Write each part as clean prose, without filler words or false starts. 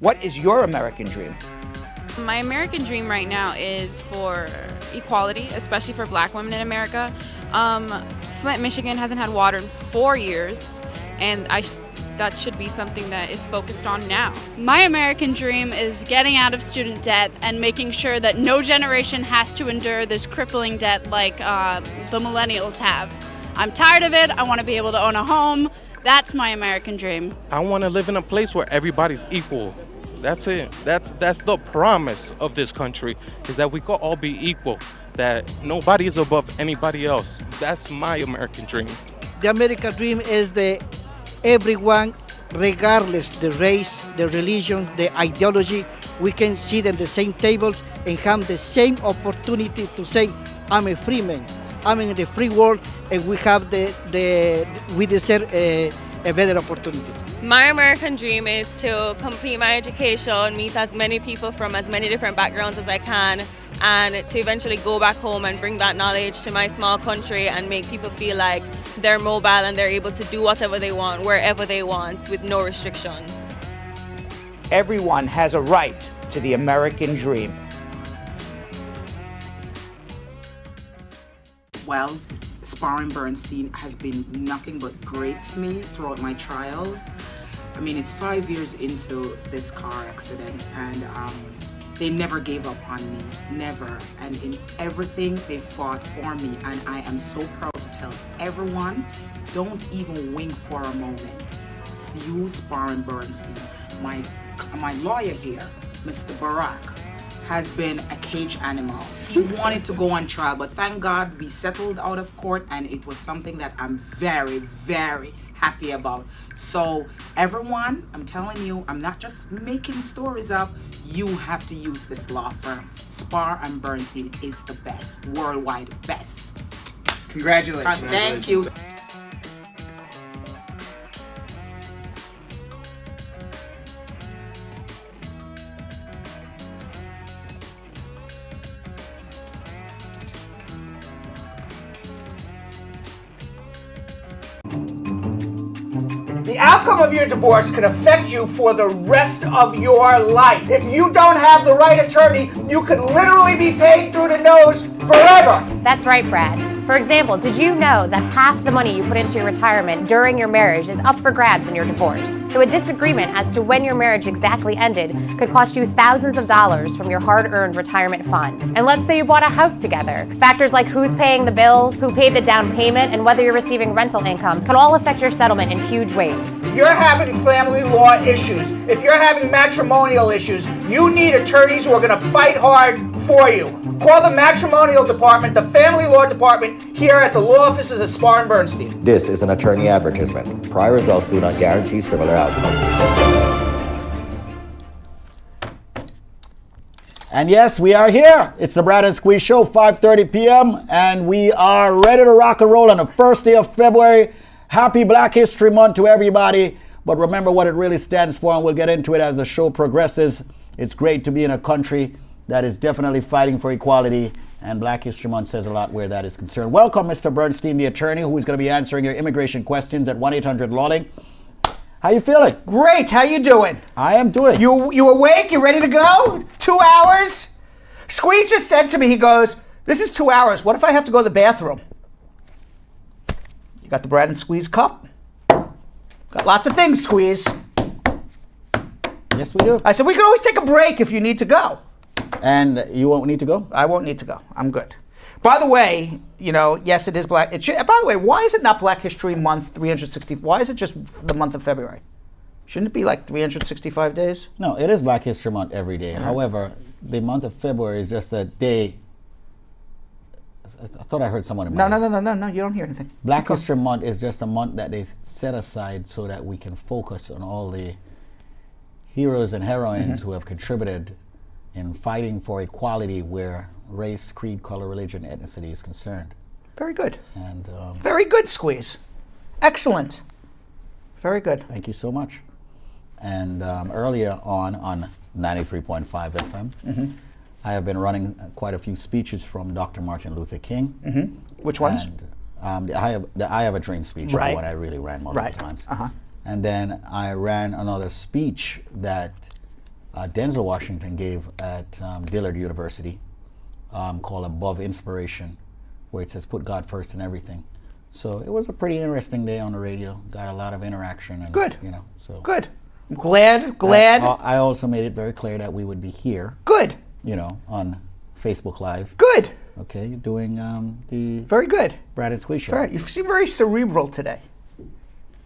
What is your American dream? My American dream right now is for equality, especially for black women in America. Flint, Michigan hasn't had water in 4 years, and that should be something that is focused on now. My American dream is getting out of student debt and making sure that no generation has to endure this crippling debt like the millennials have. I'm tired of it. I want to be able to own a home. That's my American dream. I want to live in a place where everybody's equal. That's it. That's the promise of this country, is that we could all be equal, that nobody is above anybody else. That's my American dream. The American dream is the everyone, regardless the race, the religion, the ideology, we can sit at the same tables and have the same opportunity to say, I'm a free man, I'm in the free world, and we have we deserve a better opportunity. My American dream is to complete my education, meet as many people from as many different backgrounds as I can, and to eventually go back home and bring that knowledge to my small country and make people feel like they're mobile and they're able to do whatever they want, wherever they want, with no restrictions. Everyone has a right to the American dream. Well, Spar and Bernstein has been nothing but great to me throughout my trials. I mean, it's 5 years into this car accident, and they never gave up on me, never. And in everything, they fought for me, and I am so proud to tell everyone, don't even wink for a moment. It's you, Spar and Bernstein. My lawyer here, Mr. Barack, has been a cage animal. He wanted to go on trial, but thank God we settled out of court, and it was something that I'm very, very happy about. So everyone, I'm telling you, I'm not just making stories up. You have to use this law firm. Spar and Bernstein is the best, worldwide best. Congratulations. Thank you. The outcome of your divorce could affect you for the rest of your life. If you don't have the right attorney, you could literally be paid through the nose forever. That's right, Brad. For example, did you know that half the money you put into your retirement during your marriage is up for grabs in your divorce? So a disagreement as to when your marriage exactly ended could cost you thousands of dollars from your hard-earned retirement fund. And let's say you bought a house together. Factors like who's paying the bills, who paid the down payment, and whether you're receiving rental income can all affect your settlement in huge ways. If you're having family law issues, if you're having matrimonial issues, you need attorneys who are going to fight hard for you. Call the matrimonial department, the family law department here at the law offices of Spar and Bernstein. This is an attorney advertisement. Prior results do not guarantee similar outcomes. And yes, we are here. It's the Brad and Squeeze Show, 5:30 p.m. And we are ready to rock and roll on the first day of February. Happy Black History Month to everybody. But remember what it really stands for, and we'll get into it as the show progresses. It's great to be in a country that is definitely fighting for equality, and Black History Month says a lot where that is concerned. Welcome, Mr. Bernstein, the attorney, who is going to be answering your immigration questions at 1-800-LAWLING. How you feeling? Great. How you doing? I am doing. You awake? You ready to go? 2 hours? Squeeze just said to me, he goes, this is 2 hours. What if I have to go to the bathroom? You got the Brad and Squeeze cup? Got lots of things, Squeeze. Yes, we do. I said, we can always take a break if you need to go. And you won't need to go? I won't need to go. I'm good. By the way, yes, it is Black. By the way, why is it not Black History Month 360? Why is it just the month of February? Shouldn't it be like 365 days? No, it is Black History Month every day. Mm-hmm. However, the month of February is just a day. I thought I heard someone in my No, you don't hear anything. Black History Month is just a month that they set aside so that we can focus on all the heroes and heroines who have contributed in fighting for equality where race, creed, color, religion, ethnicity is concerned. Very good. And very good, Squeeze. Excellent. Very good. Thank you so much. And earlier on 93.5 FM, I have been running quite a few speeches from Dr. Martin Luther King. Which ones? And, the I Have a Dream speech is what I really ran multiple times. And then I ran another speech that Denzel Washington gave at Dillard University called Above Inspiration, where it says put God first in everything. So it was a pretty interesting day on the radio. Got a lot of interaction. And, Good. You know, so Good. I'm glad. I also made it very clear that we would be here. Good. You know, on Facebook Live. Good. Okay, doing the Very good. Brad and Squeeze show. You seem very cerebral today.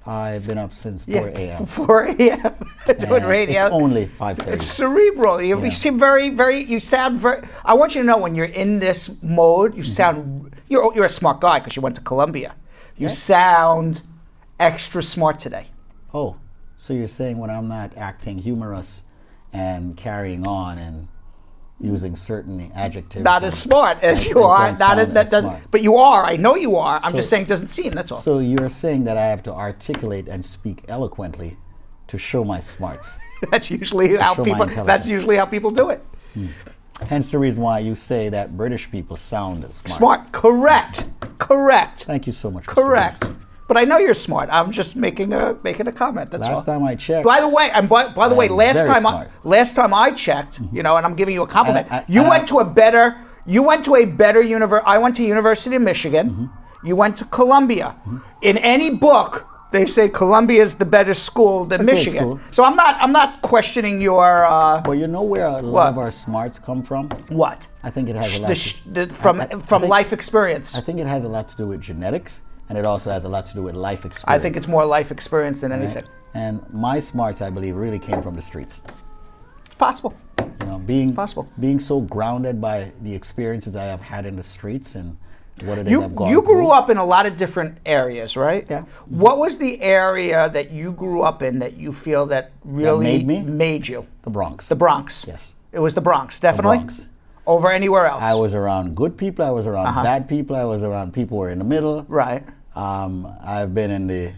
I've been up since 4 a.m. 4 a.m. doing radio. It's only 5:30. It's cerebral. You seem very, you sound very, I want you to know when you're in this mode, you sound, you're a smart guy because you went to Columbia. You sound extra smart today. Oh, so you're saying when I'm not acting humorous and carrying on and using certain adjectives. Not as smart as you are. But you are. I know you are. I'm just saying it doesn't seem, that's all. So you're saying that I have to articulate and speak eloquently to show my smarts. That's usually how people do it. Hence the reason why you say that British people sound smart. Smart. Correct. Thank you so much. Correct. But I know you're smart. I'm just making a comment. That's all. Last time I checked. By the way, last time I checked, you know, and I'm giving you a compliment. You went to a better university. I went to University of Michigan. You went to Columbia. In any book, they say Columbia is the better school than Michigan. School. So I'm not questioning your. Well, you know where a lot of our smarts come from. What? I think it has a lot. From life experience. I think it has a lot to do with genetics. And it also has a lot to do with life experience. I think it's more life experience than anything. And my smarts, I believe, really came from the streets. It's possible. You know, being so grounded by the experiences I have had in the streets and what it is I've gone through. You grew up in a lot of different areas, right? Yeah. What was the area that you grew up in that you feel that really made you? The Bronx. The Bronx. Yes. It was the Bronx, definitely. The Bronx. Over anywhere else. I was around good people. I was around bad people. I was around people who were in the middle. Right. I've been in the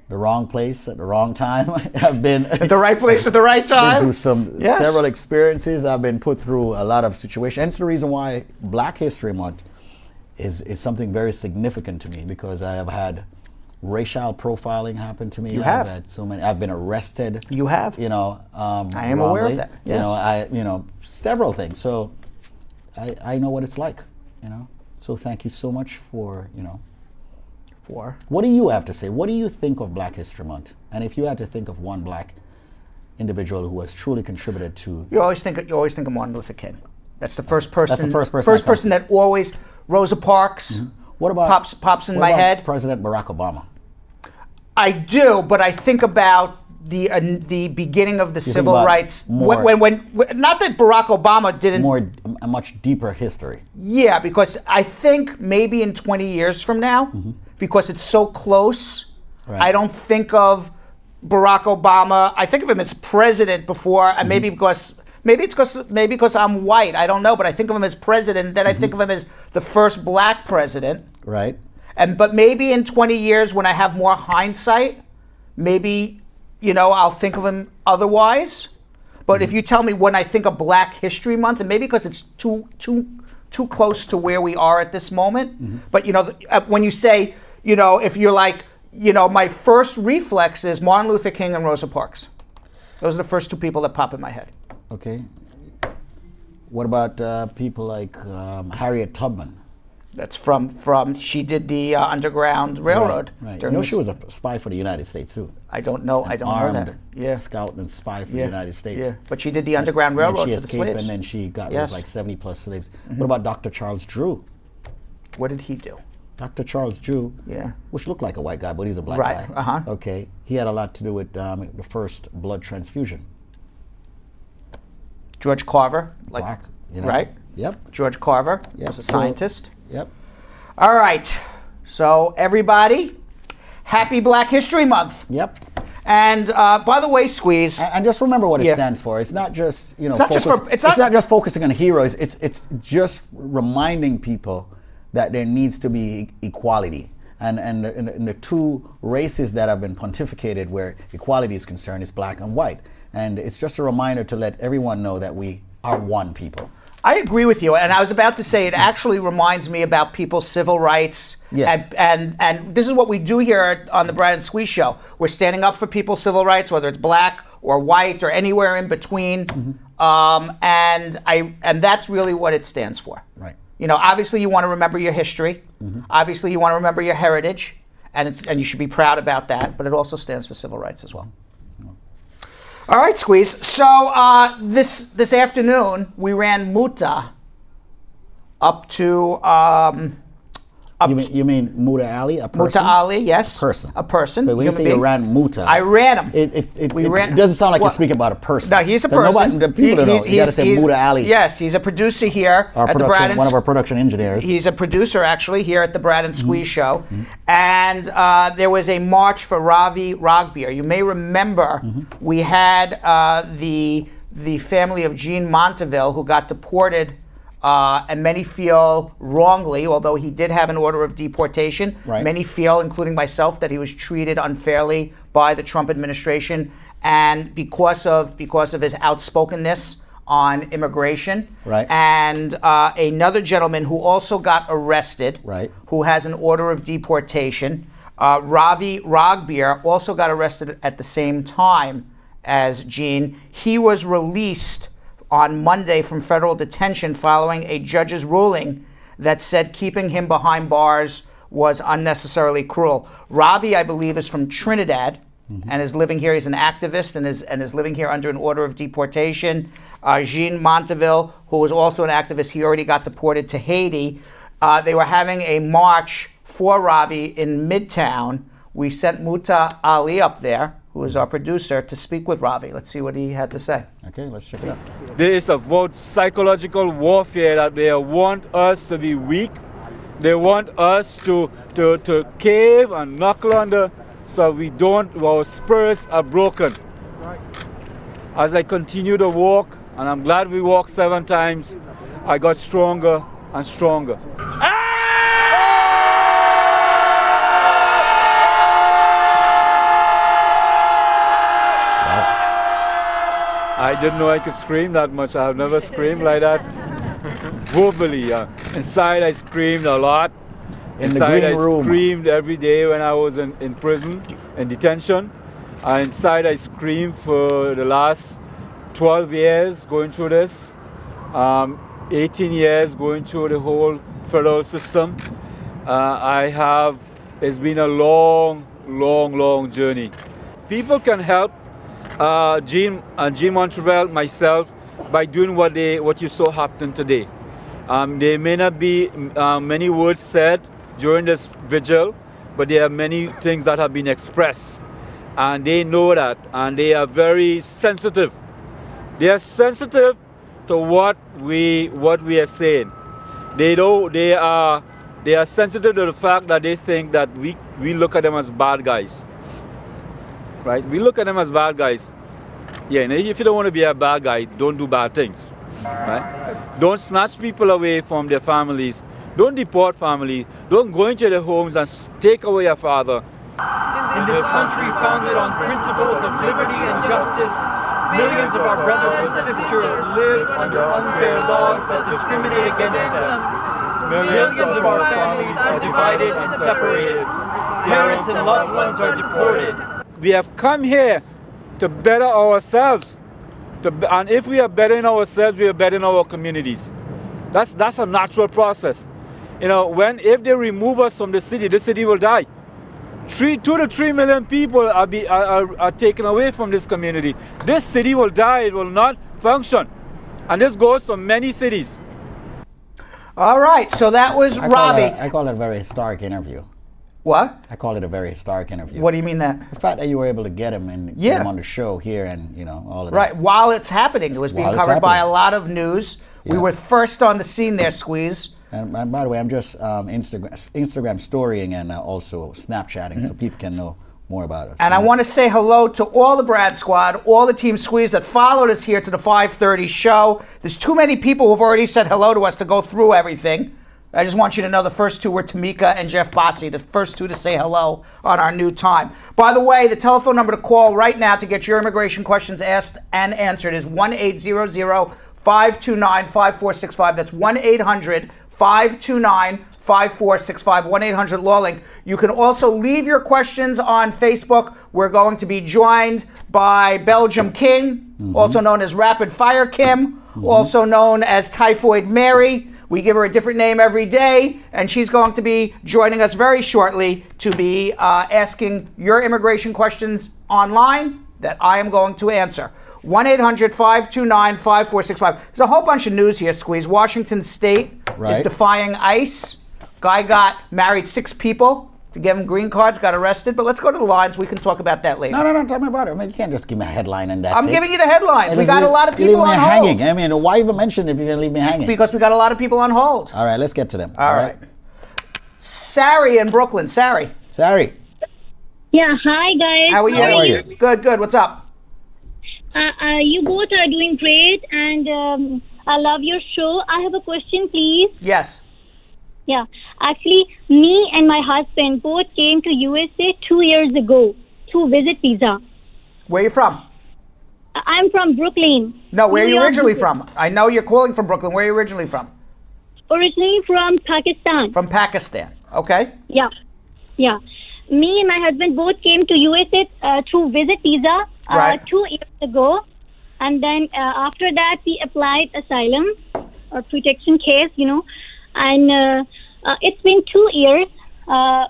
wrong place at the wrong time. I've been at the right place at the right time. Been through several experiences. I've been put through a lot of situations. Hence the reason why Black History Month is something very significant to me, because I have had racial profiling happen to me. I've had so many. I've been arrested. You have. You know. I am aware of that. Yes. You know, several things. So I know what it's like. You know. So thank you so much for What do you have to say? What do you think of Black History Month? And if you had to think of one Black individual who has truly contributed to, you always think of Martin Luther King. That's the first person. That's the first person that always. Rosa Parks. What about pops in my head? President Barack Obama. I do, but I think about the beginning of the civil rights. When not that Barack Obama didn't. A much deeper history. Yeah, because I think maybe in 20 years from now, because it's so close, I don't think of Barack Obama. I think of him as president before, and maybe because I'm white. I don't know, but I think of him as president. Then I think of him as the first Black president. Right. But maybe in 20 years, when I have more hindsight, maybe I'll think of him otherwise. But if you tell me when I think of Black History Month, and maybe because it's too close to where we are at this moment. But when you say, if you're like, my first reflex is Martin Luther King and Rosa Parks. Those are the first two people that pop in my head. Okay. What about people like Harriet Tubman? That's from she did the Underground Railroad. Right. She was a spy for the United States too. I don't know that. Yeah. Scout and spy for the United States. Yeah. But she did the Underground Railroad for the slaves. And then she got rid of like 70 plus slaves. What about Dr. Charles Drew? What did he do? Dr. Charles Drew, which looked like a white guy, but he's a black guy. Okay. He had a lot to do with the first blood transfusion. George Carver, black, right? Yep. George Carver was a scientist. Yep. All right. So everybody, happy Black History Month. Yep. And by the way, Squeeze. And just remember what it stands for. It's not just it's not just focusing on heroes. It's just reminding people that there needs to be equality. And the two races that have been pontificated where equality is concerned is black and white. And it's just a reminder to let everyone know that we are one people. I agree with you, and I was about to say it actually reminds me about people's civil rights. Yes. And this is what we do here on the Brad and Squeeze Show. We're standing up for people's civil rights, whether it's black or white or anywhere in between. And that's really what it stands for. Right. You know, obviously you want to remember your history. Obviously you want to remember your heritage, and you should be proud about that. But it also stands for civil rights as well. All right, Squeeze. So this afternoon we ran Muta up to. You mean Muta Ali, a person? Muta Ali, yes. A person. But when you say you ran Muta, I ran him. It doesn't sound like you're speaking about a person. No, he's a person. People don't know. You got to say Muta Ali. Yes, he's a producer here at the Brad and one of our production engineers. He's a producer actually here at the Brad and Squeeze Show. And there was a march for Ravi Ragbir. You may remember we had the family of Jean Monteville who got deported. And many feel wrongly, although he did have an order of deportation, many feel, including myself, that he was treated unfairly by the Trump administration, and because of his outspokenness on immigration. And another gentleman who also got arrested, who has an order of deportation, Ravi Ragbir, also got arrested at the same time as Jean. He was released on Monday from federal detention following a judge's ruling that said keeping him behind bars was unnecessarily cruel. Ravi, I believe, is from Trinidad and is living here. He's an activist and is living here under an order of deportation. Jean Monteville, who was also an activist, he already got deported to Haiti. They were having a march for Ravi in Midtown. We sent Muta Ali up there, who is our producer, to speak with Ravi. Let's see what he had to say. Okay, let's check it out. There is about psychological warfare that they want us to be weak. They want us to cave and knuckle under so our spirits are broken. As I continue to walk, and I'm glad we walked 7 times, I got stronger and stronger. I didn't know I could scream that much. I have never screamed like that verbally. Inside I screamed a lot. Inside I screamed every day when I was in prison, in detention. Inside I screamed for the last 12 years going through this. 18 years going through the whole federal system. It's been a long journey. People can help Jean Montrevel, myself, by doing what you saw happen today. There may not be many words said during this vigil, but there are many things that have been expressed, and they know that, and they are very sensitive. They are sensitive to what we are saying. They are sensitive to the fact that they think that we look at them as bad guys. Right? We look at them as bad guys. Yeah, and if you don't want to be a bad guy, don't do bad things. Right? Don't snatch people away from their families. Don't deport families. Don't go into their homes and take away a father. In this country founded on principles of liberty and justice, millions of our brothers and sisters live under unfair laws that discriminate against them. Millions of our families are divided and separated. Parents and loved ones are deported. We have come here to better ourselves. And if we are bettering ourselves, we are bettering our communities. That's a natural process. You know, if they remove us from the city will die. 2 to 3 million people are taken away from this community. This city will die, it will not function. And this goes for many cities. All right, so that was Ravi. I call it a very historic interview. What? I call it a very historic interview. What do you mean that? The fact that you were able to get him and get him on the show here and, all of that. Right, while it's happening. It was being covered by a lot of news. Yeah. We were first on the scene there, Squeeze. And by the way, I'm just Instagram storying and also Snapchatting so people can know more about us. And I want to say hello to all the Brad Squad, all the Team Squeeze that followed us here to the 5:30 show. There's too many people who've already said hello to us to go through everything. I just want you to know the first 2 were Tamika and Jeff Bossi, the first 2 to say hello on our new time. By the way, the telephone number to call right now to get your immigration questions asked and answered is 1-800 1-800-529-5465. That's 1-800-529-5465, 1-800-LAW-LINK. You can also leave your questions on Facebook. We're going to be joined by Belgium King, also known as Rapid Fire Kim, also known as Typhoid Mary. We give her a different name every day, and she's going to be joining us very shortly to be asking your immigration questions online that I am going to answer. 1-800-529-5465. There's a whole bunch of news here, Squeeze. Washington State is defying ICE. Guy got married 6 people to give him green cards, got arrested. But let's go to the lines. We can talk about that later. No, tell me about it. I mean, you can't just give me a headline and that's I'm giving you the headlines. We got a lot of you people leave me on hold. hanging. I mean, why even mention if you're going to leave me hanging? Because we got a lot of people on hold. All right, let's get to them. All right. Sari in Brooklyn. Sari. Sari. Yeah, hi guys. How are you? How are you? Good. What's up? You both are doing great, and I love your show. I have a question, please. Yes. Yeah, actually, me and my husband both came to USA 2 years ago to visit visa. Where are you from? I'm from Brooklyn. No, where are New you York, originally from? I know you're calling from Brooklyn. Where are you originally from? Originally from Pakistan. From Pakistan. Okay. Yeah. Me and my husband both came to USA to visit visa Right. 2 years ago, and then after that we applied asylum or protection case, and it's been 2 years.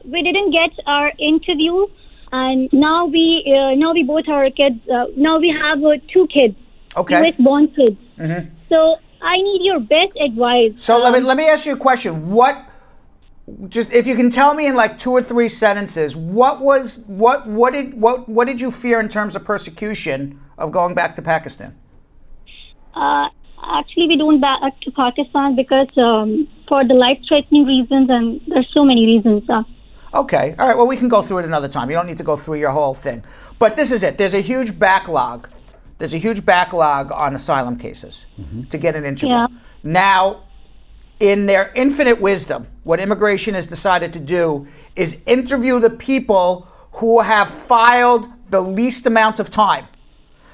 We didn't get our interview, and now we both are kids. Now we have 2 kids. Okay. US born kids. So I need your best advice. So let me ask you a question. Just if you can tell me in like 2 or 3 sentences, what did you fear in terms of persecution of going back to Pakistan? Actually, we don't back to Pakistan because for the life-threatening reasons, and there's so many reasons. Okay. All right. Well, we can go through it another time. You don't need to go through your whole thing. But this is it. There's a huge backlog. There's a huge backlog on asylum cases to get an interview. Yeah. Now, in their infinite wisdom, what immigration has decided to do is interview the people who have filed the least amount of time.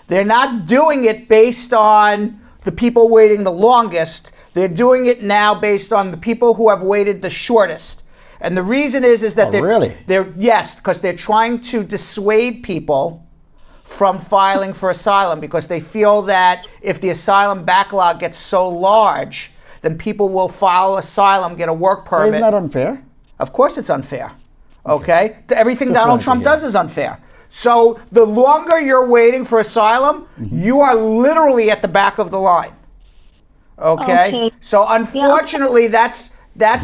They're not doing it based on the people waiting the longest. They're doing it now based on the people who have waited the shortest. And the reason is that because they're trying to dissuade people from filing for asylum, because they feel that if the asylum backlog gets so large, then people will file asylum, get a work permit. Isn't that unfair? Of course it's unfair. Okay? Everything Donald Trump does is unfair. So the longer you're waiting for asylum, you are literally at the back of the line. Okay? So unfortunately, that's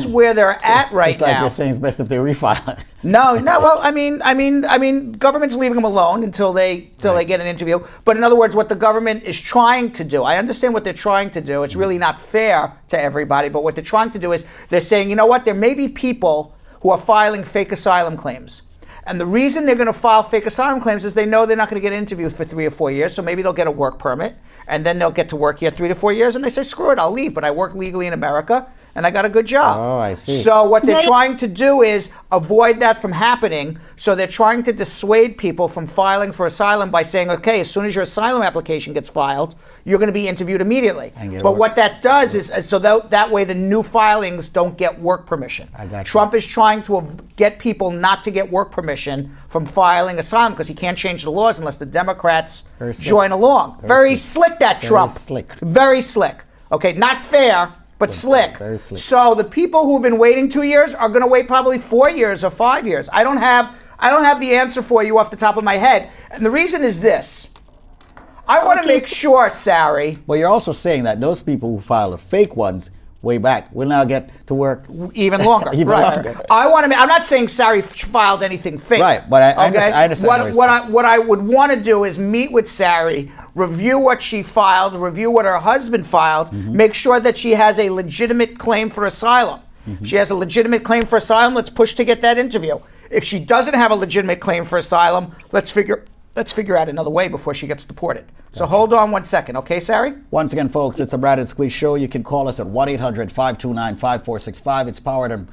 where they're at right it's like now. you're saying it's best if they refile it. No. Well, I mean, government's leaving them alone until they get an interview. But in other words, what the government is trying to do, I understand what they're trying to do. It's really not fair to everybody. But what they're trying to do is they're saying, you know what? There may be people who are filing fake asylum claims. And the reason they're going to file fake asylum claims is they know they're not going to get interviewed for 3 or 4 years. So maybe they'll get a work permit, and then they'll get to work here 3 to 4 years, and they say, screw it, I'll leave. But I work legally in America, and I got a good job. Oh, I see. So what they're trying to do is avoid that from happening. So they're trying to dissuade people from filing for asylum by saying, okay, as soon as your asylum application gets filed, you're going to be interviewed immediately. But what that does is, so that way the new filings don't get work permission. I got you. Trump is trying to get people not to get work permission from filing asylum because he can't change the laws unless the Democrats join along. Very slick, that Trump. Very slick. Okay, not fair, but slick. Very slick. So the people who've been waiting 2 years are going to wait probably 4 years or 5 years. I don't have the answer for you off the top of my head. And the reason is this. I want to make sure, Sari. But you're also saying that those people who filed the fake ones way back will now get to work even longer. longer. I'm not saying Sari filed anything fake. Right, but I understand what I would want to do is meet with Sari, review what she filed, review what her husband filed, make sure that she has a legitimate claim for asylum. If she has a legitimate claim for asylum, let's push to get that interview. If she doesn't have a legitimate claim for asylum, let's figure out another way before she gets deported. So hold on 1 second, okay, Sari? Once again, folks, it's the Brad and Squeeze Show. You can call us at 1-800-529-5465. It's powered and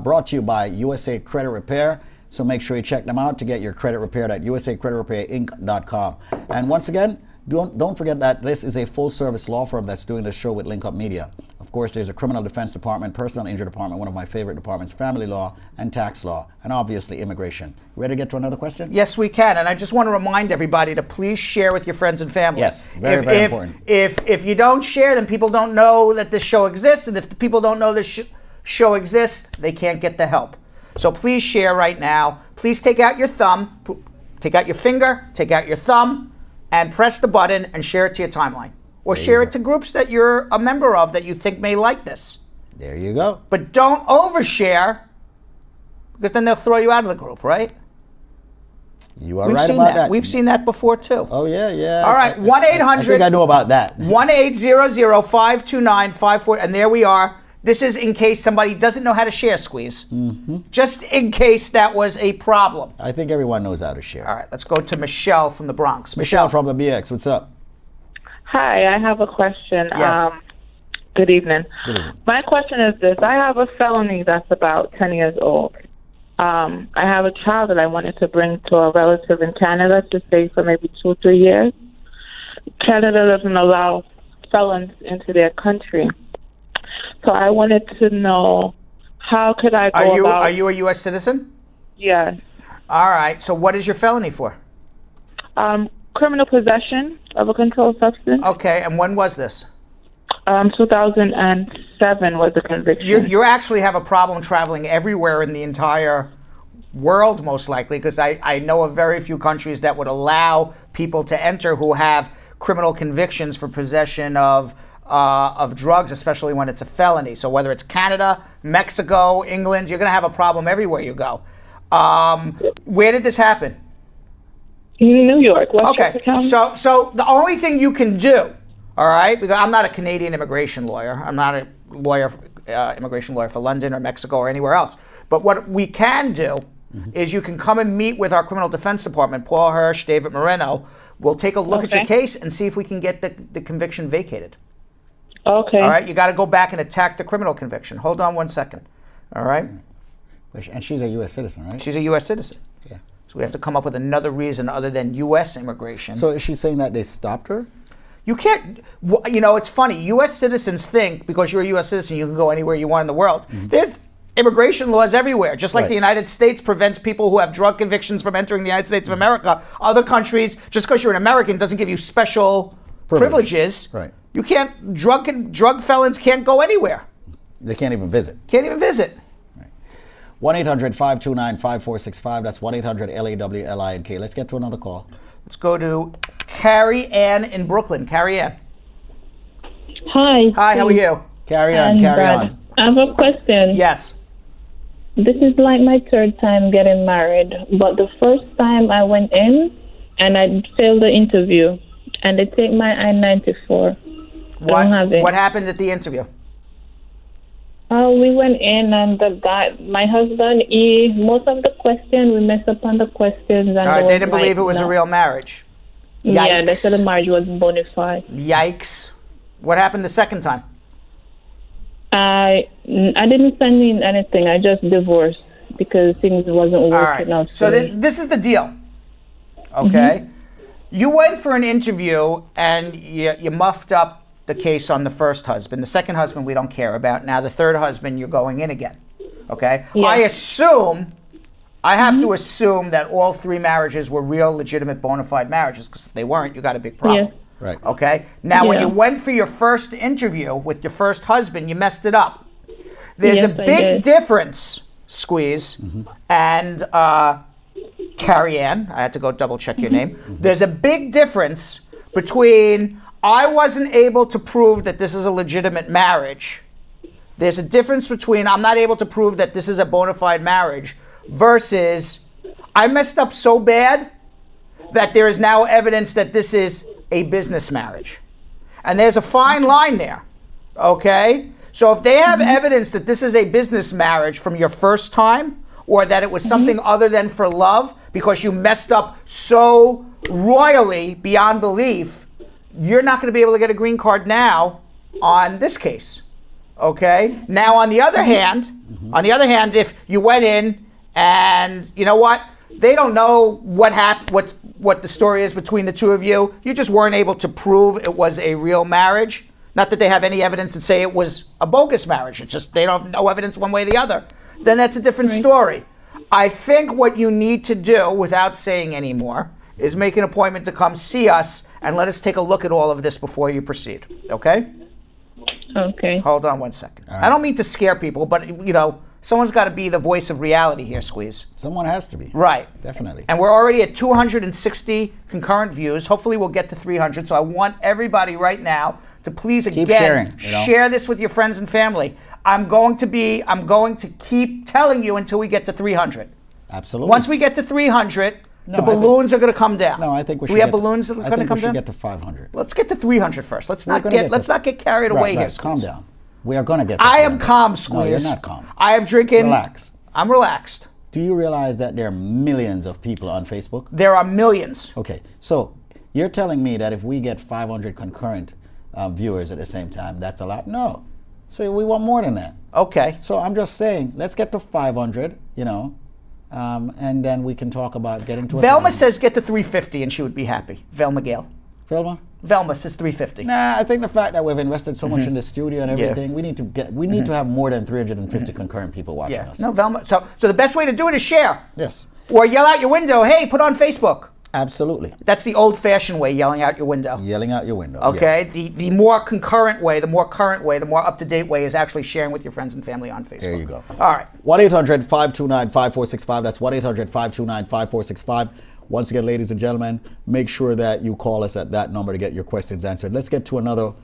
brought to you by USA Credit Repair. So make sure you check them out to get your credit repaired at usacreditrepairinc.com. And once again, don't forget that this is a full-service law firm that's doing the show with Link Up Media. Of course, there's a criminal defense department, personal injury department, one of my favorite departments, family law and tax law, and obviously immigration. Ready to get to another question? Yes, we can. And I just want to remind everybody to please share with your friends and family. Yes, very important. If you don't share, then people don't know that this show exists. And if the people don't know this show exists, they can't get the help. So please share right now. Please take out your thumb, take out your finger, take out your thumb, and press the button and share it to your timeline. Or share it to groups that you're a member of that you think may like this. There you go. But don't overshare, because then they'll throw you out of the group, right? You are right about that. We've seen that before, too. Oh, yeah. All right, 1-800. I think I know about that. 1-800-529-54. And there we are. This is in case somebody doesn't know how to share, Squeeze. Just in case that was a problem. I think everyone knows how to share. All right, let's go to Michelle from the Bronx. Michelle from the BX, what's up? Hi, I have a question. Yes. Good evening. Good evening. My question is this. I have a felony that's about 10 years old. I have a child that I wanted to bring to a relative in Canada to stay for maybe 2-3 years. Canada doesn't allow felons into their country. So I wanted to know, how could I go about... Are you a U.S. citizen? Yes. All right, so what is your felony for? Criminal possession of a controlled substance. Okay, and when was this? 2007 was the conviction. You actually have a problem traveling everywhere in the entire world, most likely, because I know of very few countries that would allow people to enter who have criminal convictions for possession of drugs, especially when it's a felony. So whether it's Canada, Mexico, England, you're going to have a problem everywhere you go. Where did this happen? In New York. Okay, so the only thing you can do, all right, because I'm not a Canadian immigration lawyer. I'm not a immigration lawyer for London or Mexico or anywhere else. But what we can do is you can come and meet with our criminal defense department, Paul Hirsch, David Moreno. We'll take a look at your case and see if we can get the conviction vacated. Okay. All right, you got to go back and attack the criminal conviction. Hold on one second. All right? And she's a U.S. citizen, right? She's a U.S. citizen. Yeah. So we have to come up with another reason other than U.S. immigration. So is she saying that they stopped her? You can't, it's funny. U.S. citizens think because you're a U.S. citizen, you can go anywhere you want in the world. There's immigration laws everywhere. Just like the United States prevents people who have drug convictions from entering the United States of America. Other countries, just because you're an American, doesn't give you special privileges. Right. You can't, drug felons can't go anywhere. They can't even visit. Can't even visit. 1-800-529-5465. That's 1-800-LAWLINK. Let's get to another call. Let's go to Carrie Ann in Brooklyn. Carrie Ann. Hi. Hi, how are you? Carry on, carry on. I have a question. Yes. This is like my third time getting married, but the first time I went in and I failed the interview and they take my I-94. What happened at the interview? We went in and the guy, my husband, most of the questions, we messed up on the questions. And All right, they didn't believe it was a real marriage. Yikes. Yeah, they said the marriage was bona fide. Yikes. What happened the second time? I didn't send in anything. I just divorced because things wasn't working out. So this is the deal. Okay? You went for an interview and you muffed up the case on the first husband. The second husband we don't care about. Now the third husband, you're going in again. Okay? Yeah. I have to assume that all three marriages were real, legitimate, bona fide marriages, because if they weren't, you got a big problem. Yes. Right. Okay? Now, when you went for your first interview with your first husband, you messed it up. There's a big difference, Squeeze, and Carrie Ann, I had to go double check your name. There's a big difference between I wasn't able to prove that this is a legitimate marriage. There's a difference between I'm not able to prove that this is a bona fide marriage versus I messed up so bad that there is now evidence that this is a business marriage. And there's a fine line there, okay? So if they have evidence that this is a business marriage from your first time, or that it was something other than for love because you messed up so royally beyond belief, you're not going to be able to get a green card now on this case, okay? Now, on the other hand, if you went in And you know what? They don't know what happened, what the story is between the two of you. You just weren't able to prove it was a real marriage. Not that they have any evidence to say it was a bogus marriage. It's just they don't have no evidence one way or the other. Then that's a different story. I think what you need to do, without saying any more, is make an appointment to come see us and let us take a look at all of this before you proceed. Okay? Okay. Hold on one second. I don't mean to scare people, but someone's got to be the voice of reality here, Squeeze. Someone has to be. Right. Definitely. And we're already at 260 concurrent views. Hopefully we'll get to 300. So I want everybody right now to please Keep sharing, share this with your friends and family. I'm going to keep telling you until we get to 300. Absolutely. Once we get to 300, the balloons are going to come down. No, I think we should. Do we have balloons that are going to come I think we should down? get to 500. Let's get to 300 first. Let's not get carried away here. Calm down. We are going to get to I am calm, Squeeze. No, you're not calm. I am drinking. Relax. I'm relaxed. Do you realize that there are millions of people on Facebook? There are millions. Okay, so you're telling me that if we get 500 concurrent viewers at the same time, that's a lot? No. So we want more than that. Okay. So I'm just saying, let's get to 500, and then we can talk about getting to. Velma says get to 350 and she would be happy. Velma Gale. Velma says 350. Nah, I think the fact that we've invested so much in the studio and everything, we need to have more than 350 concurrent people watching us. No, Velma. So the best way to do it is share. Yes. Or yell out your window, hey, put on Facebook. Absolutely. That's the old-fashioned way, yelling out your window. Yelling out your window. Okay. Yes. The more concurrent way, the more current way, the more up-to-date way is actually sharing with your friends and family on Facebook. There you go. All right. 1-800-529-5465. That's 1-800-529-5465. Once again, ladies and gentlemen, make sure that you call us at that number to get your questions answered. Let's get to another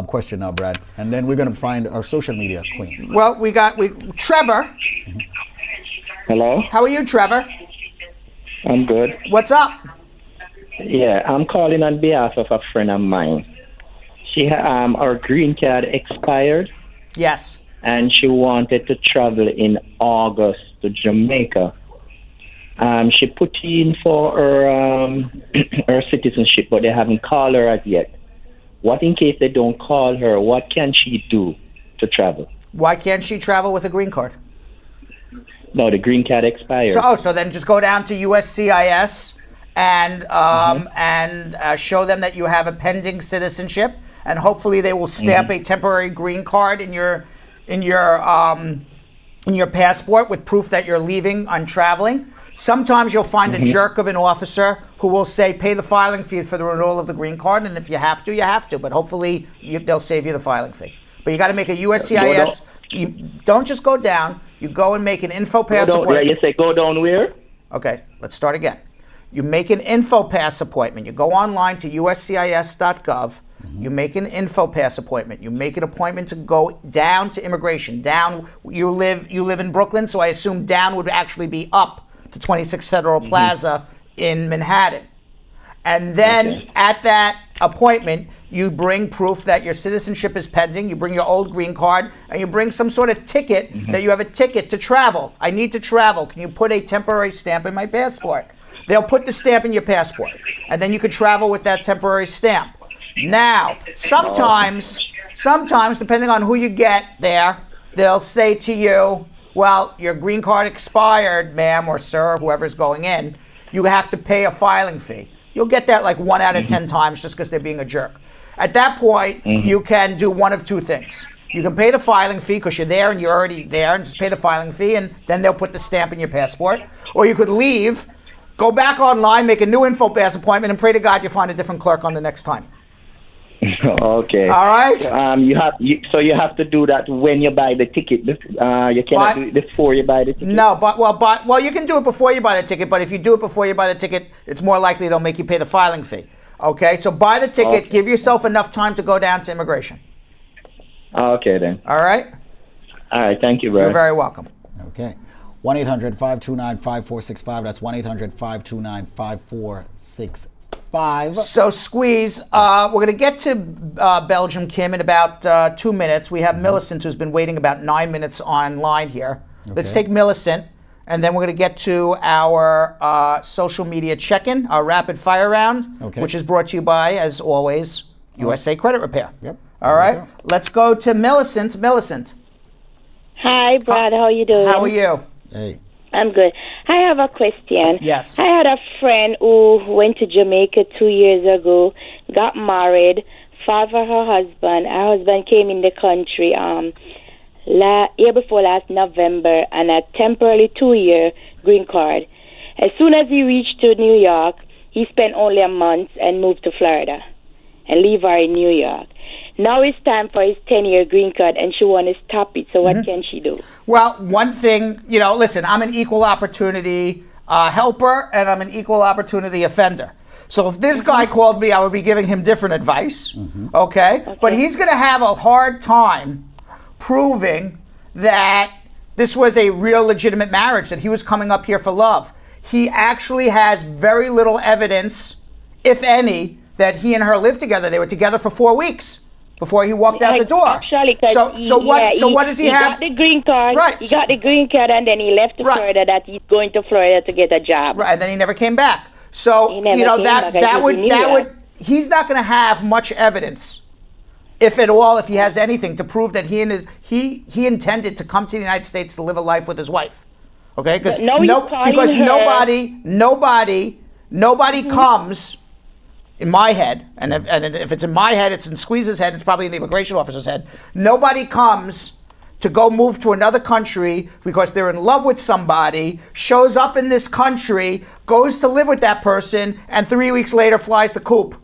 question now, Brad, and then we're going to find our social media queen. Well, we Trevor. Hello. How are you, Trevor? I'm good. What's up? Yeah, I'm calling on behalf of a friend of mine. She our green card expired. Yes. And she wanted to travel in August to Jamaica. She put in for her her citizenship, but they haven't called her as yet. What in case they don't call her? What can she do to travel? Why can't she travel with a green card? No, the green card expired. So then just go down to USCIS and show them that you have a pending citizenship, and hopefully they will stamp a temporary green card in your passport with proof that you're leaving on traveling. Sometimes you'll find a jerk of an officer who will say, pay the filing fee for the renewal of the green card, and if you have to, you have to. But hopefully they'll save you the filing fee. But you got to make a USCIS. You don't just go down. You go and make an info pass appointment. You say go down where? Okay, let's start again. You make an info pass appointment. You go online to uscis.gov. You make an info pass appointment. You make an appointment to go down to immigration. Down, you live in Brooklyn, so I assume down would actually be up to 26 Federal Plaza in Manhattan. And then at that appointment, you bring proof that your citizenship is pending, you bring your old green card, and you bring some sort of ticket that you have a ticket to travel. I need to travel. Can you put a temporary stamp in my passport? They'll put the stamp in your passport, and then you could travel with that temporary stamp. Now, sometimes, depending on who you get there, they'll say to you, well, your green card expired, ma'am or sir, whoever's going in. You have to pay a filing fee. You'll get that like 1 out of 10 times just because they're being a jerk. At that point, you can do one of two things. You can pay the filing fee because you're there and you're already there, and just pay the filing fee, and then they'll put the stamp in your passport. Or you could leave, go back online, make a new info pass appointment, and pray to God you find a different clerk on the next time. Okay. All right. You have to do that when you buy the ticket. You cannot do it before you buy the ticket. No, well, you can do it before you buy the ticket. But if you do it before you buy the ticket, it's more likely they'll make you pay the filing fee. Okay. So buy the ticket. Okay. Give yourself enough time to go down to immigration. Okay then. All right. All right. Thank you, bro. You're very welcome. Okay. 1-800-529-5465. That's 1-800-529-5465. So Squeeze, we're going to get to Belgium, Kim, in about 2 minutes. We have Millicent, who's been waiting about 9 minutes online here. Okay. Let's take Millicent, and then we're going to get to our social media check-in, our rapid fire round, which is brought to you by, as always, USA Credit Repair. Yep. All right. Let's go to Millicent. Millicent. Hi, Brad. How are you doing? How are you? Hey. I'm good. I have a question. Yes. I had a friend who went to Jamaica 2 years ago, got married, fought for her husband. Her husband came in the country year before last November and a temporarily 2-year green card. As soon as he reached to New York, he spent only a month and moved to Florida and leave her in New York. Now it's time for his 10-year green card, and she wants to stop it. So what can she do? Well, one thing, listen, I'm an equal opportunity helper, and I'm an equal opportunity offender. So if this guy called me, I would be giving him different advice, okay? But he's going to have a hard time proving that this was a real legitimate marriage, that he was coming up here for love. He actually has very little evidence, if any, that he and her lived together. They were together for 4 weeks before he walked out the door. Actually, so what does he have? He got the green card. Right. He got the green card, and then he left to Florida. That he's going to Florida to get a job. Right, and then he never came back. So he's not going to have much evidence, if at all, if he has anything to prove that he intended to come to the United States to live a life with his wife. Okay, because nobody comes. In my head, and if it's in my head, it's in Squeeze's head, it's probably in the immigration officer's head. Nobody comes to go move to another country because they're in love with somebody, shows up in this country, goes to live with that person, and 3 weeks later flies the coop.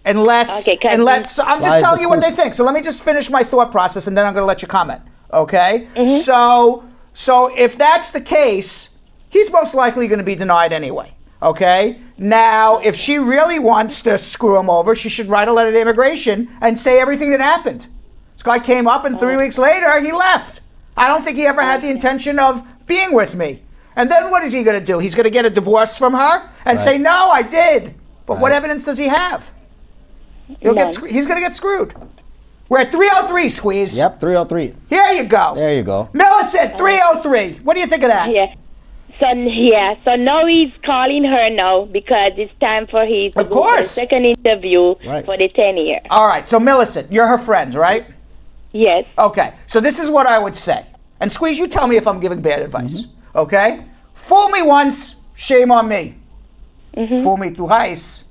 So I'm just telling you what they think. So let me just finish my thought process, and then I'm going to let you comment. Okay? So if that's the case, he's most likely going to be denied anyway. Okay? Now, if she really wants to screw him over, she should write a letter to immigration and say everything that happened. This guy came up, and 3 weeks later, he left. I don't think he ever had the intention of being with me. And then what is he going to do? He's going to get a divorce from her and say, no, I did. But what evidence does he have? He's going to get screwed. We're at 303, Squeeze. Yep, 303. Here you go. There you go. Millicent, 303. What do you think of that? Yeah. So now he's calling her now because it's time for his to go for the second interview for the 10-year. All right. So Millicent, you're her friend, right? Yes. Okay. So this is what I would say. And Squeeze, you tell me if I'm giving bad advice. Okay? Fool me once, shame on me. Fool me twice.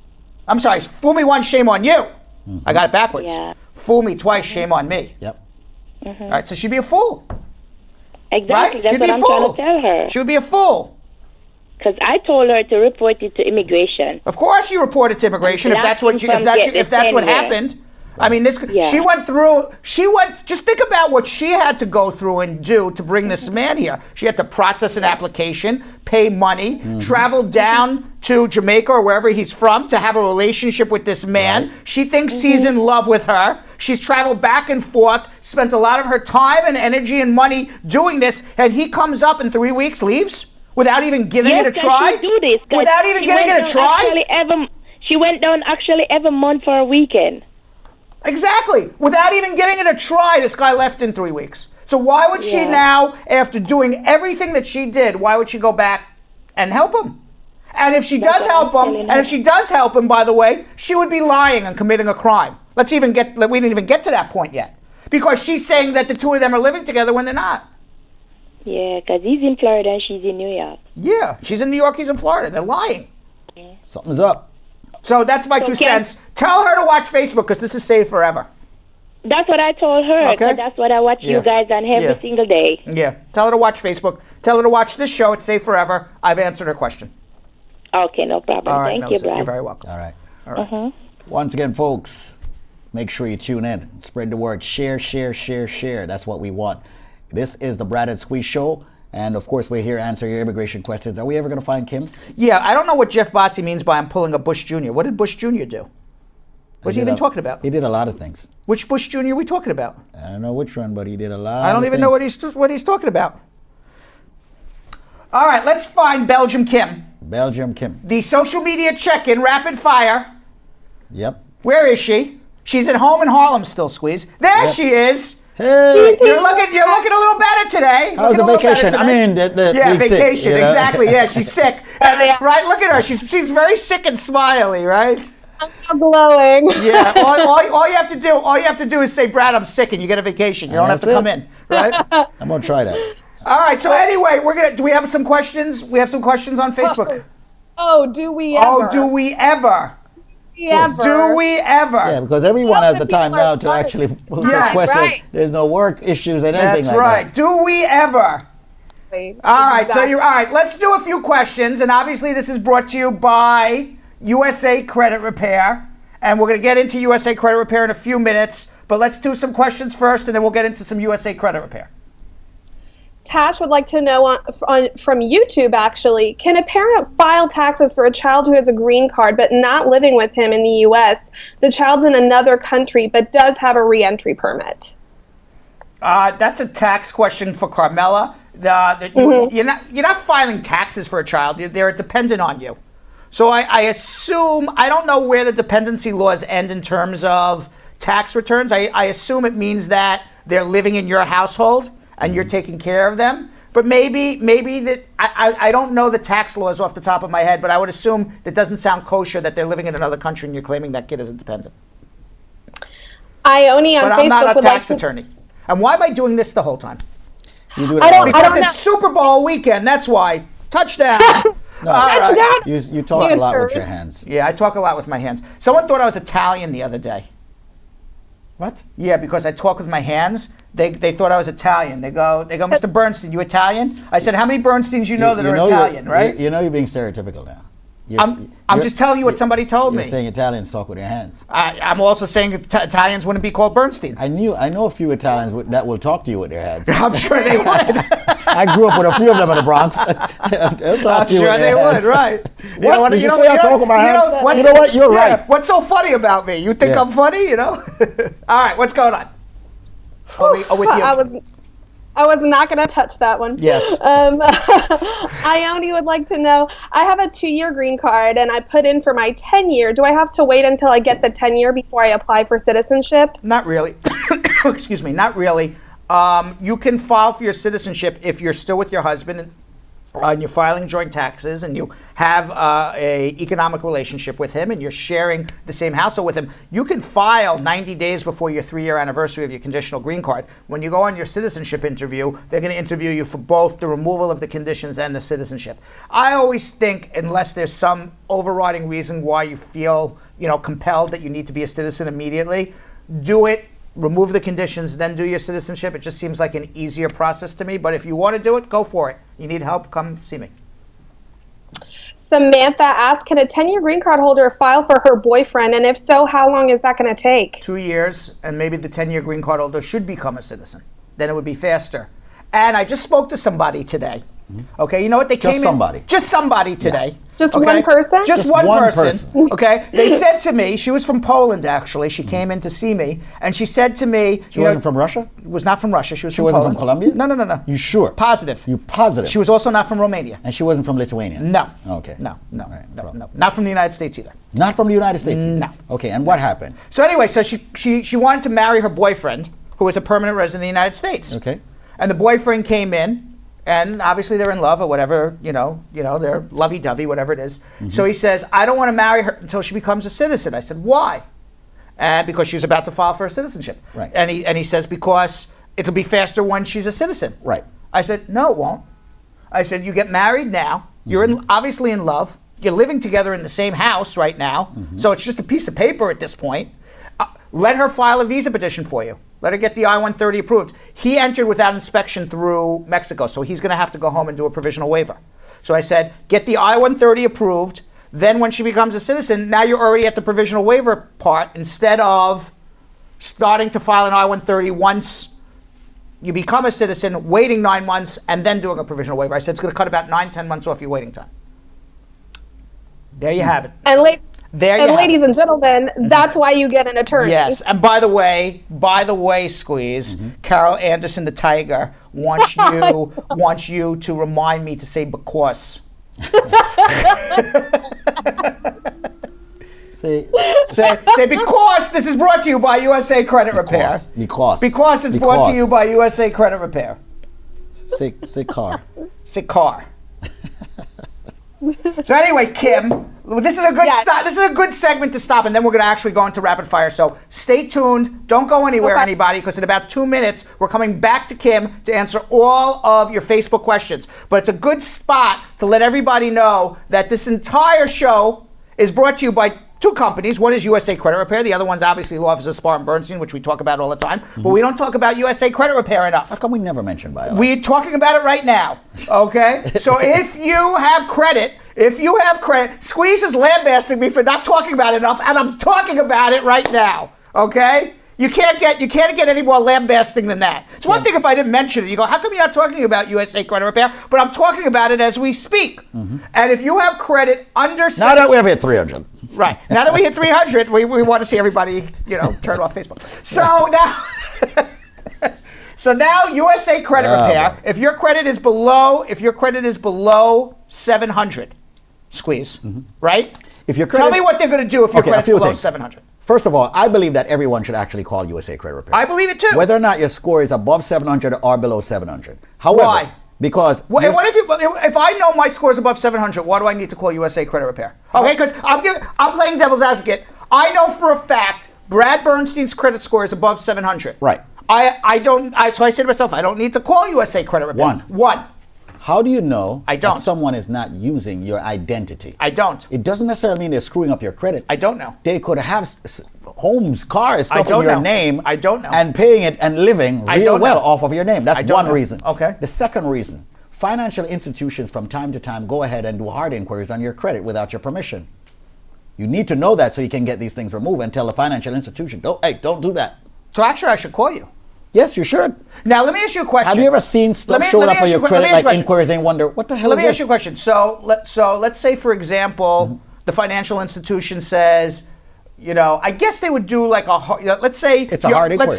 I'm sorry. Fool me once, shame on you. I got it backwards. Yeah. Fool me twice, shame on me. Yep. All right. So she'd be a fool. Exactly, right? that's what I'm trying to tell her. She would be a fool. Because I told her to report it to immigration. Of course you report it to immigration if that's what happened. I mean, she went through, just think about what she had to go through and do to bring this man here. She had to process an application, pay money, travel down to Jamaica or wherever he's from to have a relationship with this man. She thinks he's in love with her. She's traveled back and forth, spent a lot of her time and energy and money doing this, and he comes up in 3 weeks, leaves, without even giving it a try? Without even giving it a try? She went down actually every month for a weekend. Exactly. Without even giving it a try, this guy left in 3 weeks. So why would she now, after doing everything that she did, why would she go back and help him? And if she does help him, by the way, she would be lying and committing a crime. We didn't even get to that point yet. Because she's saying that the two of them are living together when they're not. Yeah, because he's in Florida and she's in New York. Yeah, she's in New York, he's in Florida. They're lying. Something's up. So that's my 2 cents. Tell her to watch Facebook because this is saved forever. That's what I told her. Okay. That's what I watch you guys on every single day. Yeah. Tell her to watch Facebook. Tell her to watch this show. It's saved forever. I've answered her question. Okay, no problem. All right, Thank you, Brad. You're very welcome. All right. Once again, folks, make sure you tune in. Spread the word. Share, share, share, share. That's what we want. This is the Brad and Squeeze Show. And of course, we're here to answer your immigration questions. Are we ever going to find Kim? Yeah, I don't know what Jeff Bossie means by I'm pulling a Bush Jr. What did Bush Jr. do? What's he even talking about? He did a lot of things. Which Bush Jr. are we talking about? I don't know which one, but he did a lot. I don't even know what he's talking about. All right, let's find Belgium Kim. Belgium Kim. The social media check-in, rapid fire. Yep. Where is she? She's at home in Harlem still, Squeeze. There she is. Hey, you're looking a little better today. How's the vacation? I mean, vacation. Sick, you know? Exactly. Yeah, she's sick. Right? Look at her. She seems very sick and smiley. Right? I'm glowing. Yeah. All you have to do is say, Brad, I'm sick, and you get a vacation. You don't have to come in. Right? I'm gonna try that. All right. So anyway, do we have some questions? We have some questions on Facebook. Oh, do we ever? Oh, do we ever? Do we ever? Yeah, because everyone has the time now to actually put this question. Right. There's no work issues and anything That's like right. that. Do we ever? All right. So all right. Let's do a few questions, and obviously this is brought to you by USA Credit Repair, and we're going to get into USA Credit Repair in a few minutes. But let's do some questions first, and then we'll get into some USA Credit Repair. Tash would like to know from YouTube, actually, can a parent file taxes for a child who has a green card but not living with him in the U.S.? The child's in another country but does have a re-entry permit. That's a tax question for Carmela. You're not filing taxes for a child. They're dependent on you. So I assume, I don't know where the dependency laws end in terms of tax returns. I assume it means that they're living in your household and you're taking care of them. But maybe that, I don't know the tax laws off the top of my head, but I would assume that doesn't sound kosher that they're living in another country and you're claiming that kid isn't dependent. Ione on but Facebook I'm not a would tax like to... attorney. And why am I doing this the whole time? You do it because it's Super Bowl weekend, that's why. Touchdown! No, you talk a lot with your hands. Yeah, I talk a lot with my hands. Someone thought I was Italian the other day. What? Yeah, because I talk with my hands. They thought I was Italian. They go, Mr. Bernstein, you Italian? I said, how many Bernsteins you know that are Italian, right? You know you're being stereotypical now. I'm just telling you what somebody told me. You're saying Italians talk with their hands. I'm also saying Italians wouldn't be called Bernstein. I know a few Italians that will talk to you with their hands. I'm sure they would. I grew up with a few of them in the Bronx. They'll talk to you with their hands. I'm sure they would, right. What? Did you say I talk with my hands? You know what? You're right. What's so funny about me? You think I'm funny, you know? All right, what's going on? With you. I was not going to touch that one. Yes. Ione would like to know, I have a 2-year green card and I put in for my 10-year. Do I have to wait until I get the 10-year before I apply for citizenship? Not really. Excuse me, not really. You can file for your citizenship if you're still with your husband and you're filing joint taxes and you have a economic relationship with him and you're sharing the same household with him. You can file 90 days before your 3-year anniversary of your conditional green card. When you go on your citizenship interview, they're going to interview you for both the removal of the conditions and the citizenship. I always think, unless there's some overriding reason why you feel, compelled that you need to be a citizen immediately, do it. Remove the conditions, then do your citizenship. It just seems like an easier process to me. But if you want to do it, go for it. You need help, come see me. Samantha asked, can a 10-year green card holder file for her boyfriend? And if so, how long is that going to take? 2 years, and maybe the 10-year green card holder should become a citizen. Then it would be faster. And I just spoke to somebody today. Okay, you know what? They came in. Just somebody today. Yeah. Just one person? Just one person. Okay. They said to me, she was from Poland actually. She came in to see me, and she said to me, She wasn't from Russia? Was not from Russia. She was from wasn't Poland. from Colombia? No. You sure? Positive. You positive? She was also not from Romania. And she wasn't from Lithuania? No. Okay. No. Not from the United States either. Not from the United States either? No. Okay, and what happened? So anyway, she wanted to marry her boyfriend, who was a permanent resident of the United States. Okay. And the boyfriend came in, and obviously they're in love or whatever, they're lovey-dovey, whatever it is. Mm-hmm. So he says, I don't want to marry her until she becomes a citizen. I said, why? Because she was about to file for a citizenship. Right. And he says, because it'll be faster when she's a citizen. Right. I said, no, it won't. I said, you get married now. You're obviously in love. You're living together in the same house right now. Mm-hmm. So it's just a piece of paper at this point. Let her file a visa petition for you. Let her get the I-130 approved. He entered without inspection through Mexico, so he's going to have to go home and do a provisional waiver. So I said, get the I-130 approved. Then when she becomes a citizen, now you're already at the provisional waiver part instead of starting to file an I-130 once you become a citizen, waiting 9 months, and then doing a provisional waiver. I said it's going to cut about 9-10 months off your waiting time. There you have it. And ladies and gentlemen, that's why you get an attorney. Yes, and by the way, Squeeze, Carol Anderson, the Tiger, wants you to remind me to say because. say because this is brought to you by USA Credit Repair. Because it's brought to you by USA Credit Repair. Say car. Say car. So anyway, Kim, This is a good stop. This is a good segment to stop, and then we're going to actually go into rapid fire. So stay tuned. Don't go anywhere, anybody, because in about 2 minutes, we're coming back to Kim to answer all of your Facebook questions. But it's a good spot to let everybody know that this entire show is brought to you by two companies. One is USA Credit Repair. The other one's obviously law office of Spar and Bernstein, which we talk about all the time. But we don't talk about USA Credit Repair enough. How come we never mention Bio? We're talking about it right now. Okay? So if you have credit, Squeeze is lambasting me for not talking about it enough, and I'm talking about it right now. Okay? You can't get any more lambasting than that. It's one thing if I didn't mention it. You go, how come you're not talking about USA Credit Repair? But I'm talking about it as we speak. And if you have credit under... Now that we have hit 300. Right. Now that we hit 300, we want to see everybody, turn off Facebook. So now... So now USA Credit Repair, if your credit is below 700, Squeeze, right? If your credit, tell me what they're going to do if your credit's below 700. First of all, I believe that everyone should actually call USA Credit Repair. I believe it too. Whether or not your score is above 700 or below 700. However, why? Because what if I know my score is above 700? Why do I need to call USA Credit Repair? Okay, because I'm playing devil's advocate. I know for a fact Brad Bernstein's credit score is above 700. Right. So I say to myself, I don't need to call USA Credit Repair. One. How do you know that someone is not using your identity? I don't. It doesn't necessarily mean they're screwing up your credit. I don't know. They could have homes, cars, stuff in your name. I don't know. And paying it and living real well off of your name. That's one reason. Okay. The second reason, financial institutions from time to time go ahead and do hard inquiries on your credit without your permission. You need to know that so you can get these things removed and tell the financial institution, don't do that. So actually I should call you. Yes, you should. Now, let me ask you a question. Have you ever seen stuff showing up on your credit like inquiries and wonder, what the hell is this? Let me ask you a question. So let's say, for example, the financial institution says, I guess they would do like let's say... It's a hard inquiry.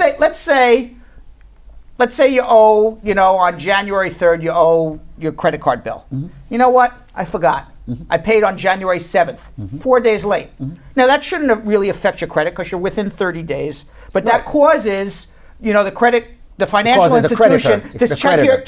Let's say you owe, on January 3rd, you owe your credit card bill. You know what? I forgot. I paid on January 7th, 4 days late. Now, that shouldn't really affect your credit because you're within 30 days. But that causes... the financial institution to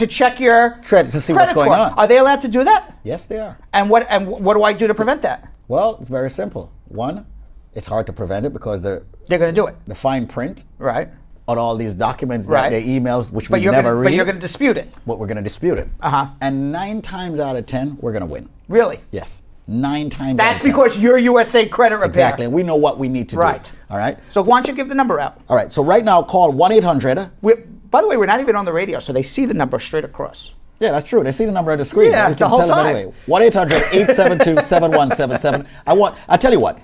check your credit to see what's going on. Are they allowed to do that? Yes, they are. And what do I do to prevent that? Well, it's very simple. One, it's hard to prevent it because they're going to do it. The fine print, right, on all these documents, that they emails, which we never read. But you're going to dispute it. But we're going to dispute it. And 9 times out of 10, we're going to win. Really? Yes. 9 times. That's because you're USA Credit Repair. Exactly. And we know what we need to do. Right. All right. So why don't you give the number out? All right. So right now, call 1-800. By the way, we're not even on the radio, so they see the number straight across. Yeah, that's true. They see the number on the screen. Yeah, the whole time. Anyway. 1-800-872-7177. I tell you what.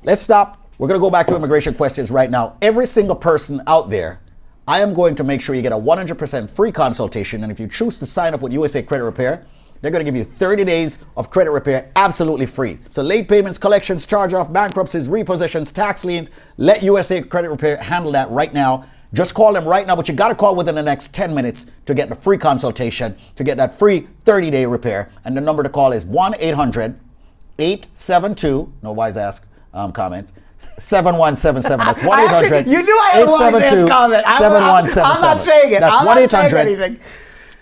Let's stop. We're going to go back to immigration questions right now. Every single person out there, I am going to make sure you get a 100% free consultation. And if you choose to sign up with USA Credit Repair, they're going to give you 30 days of credit repair absolutely free. So late payments, collections, charge-off, bankruptcies, repossessions, tax liens, let USA Credit Repair handle that right now. Just call them right now, but you got to call within the next 10 minutes to get the free consultation, to get that free 30-day repair. And the number to call is 1-800-872, no wise ask comments, 7177. That's 1-800. You knew I had a wise ass comment. 7177. I'm not saying it. That's 1-800.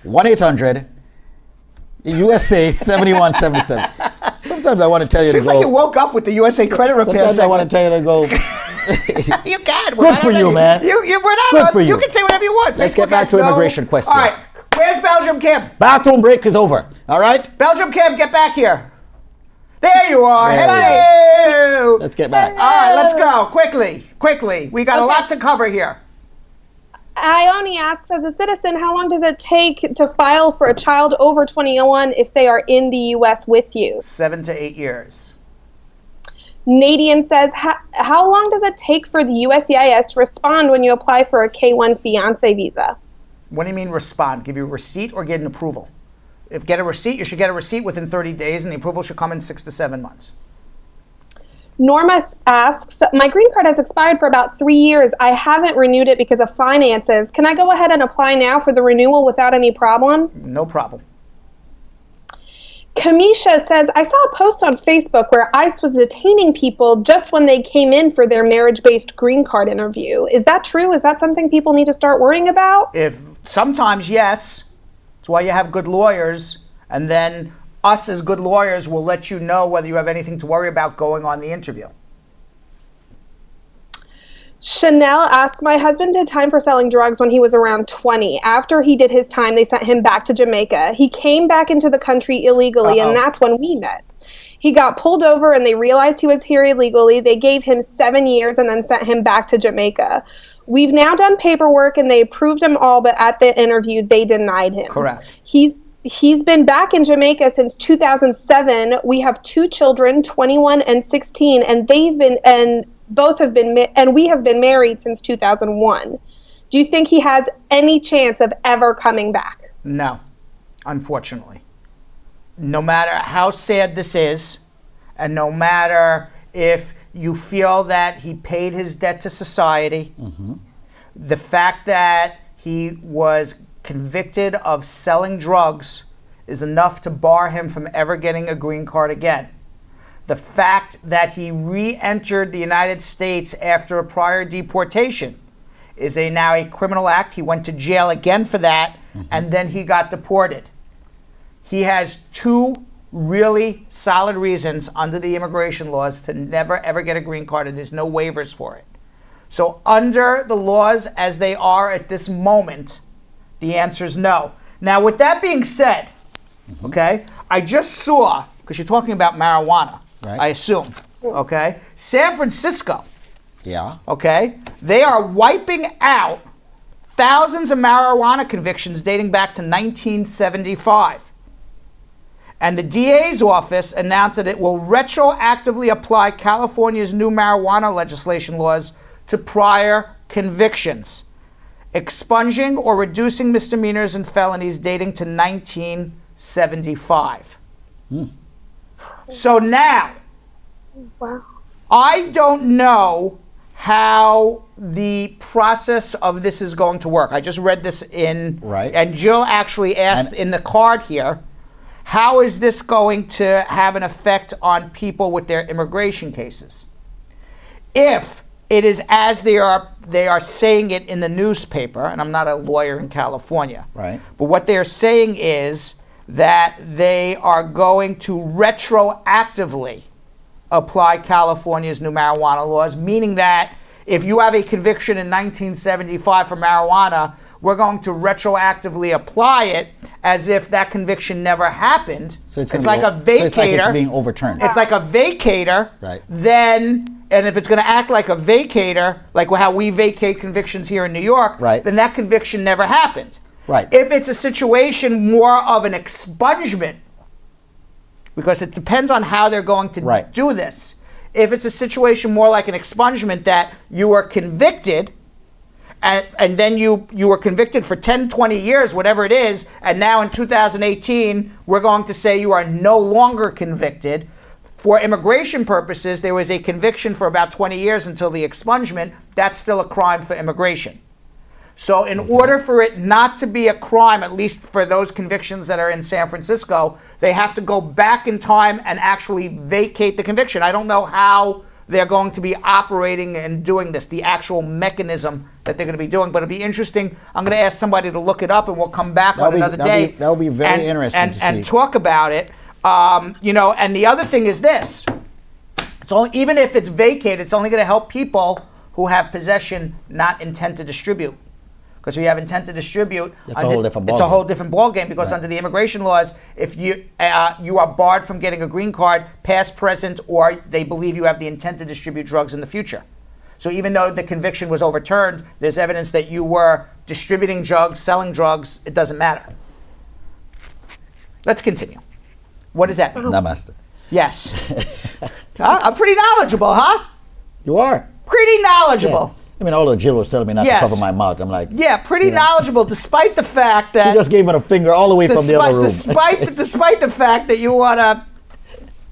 1-800. USA 7177. Sometimes I want to tell you Seems to go. Seems like you woke up with the USA Credit Repair. Sometimes I want to tell you to go. You can. Good for you, man. Good for you. You can say whatever you want. Let's get back to immigration questions. All right. Where's Belgium Kim? Bathroom break is over. All right. Belgium Kim, get back here. There you are. Hello. Let's get back. All right, let's go. Quickly. We got a lot to cover here. Ione asks, as a citizen, how long does it take to file for a child over 21 if they are in the U.S. with you? 7 to 8 years. Nadian says, how long does it take for the USCIS to respond when you apply for a K-1 fiancé visa? What do you mean respond? Give you a receipt or get an approval? If get a receipt, you should get a receipt within 30 days, and the approval should come in 6 to 7 months. Norma asks, my green card has expired for about 3 years. I haven't renewed it because of finances. Can I go ahead and apply now for the renewal without any problem? No problem. Kamisha says, I saw a post on Facebook where ICE was detaining people just when they came in for their marriage-based green card interview. Is that true? Is that something people need to start worrying about? Sometimes, yes. That's why you have good lawyers. And then us as good lawyers will let you know whether you have anything to worry about going on the interview. Chanel asks, my husband did time for selling drugs when he was around 20. After he did his time, they sent him back to Jamaica. He came back into the country illegally, and that's when we met. He got pulled over, and they realized he was here illegally. They gave him 7 years and then sent him back to Jamaica. We've now done paperwork, and they approved him all, but at the interview, they denied him. Correct. He's been back in Jamaica since 2007. We have 2 children, 21 and 16, and we have been married since 2001. Do you think he has any chance of ever coming back? No, unfortunately. No matter how sad this is, and no matter if you feel that he paid his debt to society, the fact that he was convicted of selling drugs is enough to bar him from ever getting a green card again. The fact that he re-entered the United States after a prior deportation is now a criminal act. He went to jail again for that, and then he got deported. He has 2 really solid reasons under the immigration laws to never ever get a green card, and there's no waivers for it. So under the laws as they are at this moment, the answer is no. Now, with that being said, okay, I just saw, because you're talking about marijuana, right. I assume, okay, San Francisco, okay, they are wiping out thousands of marijuana convictions dating back to 1975. And the DA's office announced that it will retroactively apply California's new marijuana legislation laws to prior convictions, expunging or reducing misdemeanors and felonies dating to 1975. So now, I don't know how the process of this is going to work. I just read this in, and Jill actually asked in the card here, how is this going to have an effect on people with their immigration cases? If it is as they are saying it in the newspaper, and I'm not a lawyer in California, but what they're saying is that they are going to retroactively apply California's new marijuana laws, meaning that if you have a conviction in 1975 for marijuana, we're going to retroactively apply it as if that conviction never happened. So it's like a vacator. So it's like it's being overturned. It's like a vacator. Then, and if it's going to act like a vacator, like how we vacate convictions here in New York, then that conviction never happened. If it's a situation more of an expungement, because it depends on how they're going to do this. If it's a situation more like an expungement that you were convicted, and then you were convicted for 10, 20 years, whatever it is, and now in 2018, we're going to say you are no longer convicted. For immigration purposes, there was a conviction for about 20 years until the expungement. That's still a crime for immigration. So in order for it not to be a crime, at least for those convictions that are in San Francisco, they have to go back in time and actually vacate the conviction. I don't know how they're going to be operating and doing this, the actual mechanism that they're going to be doing. But it'll be interesting. I'm going to ask somebody to look it up, and we'll come back on another day. That'll be very interesting to see. And talk about it. And the other thing is this. It's only, even if it's vacated, it's only going to help people who have possession, not intent to distribute. Because we have intent to distribute, it's a whole different ballgame. Because under the immigration laws, if you are barred from getting a green card, past, present, or they believe you have the intent to distribute drugs in the future. So even though the conviction was overturned, there's evidence that you were distributing drugs, selling drugs. It doesn't matter. Let's continue. What does that mean? Namaste. Yes. I'm pretty knowledgeable, huh? You are. Pretty knowledgeable. Yeah. I mean, although Jill was telling me not to cover my mouth, I'm like... Yeah, pretty knowledgeable, despite the fact that... She just gave it a finger all the way from the other room. Despite the fact that you want to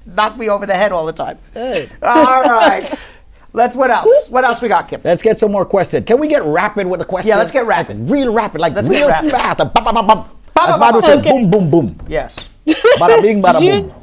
knock me over the head all the time. Hey. All right. What else? What else we got, Kim? Let's get some more questions. Can we get rapid with the questions? Yeah, let's get rapid. Like real rapid, like let's real fast. Like, bum, bum, bum, bum. As Badu said, boom, boom, boom. Yes. Bada bing, bada boom.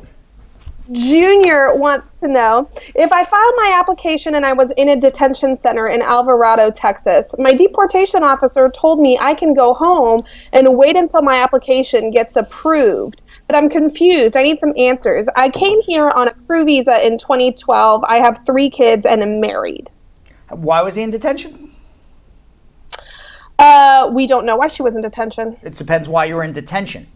Junior wants to know, if I filed my application and I was in a detention center in Alvarado, Texas, my deportation officer told me I can go home and wait until my application gets approved. but I'm confused. I need some answers. I came here on a crew visa in 2012. I have 3 kids and am married. Why was he in detention? We don't know why she was in detention. It depends why you were in detention.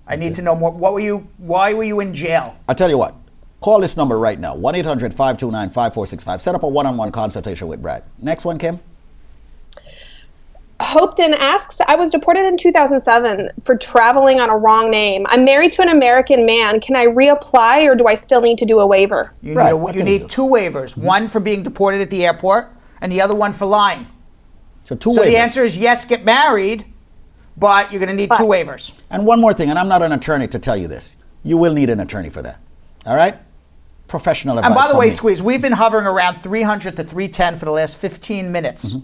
I need to know more. Why were you in jail? I'll tell you what. Call this number right now, 1-800-529-5465. Set up a one-on-one consultation with Brad. Next one, Kim. Hopton asks, I was deported in 2007 for traveling on a wrong name. I'm married to an American man. Can I reapply or do I still need to do a waiver? You need 2 waivers. One for being deported at the airport and the other one for lying. So 2 waivers. So the answer is yes, get married, but you're going to need 2 waivers. And one more thing, and I'm not an attorney to tell you this. You will need an attorney for that. All right? Professional advice. And by the from way, me. Squeeze, we've been hovering around 300 to 310 for the last 15 minutes.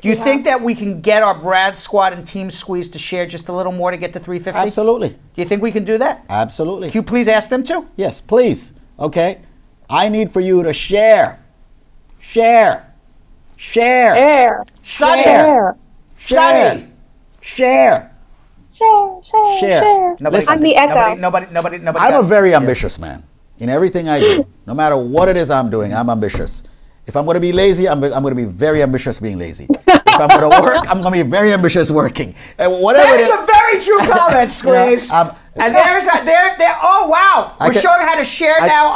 Do you think that we can get our Brad Squad and Team Squeeze to share just a little more to get to 350? Absolutely. Do you think we can do that? Absolutely. Can you please ask them to? Yes, please. Okay? I need for you to share. Share. Share. Sunny. Share. Sunny. Share. Share. Nobody, I'm the echo. Nobody. I'm a very ambitious man. In everything I do, no matter what it is I'm doing, I'm ambitious. If I'm going to be lazy, I'm going to be very ambitious being lazy. If I'm going to work, I'm going to be very ambitious working. And whatever That is a very true comment, Squeeze. And oh wow, we're showing how to share now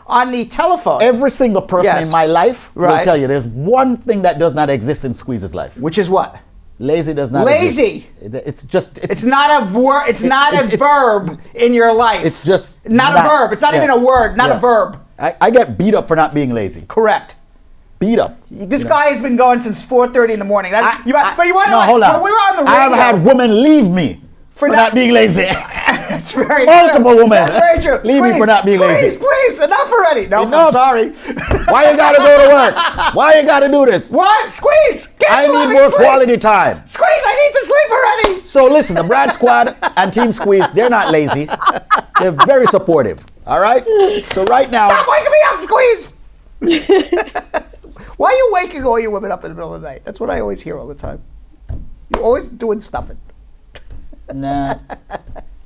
on the telephone. Every single person in my life will Right. tell you there's one thing that does not exist in Squeeze's life. Which is what? Lazy does not Lazy. exist. It's not a word. It's not a verb in your life. It's just not a verb. It's not even a word. Not a verb. I get beat up for not being lazy. Correct. Beat up. This guy has been going since 4:30 in the morning. But you want to? Hold on. When we were on the radio, I have had women leave me for not being lazy. It's very multiple true. women. That's very true. Leave me for not being lazy. Please, enough already. No, Enough. I'm sorry. Why you gotta go to work? Why you gotta do this? What? Squeeze. I need more quality time. Squeeze. I need to sleep already. So listen, the Brad Squad and Team Squeeze, they're not lazy. They're very supportive. All right. So right now, Stop waking me up, Squeeze. Why are you waking all you women up in the middle of the night? That's what I always hear all the time. You're always doing stuffing. Nah.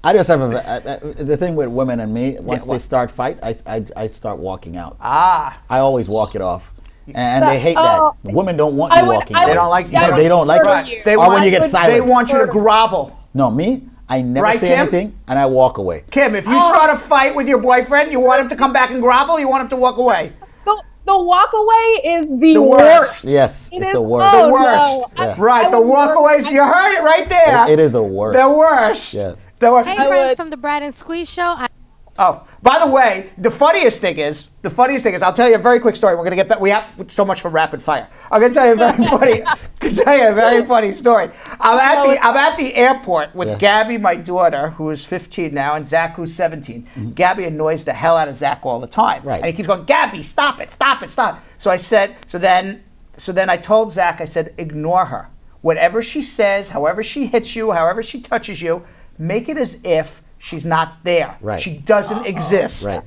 I just have the thing with women and me. Once they start fight, I start walking out. Ah. I always walk it off, and they hate that. Women don't want you walking out. They don't like. They don't like it. They or when you get silent. They want you to grovel. No, me. I never Right, say Kim? anything, and I walk away. Kim, if you start a fight with your boyfriend, you want him to come back and grovel. You want him to walk away. The walk away is the worst. Yes, It it's is the worst. so The worst. no. Yeah. Right, the walkaways. You heard it right there. It is the worst. The worst. Yeah. The worst. Hey, friends from the Brad and Squeeze show. Oh, by the way, the funniest thing is, I'll tell you a very quick story. We're gonna get back. We have so much for rapid fire. I'm gonna tell you a very funny story. I'm at the airport with Gabby, my daughter, who is 15 now, and Zach, who's 17. Gabby annoys the hell out of Zach all the time, Right. and he keeps going, "Gabby, stop it, stop it, stop." So I said, so then I told Zach, I said, ignore her. Whatever she says, however she hits you, however she touches you, make it as if she's not there. Right. She doesn't exist. Right.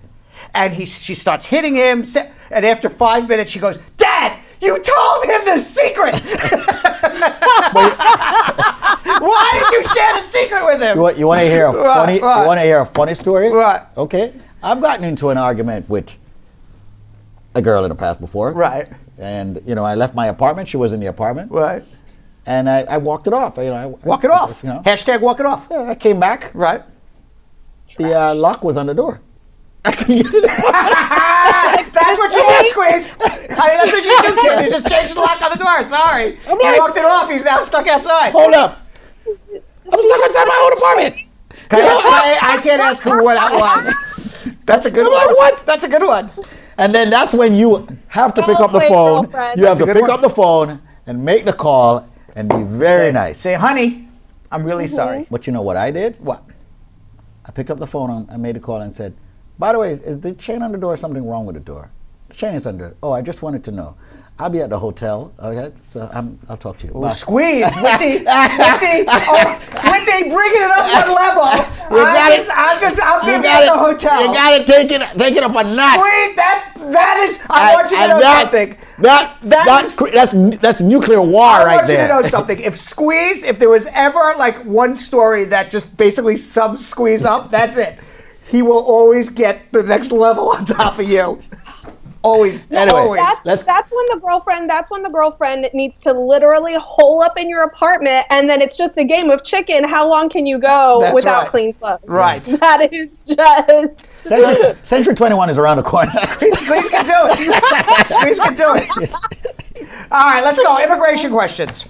And she starts hitting him, and after 5 minutes, she goes, "Dad, you told him the secret." Why did you share the secret with him? You want to hear a funny? You want to hear a funny story? Right. Okay. I've gotten into an argument with a girl in the past before. Right. And I left my apartment. She was in the apartment. Right. And I walked it off. Walk it off. Hashtag walk it off. Yeah, I came back. Right. The lock was on the door. That's what you did, Squeeze. That's what you do, kid. You just changed the lock on the door. Sorry. He walked it off. He's now stuck outside. Hold up. I'm stuck outside my own apartment. I can't ask who what that was. That's a good one. Like, what? That's a good one. And then that's when you have to pick up the phone. You have to pick up the phone and make the call and be very nice. Say, honey, I'm really sorry. But you know what I did? What? I picked up the phone and I made a call and said, by the way, is the chain on the door something wrong with the door? Shane under. Oh, I just wanted to know. I'll be at the hotel. Okay, so I'll talk to you. Ooh, squeeze with the bringing it up one level. I'll be at the hotel. You got to take it up a notch. Squeeze, that is. I want you to know something. That's nuclear war right there. I want you to know something. If there was ever like one story that just basically sums Squeeze up, that's it. He will always get the next level on top of you. Always. Anyway, always. That's when the girlfriend needs to literally hole up in your apartment, and then it's just a game of chicken. How long can you go without clean clothes? Right. That is just. Century 21 is around the corner. Squeeze can do it. Squeeze can do it. All right, let's go. Immigration questions.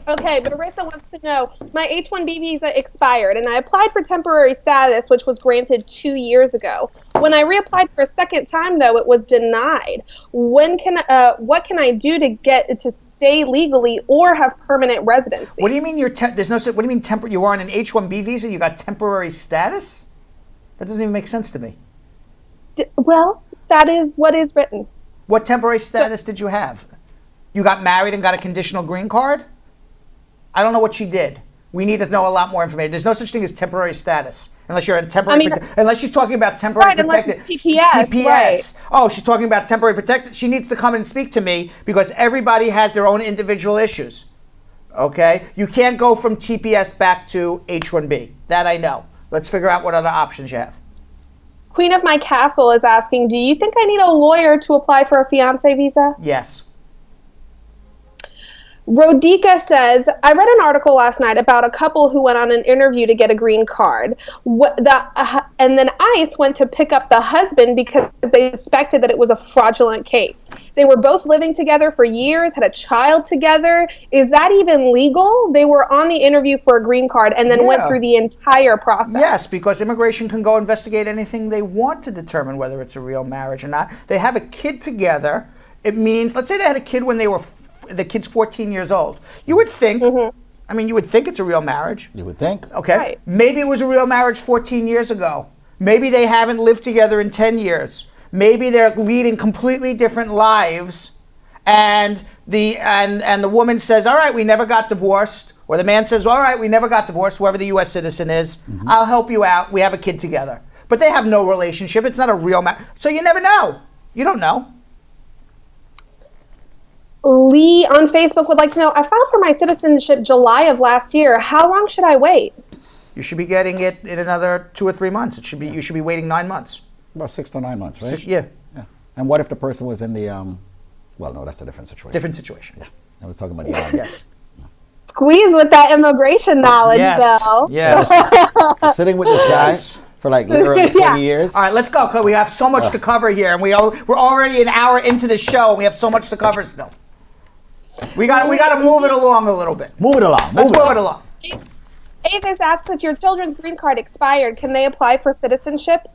Okay, Marissa wants to know, my H-1B visa expired, and I applied for temporary status, which was granted 2 years ago. When I reapplied for a second time, though, it was denied. What can I do to get to stay legally or have permanent residency? What do you mean what do you mean you were on an H-1B visa? You got temporary status? That doesn't even make sense to me. Well, that is what is written. What temporary status did you have? You got married and got a conditional green card? I don't know what she did. We need to know a lot more information. There's no such thing as temporary status unless you're in temporary. Unless she's talking about temporary protected. TPS. Right. Oh, she's talking about temporary protected. She needs to come and speak to me because everybody has their own individual issues. Okay, you can't go from TPS back to H-1B. That I know. Let's figure out what other options you have. Queen of My Castle is asking, do you think I need a lawyer to apply for a fiance visa? Yes. Rodika says, I read an article last night about a couple who went on an interview to get a green card. And then ICE went to pick up the husband because they suspected that it was a fraudulent case. They were both living together for years, had a child together. Is that even legal? They were on the interview for a green card and then went through the entire process. Yes, because immigration can go investigate anything they want to determine whether it's a real marriage or not. They have a kid together. It means, let's say they had a kid when the kid's 14 years old. You would think, I mean, you would think it's a real marriage. You would think. Okay. Right. Maybe it was a real marriage 14 years ago. Maybe they haven't lived together in 10 years. Maybe they're leading completely different lives. And the woman says, all right, we never got divorced. Or the man says, all right, we never got divorced, whoever the U.S. citizen is. I'll help you out. We have a kid together. But they have no relationship. It's not a real marriage. So you never know. You don't know. Lee on Facebook would like to know, I filed for my citizenship July of last year. How long should I wait? You should be getting it in another 2 or 3 months. You should be waiting 9 months. About 6 to 9 months, right? Yeah. And what if the person was in the, well, no, that's a different situation. Different situation. Yeah. I was talking about the army. Yes. Squeeze with that immigration knowledge, though. Yes. Sitting with this guy for like literally 20 years. All right, let's go. We have so much to cover here, and we're already an hour into the show, and we have so much to cover still. We got to move it along a little bit. Move it along. Let's move it along. Avis asks, if your children's green card expired, can they apply for citizenship?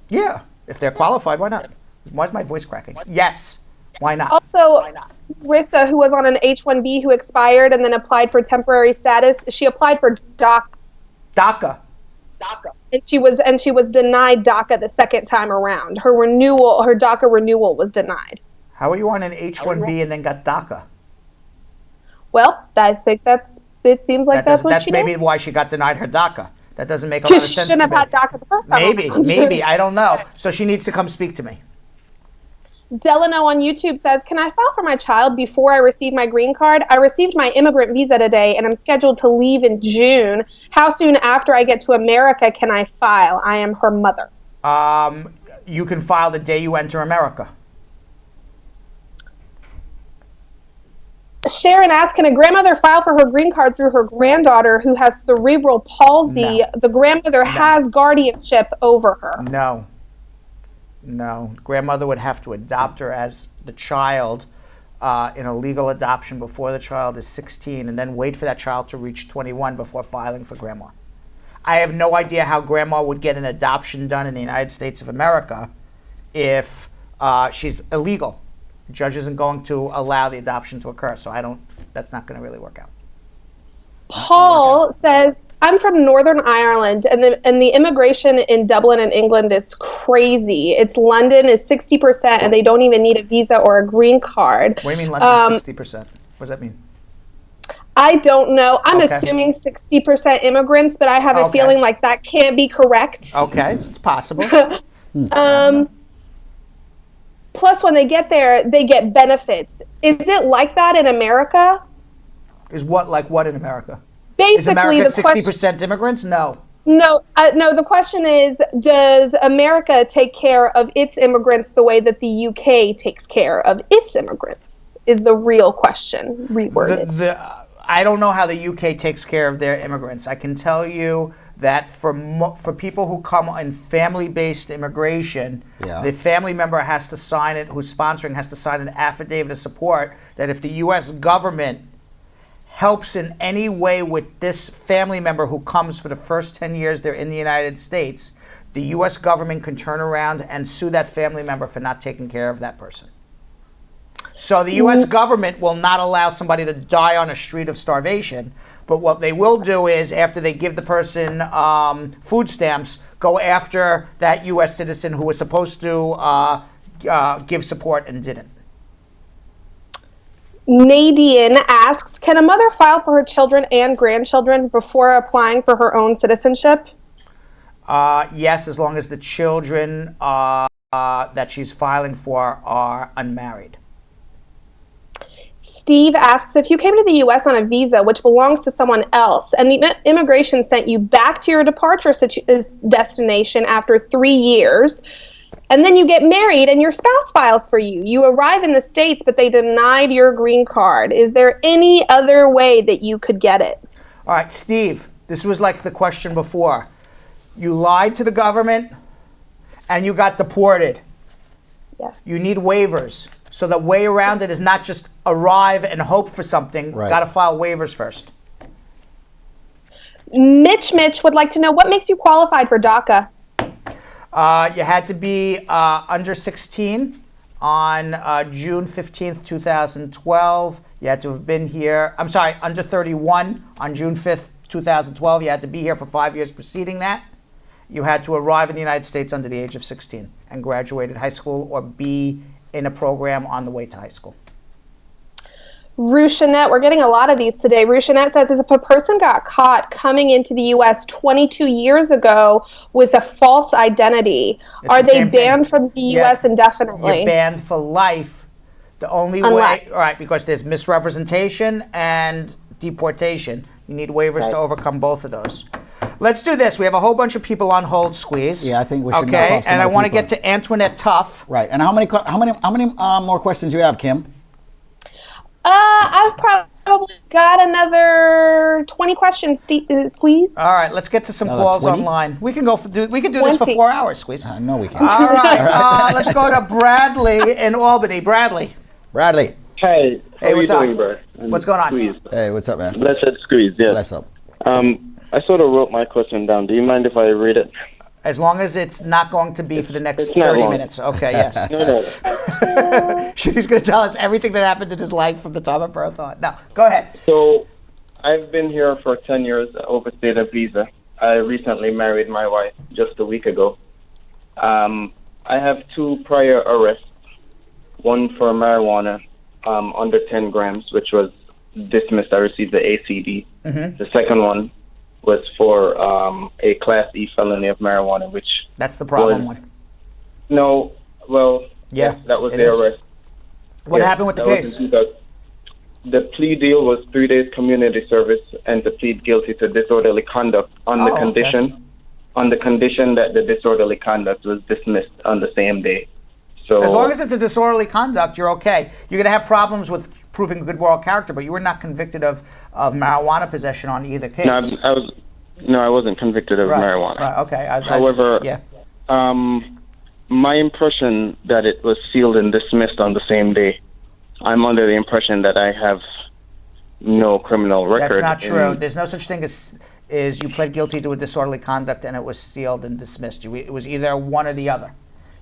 Yeah, if they're qualified, why not? Why is my voice cracking? Yes, why not? Also, Rissa, who was on an H-1B who expired and then applied for temporary status, she applied for DACA. DACA. And she was denied DACA the second time around. Her DACA renewal was denied. How are you on an H-1B and then got DACA? Well, I think it seems like that's what she did. That's maybe why she got denied her DACA. That doesn't make a lot of sense. She shouldn't have had DACA the first time. Maybe, I don't know. So she needs to come speak to me. Delano on YouTube says, can I file for my child before I receive my green card? I received my immigrant visa today and I'm scheduled to leave in June. How soon after I get to America can I file? I am her mother. You can file the day you enter America. Sharon asks, can a grandmother file for her green card through her granddaughter who has cerebral palsy? No. The grandmother has guardianship over her. No. Grandmother would have to adopt her as the child in a legal adoption before the child is 16 and then wait for that child to reach 21 before filing for grandma. I have no idea how grandma would get an adoption done in the United States of America if she's illegal. The judge isn't going to allow the adoption to occur, so that's not going to really work out. Paul says, I'm from Northern Ireland, and the immigration in Dublin and England is crazy. London is 60%, and they don't even need a visa or a green card. What do you mean London 60%? What does that mean? I don't know. I'm assuming 60% immigrants, but I have a feeling like that can't be correct. Okay, it's possible. Plus, when they get there, they get benefits. Is it like that in America? Is what like what in America? Basically, is America the 60% immigrants? No. No, the question is, does America take care of its immigrants the way that the UK takes care of its immigrants? Is the real question, reworded. I don't know how the UK takes care of their immigrants. I can tell you that for people who come in family-based immigration, the family member has to sign it, who's sponsoring has to sign an affidavit of support that if the U.S. government helps in any way with this family member who comes for the first 10 years they're in the United States, the U.S. government can turn around and sue that family member for not taking care of that person. So the U.S. government will not allow somebody to die on a street of starvation, but what they will do is, after they give the person food stamps, go after that U.S. citizen who was supposed to give support and didn't. Nadine asks, can a mother file for her children and grandchildren before applying for her own citizenship? Yes, as long as the children that she's filing for are unmarried. Steve asks, if you came to the U.S. on a visa which belongs to someone else and the immigration sent you back to your departure destination after 3 years, and then you get married and your spouse files for you, you arrive in the States but they denied your green card, is there any other way that you could get it? All right, Steve, this was like the question before. You lied to the government and you got deported. Yes. You need waivers. So the way around it is not just arrive and hope for something. Right. Got to file waivers first. Mitch would like to know, what makes you qualified for DACA? You had to be under 16 on June 15th, 2012. You had to have been here, I'm sorry, under 31 on June 5th, 2012. You had to be here for 5 years preceding that. You had to arrive in the United States under the age of 16 and graduated high school or be in a program on the way to high school. Rushanette, we're getting a lot of these today. Rushanette says, if a person got caught coming into the U.S. 22 years ago with a false identity, are they banned from the U.S. indefinitely? You're banned for life. The only way, all right, because there's misrepresentation and deportation. You need waivers to overcome both of those. Let's do this. We have a whole bunch of people on hold, Squeeze. Yeah, I think we should. Okay, and I want to get to Antoinette Tuff. Right, and how many more questions do you have, Kim? I've probably got another 20 questions, Squeeze. All right, let's get to some calls 20? online. We can do this for 4 hours, Squeeze. No, we can't. All right, let's go to Bradley in Albany. Bradley. Hey, how are you doing, bro? What's going on? Squeeze. Hey, what's up, man? Blessed Squeeze, yes. Bless up. I sort of wrote my question down. Do you mind if I read it? As long as it's not going to be for the next 30 minutes. Okay, yes. No. She's going to tell us everything that happened in his life from the time of birth on. No, go ahead. So, I've been here for 10 years, overstayed a visa. I recently married my wife just a week ago. I have 2 prior arrests. One for marijuana, under 10 grams, which was dismissed. I received the ACD. Mm-hmm. The second one was for a Class E felony of marijuana, which... That's the problem one. No, well, yeah, that was the arrest. What happened with the case? The plea deal was 3 days community service and to plead guilty to disorderly conduct on the condition that the disorderly conduct was dismissed on the same day. So as long as it's a disorderly conduct, you're okay. You're going to have problems with proving good moral character, but you were not convicted of marijuana possession on either case. No, I wasn't convicted of marijuana. Right, okay. However, my impression that it was sealed and dismissed on the same day, I'm under the impression that I have no criminal record. That's not true. There's no such thing as you pled guilty to a disorderly conduct and it was sealed and dismissed. It was either one or the other.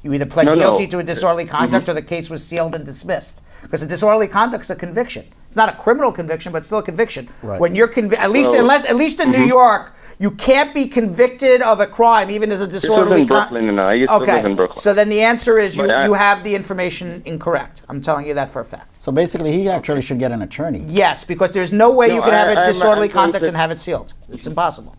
You either pled guilty to a disorderly conduct or the case was sealed and dismissed. Because a disorderly conduct is a conviction. It's not a criminal conviction, but it's still a conviction. Right. When you're at least in New York, You can't be convicted of a crime even as a disorderly. This was in Brooklyn, and I used to live in Brooklyn. So then the answer is But you have the information incorrect. I'm telling you that for a fact. So basically, he actually should get an attorney. Yes, because there's no way you can have a disorderly I'm conduct and have it sealed. It's impossible.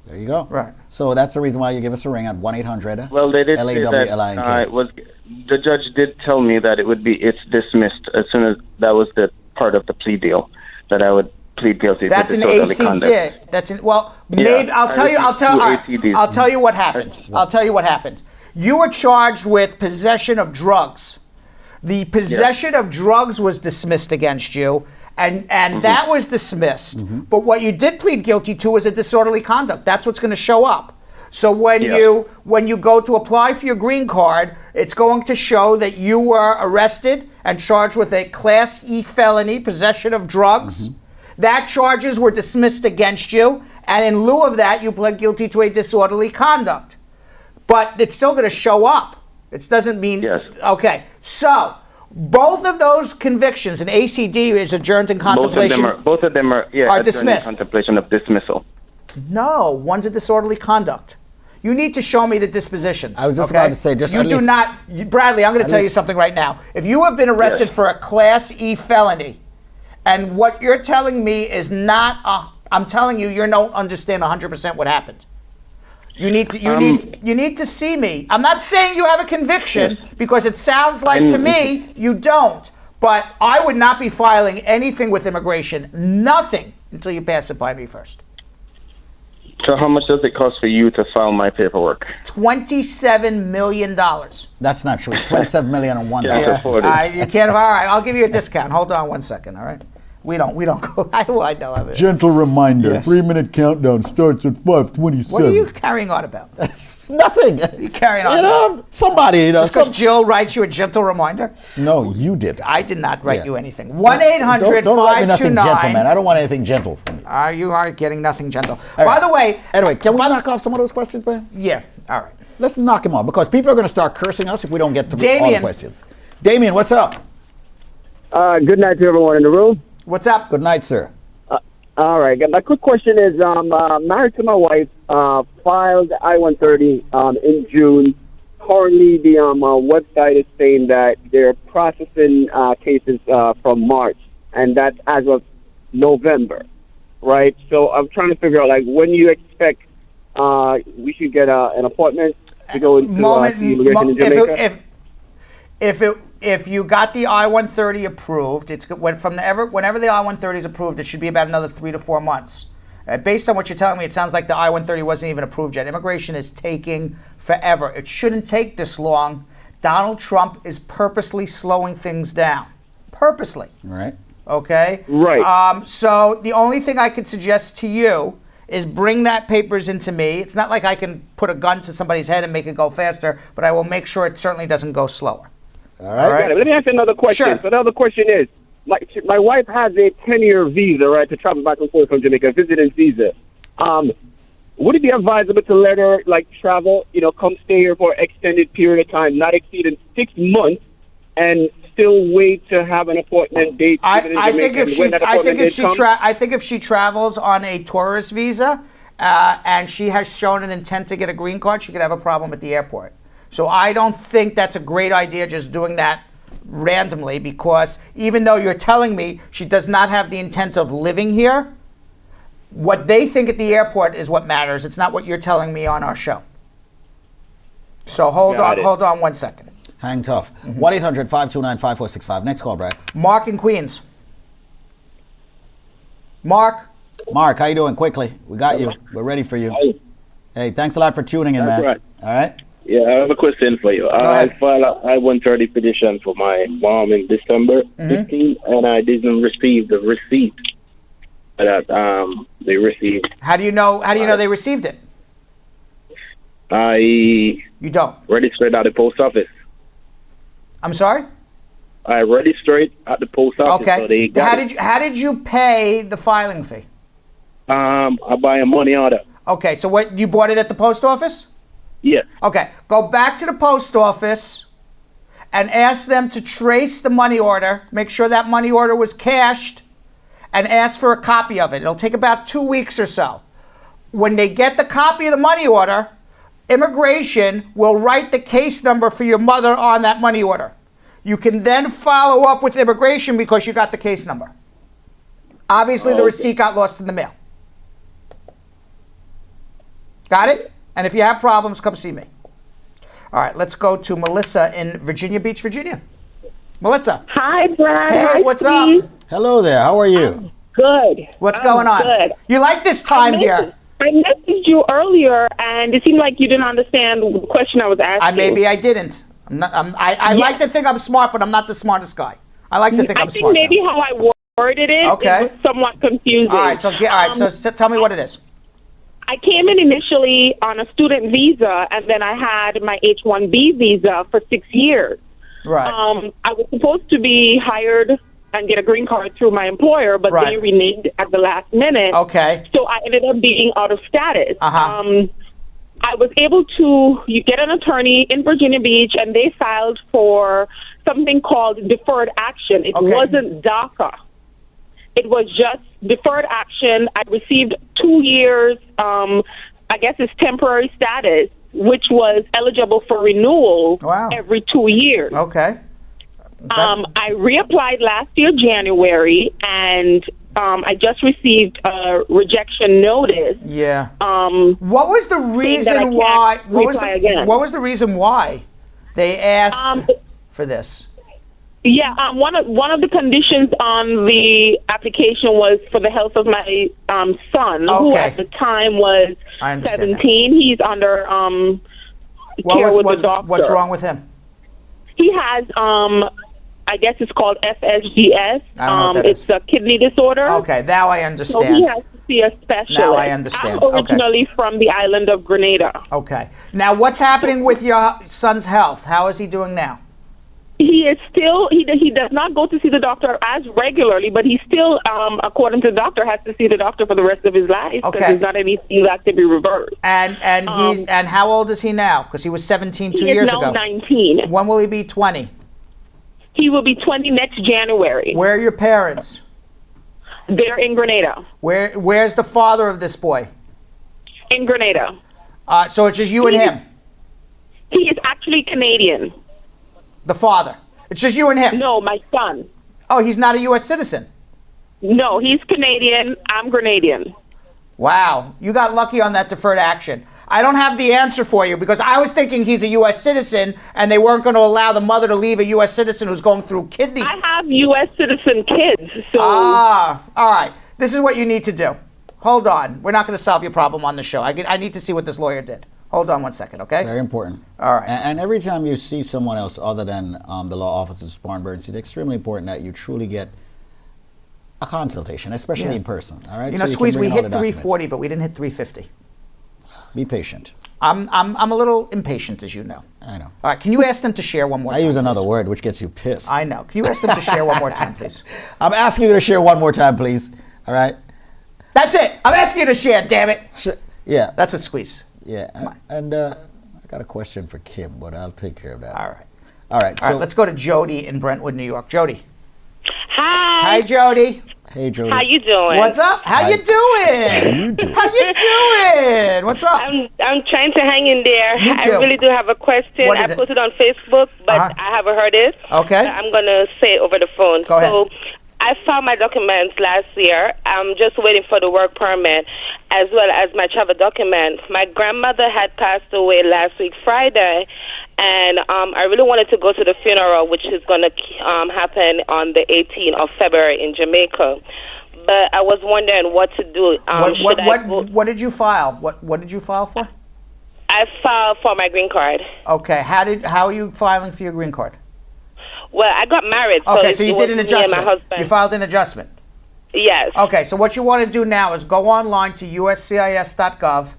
There you go. Right. So that's the reason why you give us a ring at 1-800. Well, they did say LAWLINK. that the judge did tell me that it's dismissed as soon as that was the part of the plea deal, that I would plead guilty That's to an disorderly ACD. conduct. That's an well. Yeah, Maybe I'll I tell you. received I'll two tell you what ACDs. happened. I'll tell you what happened. You were charged with possession of drugs. The possession of drugs was dismissed against you, and that was dismissed. But what you did plead guilty to is a disorderly conduct. That's what's going to show up. So when you go to apply for your green card, it's going to show that you were arrested and charged with a Class E felony, possession of drugs. That charges were dismissed against you, and in lieu of that, you pled guilty to a disorderly conduct. But it's still going to show up. It doesn't mean... Yes. Okay, so both of those convictions, an ACD is adjourned in contemplation... Both of them are dismissed. In contemplation of dismissal. No, one's a disorderly conduct. You need to show me the dispositions. I was just about to say, just you at do least- not, Bradley. I'm going to tell you something right now. If you have been arrested for a Class E felony, and what you're telling me is not, I'm telling you, you don't understand 100% what happened. You need to see me. I'm not saying you have a conviction because it sounds like to me you don't. But I would not be filing anything with immigration, nothing, until you pass it by me first. So how much does it cost for you to file my paperwork? $27 million. That's not true. It's $27 million and $1. You can't. All right, I'll give you a discount. Hold on 1 second. All right. We don't go. How do I know of it? Gentle reminder, 3-minute countdown starts at 5:27. What are you carrying on about? Nothing. You carrying on? You know, somebody. Just because Jill writes you a gentle reminder? No, you did. I did not write you anything. 1-800-529. Don't write me nothing gentle, man. I don't want anything gentle from you. You are getting nothing gentle. All By right. the way. Anyway, can we knock off some of those questions, man? Yeah. All right. Let's knock them off because people are going to start cursing us if we don't get to all the Damien. questions. Damien, what's up? Good night to everyone in the room. What's up? Good night, sir. All right. My quick question is, I'm married to my wife, filed I-130 in June. Currently, the website is saying that they're processing cases from March, and that's as of November, right? So I'm trying to figure out, like, when you expect we should get an appointment to go into the immigration in Jamaica? If you got the I-130 approved, whenever the I-130 is approved, it should be about another 3 to 4 months. Based on what you're telling me, it sounds like the I-130 wasn't even approved yet. Immigration is taking forever. It shouldn't take this long. Donald Trump is purposely slowing things down. Purposely. Right. Okay? Right. So the only thing I could suggest to you is bring that papers into me. It's not like I can put a gun to somebody's head and make it go faster, but I will make sure it certainly doesn't go slower. All right. Let me ask you another question. Sure. So the other question is, my wife has a 10-year visa, right, to travel back and forth from Jamaica, a visiting visa. Would it be advisable to let her, travel, come stay here for an extended period of time, not exceeding 6 months, and still wait to have an appointment date? I think if she travels on a tourist visa and she has shown an intent to get a green card, she could have a problem at the airport. So I don't think that's a great idea just doing that randomly, because even though you're telling me she does not have the intent of living here, what they think at the airport is what matters. It's not what you're telling me on our show. So hold on 1 second. Hang tough. 1-800-529-5465. Next call, Brad. Mark in Queens. Mark, how you doing? Quickly. We got you. We're ready for you. Hey, thanks a lot for tuning in, man. Right. All right? Yeah, I have a question for you. I filed an I-130 petition for my mom in December 15, and I didn't receive the receipt that they received. how do you know they received it? You don't registered at the post office. I'm sorry? I registered at the post office. Okay. So they got How did you pay the filing fee? I buy a money order. Okay, so what, you bought it at the post office? Yes. Okay, go back to the post office and ask them to trace the money order, make sure that money order was cashed, and ask for a copy of it. It'll take about 2 weeks or so. when they get the copy of the money order, immigration will write the case number for your mother on that money order. You can then follow up with immigration because you got the case number. Obviously, the receipt got lost in the mail. Got it? And if you have problems, come see me. All right, let's go to Melissa in Virginia Beach, Virginia. Melissa. Hi, Brad. Hey, Hi, what's Steve. up? Hello there. How are you? Good. What's going on? Good. You like this time here? I messaged you earlier, and it seemed like you didn't understand the question I was asking. Maybe I didn't. I like to think I'm smart, but I'm not the smartest guy. I like to think I'm smart. I think maybe how I worded it, Okay. it was somewhat confusing. All right, so tell me what it is. I came in initially on a student visa, and then I had my H-1B visa for 6 years. Right. I was supposed to be hired and get a green card through my employer, but Right. they reneged at the last minute. Okay. So I ended up being out of status. Uh-huh. I was able to get an attorney in Virginia Beach, and they filed for something called deferred action. It wasn't DACA. It was just deferred action. I received 2 years, I guess it's temporary status, which was eligible for renewal every 2 years. Okay. I reapplied last year, January, and I just received a rejection notice. Yeah. What was the reason why? What was the reason why they asked for this? Yeah, one of the conditions on the application was for the health of my son, who at the time was 17. He's under care with the doctor. What's wrong with him? He has, I guess it's called FSGS. I don't know what that it's a kidney disorder. Okay, now I understand. So he has to see a specialist. Now I understand. I'm originally from the island of Grenada. Okay. Now, what's happening with your son's health? How is he doing now? He is still, he does not go to see the doctor as regularly, but he still, according to the doctor, has to see the doctor for the rest of his life because there's not anything that can be reversed. And how old is he now? Because he was 17 2 years ago. He is now 19. When will he be 20? He will be 20 next January. Where are your parents? They're in Grenada. Where's the father of this boy? In Grenada. So it's just you and him? He is actually Canadian. The father. It's just you and him? No, my son. Oh, he's not a U.S. citizen? No, he's Canadian. I'm Grenadian. Wow. You got lucky on that deferred action. I don't have the answer for you because I was thinking he's a U.S. citizen and they weren't going to allow the mother to leave a U.S. citizen who's going through kidney. I have U.S. citizen kids. So. All right. This is what you need to do. Hold on. We're not going to solve your problem on the show. I need to see what this lawyer did. Hold on 1 second, okay? Very important. All right. And every time you see someone else other than the law offices of Spar and Bernstein, it's extremely important that you truly get a consultation, especially in person. All right. You know, Squeeze, we hit 340, but we didn't hit 350. Be patient. I'm a little impatient, as you know. I know. All right. Can you ask them to share one more time? I use another word, which gets you pissed. I know. Can you ask them to share one more time, please? I'm asking you to share one more time, please. All right. That's it. I'm asking you to share. Damn it. Yeah. That's what Squeeze. Yeah. And I got a question for Kim, but I'll take care of that. All right. All right. So let's go to Jody in Brentwood, New York. Jody. Hi. Hi, Jody. Hey, Jody. How you doing? What's up? How you doing? How you doing? What's up? I'm trying to hang in there. Me too. I really do have a question. What is I it? put it on Facebook, but I haven't heard it. Okay. So I'm gonna say it over the phone. Go ahead. So I filed my documents last year. I'm just waiting for the work permit as well as my travel document. My grandmother had passed away last week, Friday, and I really wanted to go to the funeral, which is going to happen on the 18th of February in Jamaica. But I was wondering what to do. What did you file? What did you file for? I filed for my green card. Okay. How are you filing for your green card? Well, I got married. Okay, so you did an adjustment. Me and my husband. You filed an adjustment. Yes. Okay, so what you want to do now is go online to uscis.gov,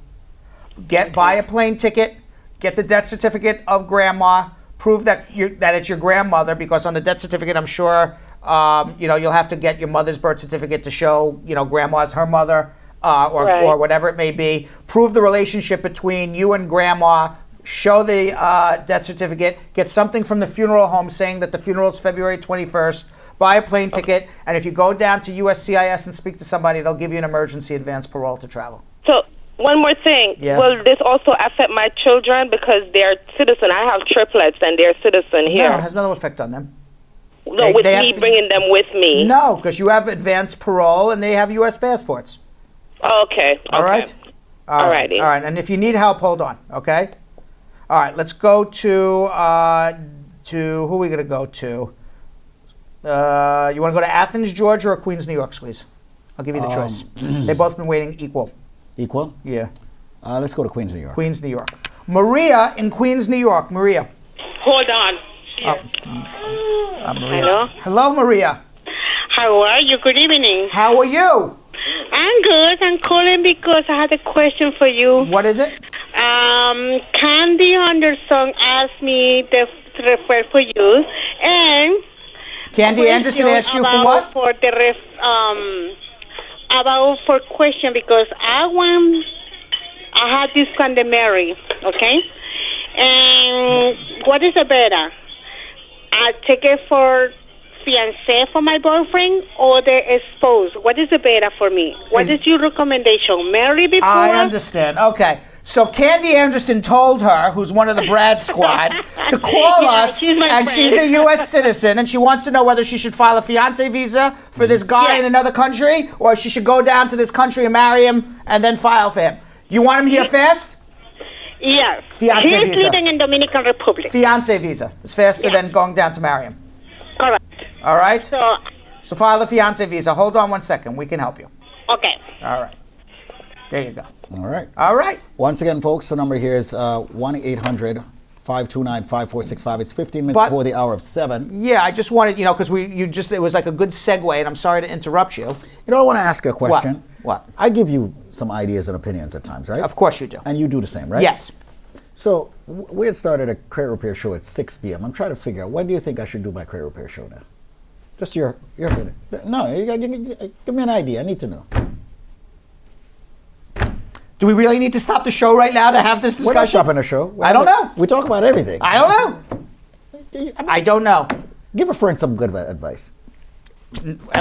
buy a plane ticket, get the death certificate of grandma, prove that it's your grandmother, because on the death certificate, I'm sure you'll have to get your mother's birth certificate to show grandma's her mother, or whatever it may be. Prove the relationship between you and grandma. Show the death certificate, get something from the funeral home saying that the funeral is February 21st, buy a plane ticket, and if you go down to USCIS and speak to somebody, they'll give you an emergency advance parole to travel. So One more thing. Yeah. Will this also affect my children because they're citizen? I have triplets and they're citizen here. No, it has no effect on them. No, with me bringing them with me. No, because you have advanced parole and they have U.S. passports. Okay. All right? All right. Alrighty. All right. And if you need help, hold on. Okay? All right. Let's go to who are we going to go to? You want to go to Athens, Georgia, or Queens, New York, Squeeze? I'll give you the choice. They've both been waiting equal. Equal? Yeah. Let's go to Queens, New York. Queens, New York. Maria in Queens, New York. Maria. Hold on. Maria. Hello? Hello, Maria. How are you? Good evening. How are you? I'm good. I'm calling because I had a question for you. What is it? Candy Anderson asked me to refer for you, and Candy Anderson asked you for what? For the about for question because I had this kind of marry, okay? And what is the better? I take it for fiancé for my boyfriend or the spouse? What is the better for me? What is your recommendation? Marry before? I understand. Okay. So Candy Anderson told her, who's one of the Brad squad, to call us, she's my and friend. she's a U.S. citizen, and she wants to know whether she should file a fiancé visa for this guy in another country, or she should go down to this country and marry him and then file for him. You want him here fast? Yes. Fiancé He's visa. living in Dominican Republic. Fiancé visa. It's faster than going down to marry him. Correct. All right? So file the fiancé visa. Hold on 1 second. We can help you. okay. All right. There you go. All right. All right. Once again, folks, the number here is 1-800-529-5465. It's 15 minutes before the hour of 7. Yeah, I just wanted, because it was like a good segue, and I'm sorry to interrupt you. I want to ask you a question. What? I give you some ideas and opinions at times, right? Of course you do. And you do the same, right? Yes. So we had started a credit repair show at 6 p.m. I'm trying to figure out, when do you think I should do my credit repair show now? Just your opinion. No, give me an idea. I need to know. Do we really need to stop the show right now to have this discussion? We're not stopping the show. I don't know. We talk about everything. I don't know. I don't know. Give a friend some good advice.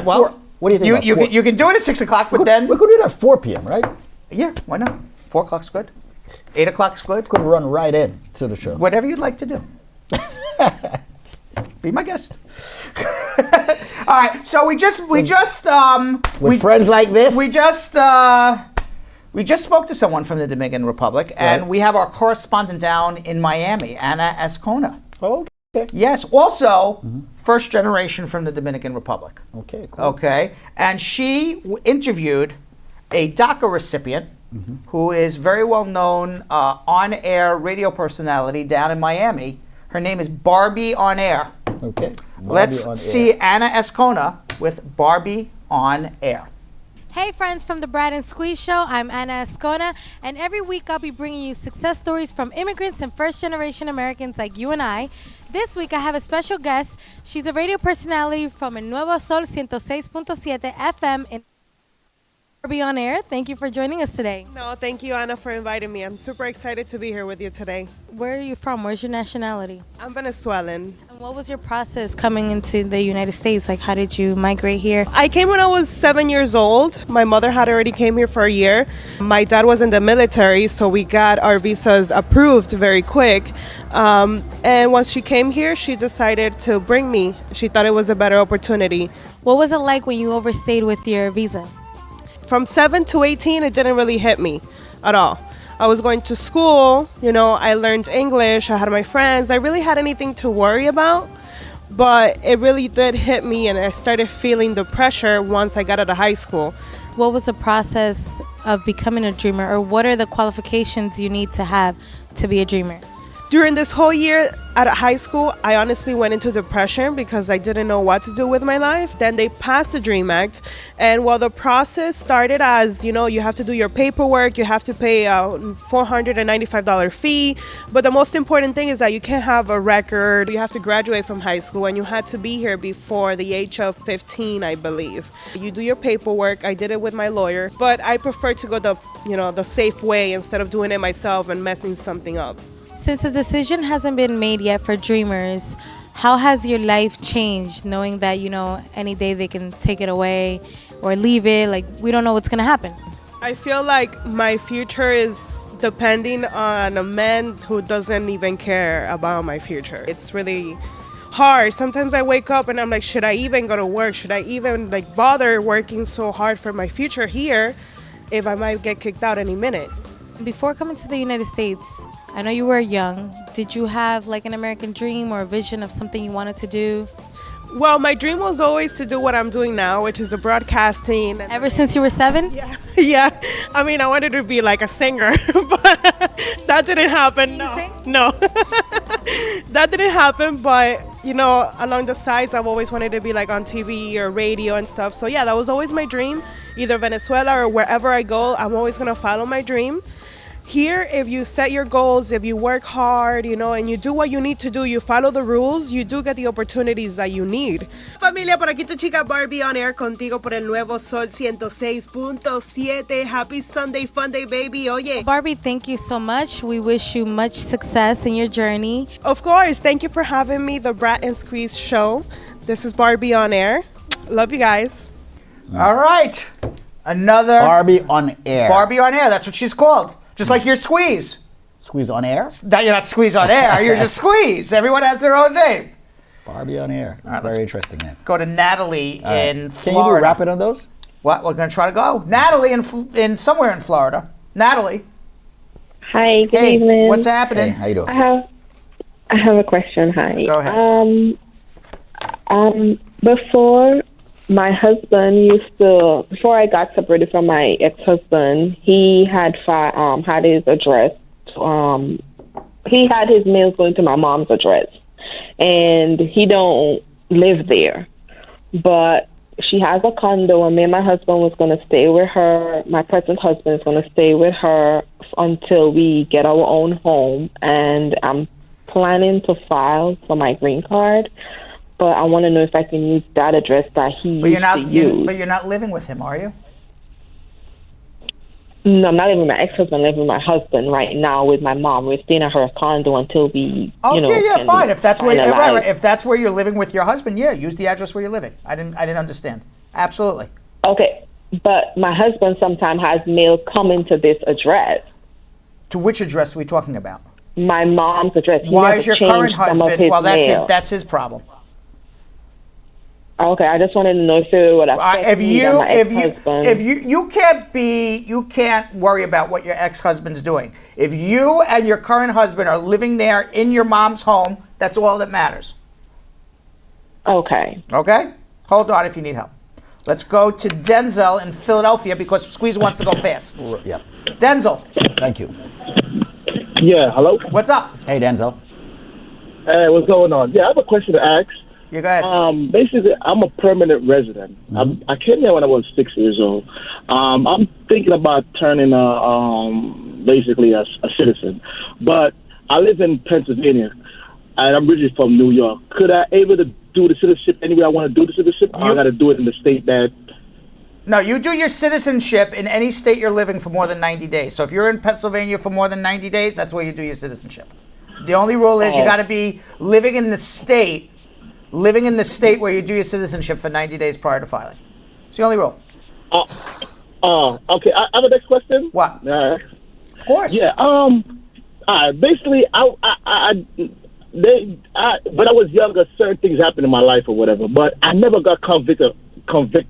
Well, what do you think? You can do it at 6 o'clock, but then we could do it at 4 p.m., right? Yeah, why not? 4 o'clock's good. 8 o'clock's good. Could run right in to the show. Whatever you'd like to do. Be my guest. All right. So we just friends like this. We just spoke to someone from the Dominican Republic, and we have our correspondent down in Miami, Anna Azcona. Oh, okay. Yes. Also, first generation from the Dominican Republic. Okay, cool. Okay. And she interviewed a DACA recipient who is very well known on-air radio personality down in Miami. Her name is Barbie On Air. Okay. Let's see Anna Azcona with Barbie On Air. Hey friends from the Brad and Squeeze Show, I'm Anna Azcona, and every week I'll be bringing you success stories from immigrants and first-generation Americans like you and I. This week I have a special guest. She's a radio personality from El Nuevo Sol 106.7 FM in Barbie On Air. Thank you for joining us today. No, thank you, Anna, for inviting me. I'm super excited to be here with you today. Where are you from? Where's your nationality? I'm Venezuelan. And what was your process coming into the United States? Like, how did you migrate here? I came when I was 7 years old. My mother had already came here for a year. My dad was in the military, so we got our visas approved very quick. And once she came here, she decided to bring me. She thought it was a better opportunity. What was it like when you overstayed with your visa? From 7 to 18, it didn't really hit me at all. I was going to school, I learned English, I had my friends. I really had anything to worry about, but it really did hit me, and I started feeling the pressure once I got out of high school. What was the process of becoming a dreamer, or what are the qualifications you need to have to be a dreamer? During this whole year at high school, I honestly went into depression because I didn't know what to do with my life. Then they passed the DREAM Act. And while the process started as, you have to do your paperwork, you have to pay a $495 fee. But the most important thing is that you can't have a record. You have to graduate from high school, and you had to be here before the age of 15, I believe. You do your paperwork. I did it with my lawyer, but I prefer to go the safe way instead of doing it myself and messing something up. Since the decision hasn't been made yet for dreamers, how has your life changed knowing that, any day they can take it away or leave it? Like, we don't know what's going to happen. I feel like my future is depending on a man who doesn't even care about my future. It's really hard. Sometimes I wake up and I'm like, should I even go to work? Should I even like bother working so hard for my future here if I might get kicked out any minute? Before coming to the United States, I know you were young. Did you have like an American dream or a vision of something you wanted to do? Well, my dream was always to do what I'm doing now, which is the broadcasting. Ever since you were 7? Yeah. Yeah. I mean, I wanted to be like a singer, but that didn't happen. No. That didn't happen, but, you know, along the sides, I've always wanted to be like on TV or radio and stuff. So, yeah, that was always my dream. Either Venezuela or wherever I go, I'm always going to follow my dream. Here, if you set your goals, if you work hard, you know, and you do what you need to do, you follow the rules, you do get the opportunities that you need. Familia, por aquí tu chica Barbie on air contigo por el nuevo Sol 106.7. Happy Sunday, fun day, baby. Oye. Barbie, thank you so much. We wish you much success in your journey. Of course. Thank you for having me, the Brat and Squeeze show. This is Barbie on air. Love you guys. All right. Another Barbie on air. Barbie on air. That's what she's called. Just like your Squeeze. Squeeze on air? That you're not Squeeze on air. You're just Squeeze. Everyone has their own name. Barbie on air. That's very interesting name. Go to Natalie in Florida. Can you do rapid on those? What? We're going to try to go. Natalie in somewhere in Florida. Natalie. Hi, good evening. What's happening? Hey, how you doing? I have a question. Hi. Go ahead. Before my husband before I got separated from my ex-husband, he had his address. He had his mails going to my mom's address, and he don't live there. But she has a condo, and me and my husband was going to stay with her. My present husband is going to stay with her until we get our own home, and I'm planning to file for my green card. But I want to know if I can use that address that he used to use. But you're not living with him, are you? No, I'm not living with my ex-husband. I'm living with my husband right now with my mom. We're staying at her condo until we, fine. If that's where if that's where you're living with your husband, yeah, use the address where you're living. I didn't understand. Absolutely. Okay, but my husband sometimes has mail coming to this address. To which address are we talking about? My mom's address. Why is your current husband? Well, that's his problem. Okay, I just wanted to know if it would affect me and my ex-husband. You can't worry about what your ex-husband's doing. If you and your current husband are living there in your mom's home, that's all that matters. Okay. Okay? Hold on if you need help. Let's go to Denzel in Philadelphia because Squeeze wants to go fast. Yeah. Denzel. Thank you. Yeah, hello? What's up? Hey, Denzel. Hey, what's going on? Yeah, I have a question to ask. You go ahead. Basically, I'm a permanent resident. Mm-hmm. I came here when I was 6 years old. I'm thinking about turning basically a citizen. But I live in Pennsylvania, and I'm originally from New York. Could I able to do the citizenship anywhere I want to do the citizenship? Or I got to do it in the state that... No, you do your citizenship in any state you're living for more than 90 days. So if you're in Pennsylvania for more than 90 days, that's where you do your citizenship. The only rule is you got to be living in the state where you do your citizenship for 90 days prior to filing. It's the only rule. Okay. I have a next question. What? Of course. Yeah. Basically, when I was younger, certain things happened in my life or whatever, but I never got convicted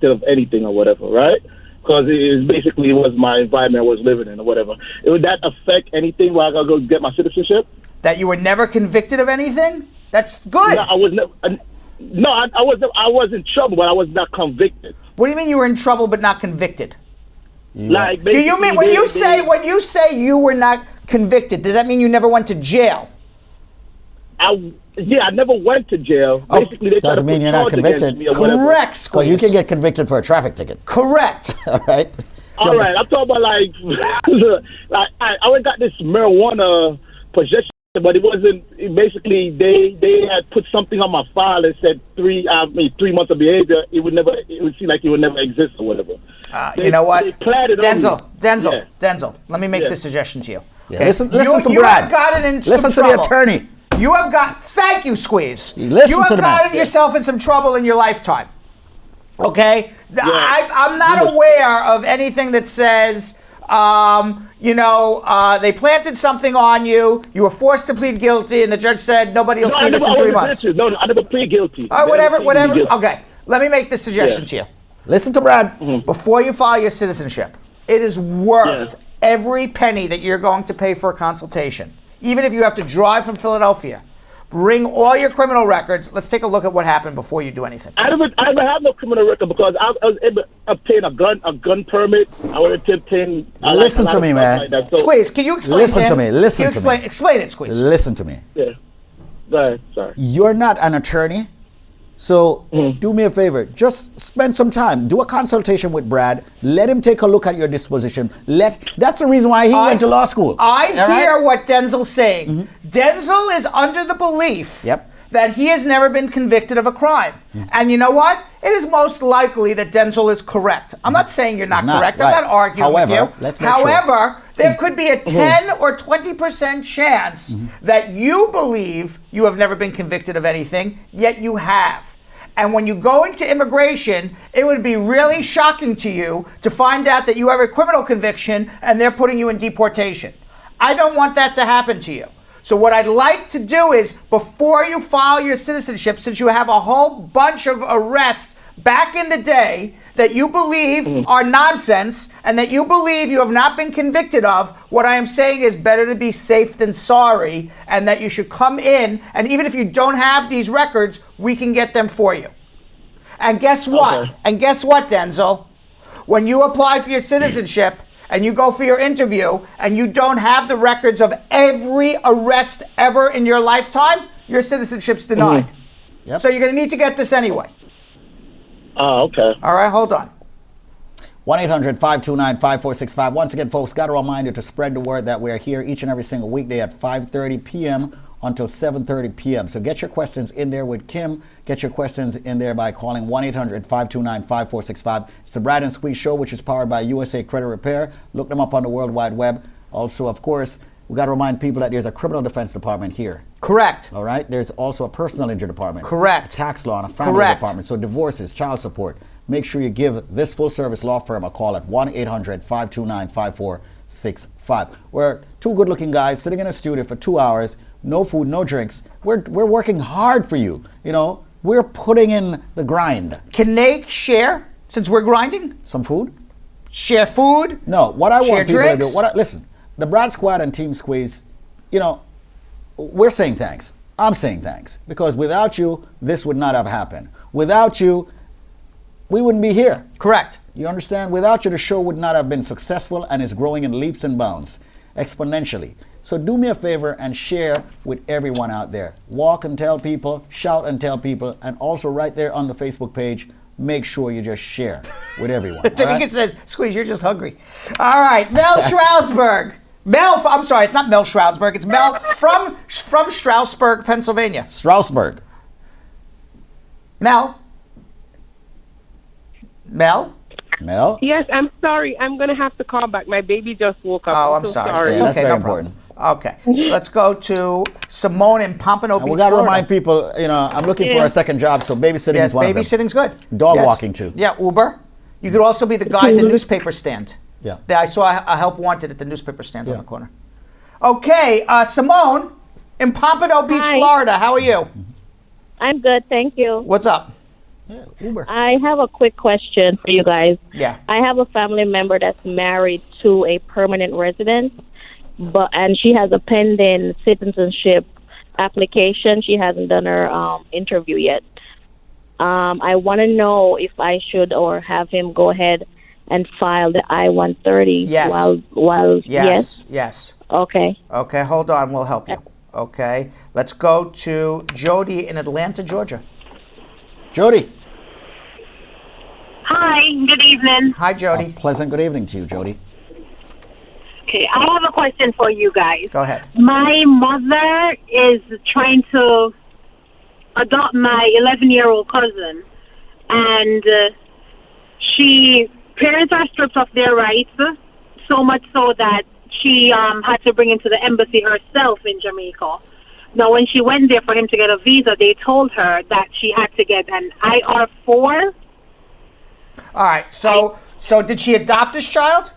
of anything or whatever, right? Because it was my environment I was living in or whatever. Would that affect anything while I gotta go get my citizenship? That you were never convicted of anything? That's good. No, I was never. I was in trouble, but I was not convicted. What do you mean you were in trouble but not convicted? Like, do you mean when you say you were not convicted? Does that mean you never went to jail? I never went to jail. Basically, they doesn't mean you're not convicted. Correct, Squeeze. Well, you can get convicted for a traffic ticket. Correct. All right. All right. I'm talking about I went got this marijuana possession. But it wasn't. Basically, they had put something on my file and said 3 months of behavior. It would seem like it would never exist or whatever. You know what, Denzel. Denzel. Let me make this suggestion to you. Yeah. Okay? Listen to Brad. You have gotten in listen some to trouble. The attorney. You have got. Thank you, Squeeze. You have gotten yourself in some trouble in your lifetime. Okay, I'm not aware of anything that says They planted something on you. You were forced to plead guilty, and the judge said nobody will see this in 3 months. No, I never plead guilty. Whatever. Okay, let me make this suggestion to you. Listen to Brad. Before you file your citizenship, it is worth every penny that you're going to pay for a consultation. Even if you have to drive from Philadelphia, bring all your criminal records. Let's take a look at what happened before you do anything. I don't have no criminal record because I was able to obtain a gun permit. I was able to obtain. Listen to me, man. Like so, Squeeze, can you explain? Listen to me. Listen to me. Explain it, Squeeze. Listen to me. Yeah. Go ahead. Sorry. You're not an attorney, so do me a favor. Just spend some time. Do a consultation with Brad. Let him take a look at your disposition. That's the reason why he went to law school. I hear what Denzel's saying. Denzel is under the belief that he has never been convicted of a crime. And you know what? It is most likely that Denzel is correct. I'm not saying you're not correct. Right. I'm not arguing with you. However, there could be a 10 or 20% chance that you believe you have never been convicted of anything, yet you have. And when you go into immigration, it would be really shocking to you to find out that you have a criminal conviction and they're putting you in deportation. I don't want that to happen to you. So what I'd like to do is, before you file your citizenship, since you have a whole bunch of arrests back in the day that you believe are nonsense and that you believe you have not been convicted of, what I am saying is better to be safe than sorry, and that you should come in, and even if you don't have these records, we can get them for you. And guess what? And guess what, Denzel? When you apply for your citizenship and you go for your interview and you don't have the records of every arrest ever in your lifetime, your citizenship's denied. So you're going to need to get this anyway. Oh, okay. All right, hold on. 1-800-529-5465. Once again, folks, got to remind you to spread the word that we're here each and every single weekday at 5:30 p.m. until 7:30 p.m. So get your questions in there with Kim. Get your questions in there by calling 1-800-529-5465. It's the Brad and Squeeze Show, which is powered by USA Credit Repair. Look them up on the World Wide Web. Also, of course, we got to remind people that there's a criminal defense department here. Correct. All right. There's also a personal injury department. Correct. A tax law and a family department. So divorces, child support. Make sure you give this full service law firm a call at 1-800-529-5465. We're two good looking guys sitting in a studio for 2 hours, no food, no drinks. We're working hard for you. We're putting in the grind. Can they share, since we're grinding? Some food? Share food? No. What I want people drinks? to do, listen, the Brad Squad and Team Squeeze, we're saying thanks. I'm saying thanks. Because without you, this would not have happened. Without you, we wouldn't be here. Correct. You understand? Without you, the show would not have been successful and is growing in leaps and bounds, exponentially. So do me a favor and share with everyone out there. Walk and tell people, shout and tell people, and also right there on the Facebook page, make sure you just share with everyone. Tamika says, Squeeze, you're just hungry. All right, Mel Stroudsburg. I'm sorry, it's not Mel Stroudsburg. It's Mel from Stroudsburg, Pennsylvania. Stroudsburg. Mel? Yes, I'm sorry. I'm going to have to call back. My baby just woke up. Oh, I'm sorry. Yeah, It's that's okay, very no problem. important. Okay, so let's go to Simone in Pompano Beach, We got to Florida. remind people, I'm looking for a second job, so babysitting is one of them. Babysitting's good. Dog walking too. Yeah, Uber. You could also be the guy at the newspaper stand. Yeah. I saw a help wanted at the newspaper stand on the corner. Okay, Simone in Pompano Beach, Florida. How are you? I'm good, thank you. What's up? Uber. I have a quick question for you guys. Yeah. I have a family member that's married to a permanent resident, and she has a pending citizenship application. She hasn't done her interview yet. I want to know if I should or have him go ahead and file the I-130. Yes. Yes. Okay. Okay, hold on. We'll help you. Okay. Let's go to Jody in Atlanta, Georgia. Jody. Hi, good evening. Hi, Jody. Pleasant good evening to you, Jody. Okay, I have a question for you guys. Go ahead. My mother is trying to adopt my 11-year-old cousin, and parents are stripped of their rights, so much so that she had to bring him to the embassy herself in Jamaica. Now, when she went there for him to get a visa, they told her that she had to get an IR4. All right. So did she adopt this child?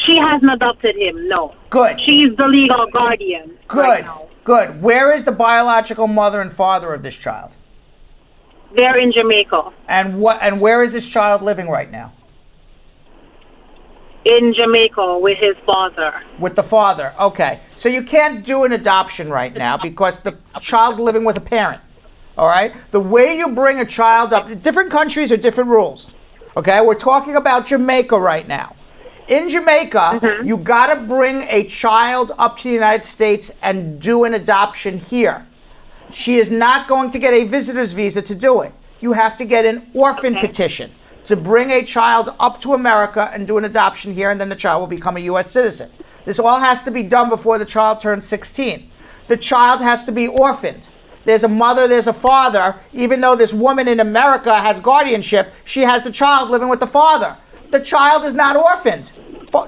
She hasn't adopted him, no. Good. She's the legal guardian. Good. Right now. Good. Where is the biological mother and father of this child? They're in Jamaica. And where is this child living right now? In Jamaica with his father. With the father. Okay. So you can't do an adoption right now because the child's living with a parent. All right? The way you bring a child up, different countries are different rules. Okay? We're talking about Jamaica right now. In Jamaica, you got to bring a child up to the United States and do an adoption here. She is not going to get a visitor's visa to do it. You have to get an orphan petition to bring a child up to America and do an adoption here, and then the child will become a U.S. citizen. This all has to be done before the child turns 16. The child has to be orphaned. There's a mother, there's a father. Even though this woman in America has guardianship, she has the child living with the father. The child is not orphaned.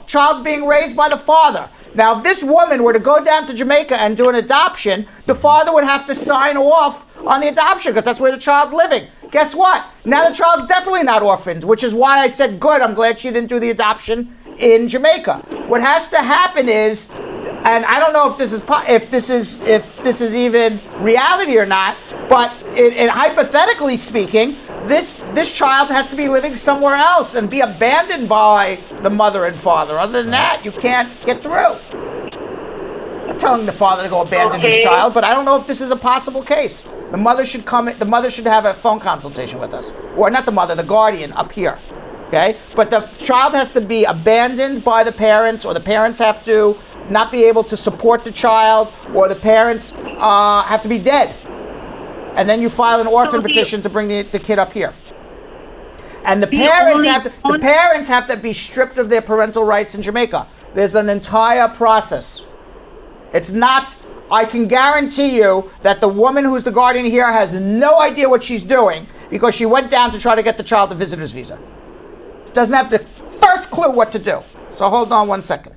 Child's being raised by the father. Now, if this woman were to go down to Jamaica and do an adoption, the father would have to sign off on the adoption because that's where the child's living. Guess what? Now the child's definitely not orphaned, which is why I said, good, I'm glad she didn't do the adoption in Jamaica. What has to happen is, and I don't know if this is even reality or not, but hypothetically speaking, this child has to be living somewhere else and be abandoned by the mother and father. Other than that, you can't get through. I'm not telling the father to go abandon his child, but I don't know if this is a possible case. The mother should come. The mother should have a phone consultation with us, or not the mother, the guardian up here. Okay, but the child has to be abandoned by the parents, or the parents have to not be able to support the child, or the parents have to be dead. And then you file an orphan petition to bring the kid up here. And the parents have to be stripped of their parental rights in Jamaica. There's an entire process. It's not, I can guarantee you that the woman who's the guardian here has no idea what she's doing because she went down to try to get the child a visitor's visa. She doesn't have the first clue what to do. So hold on one second.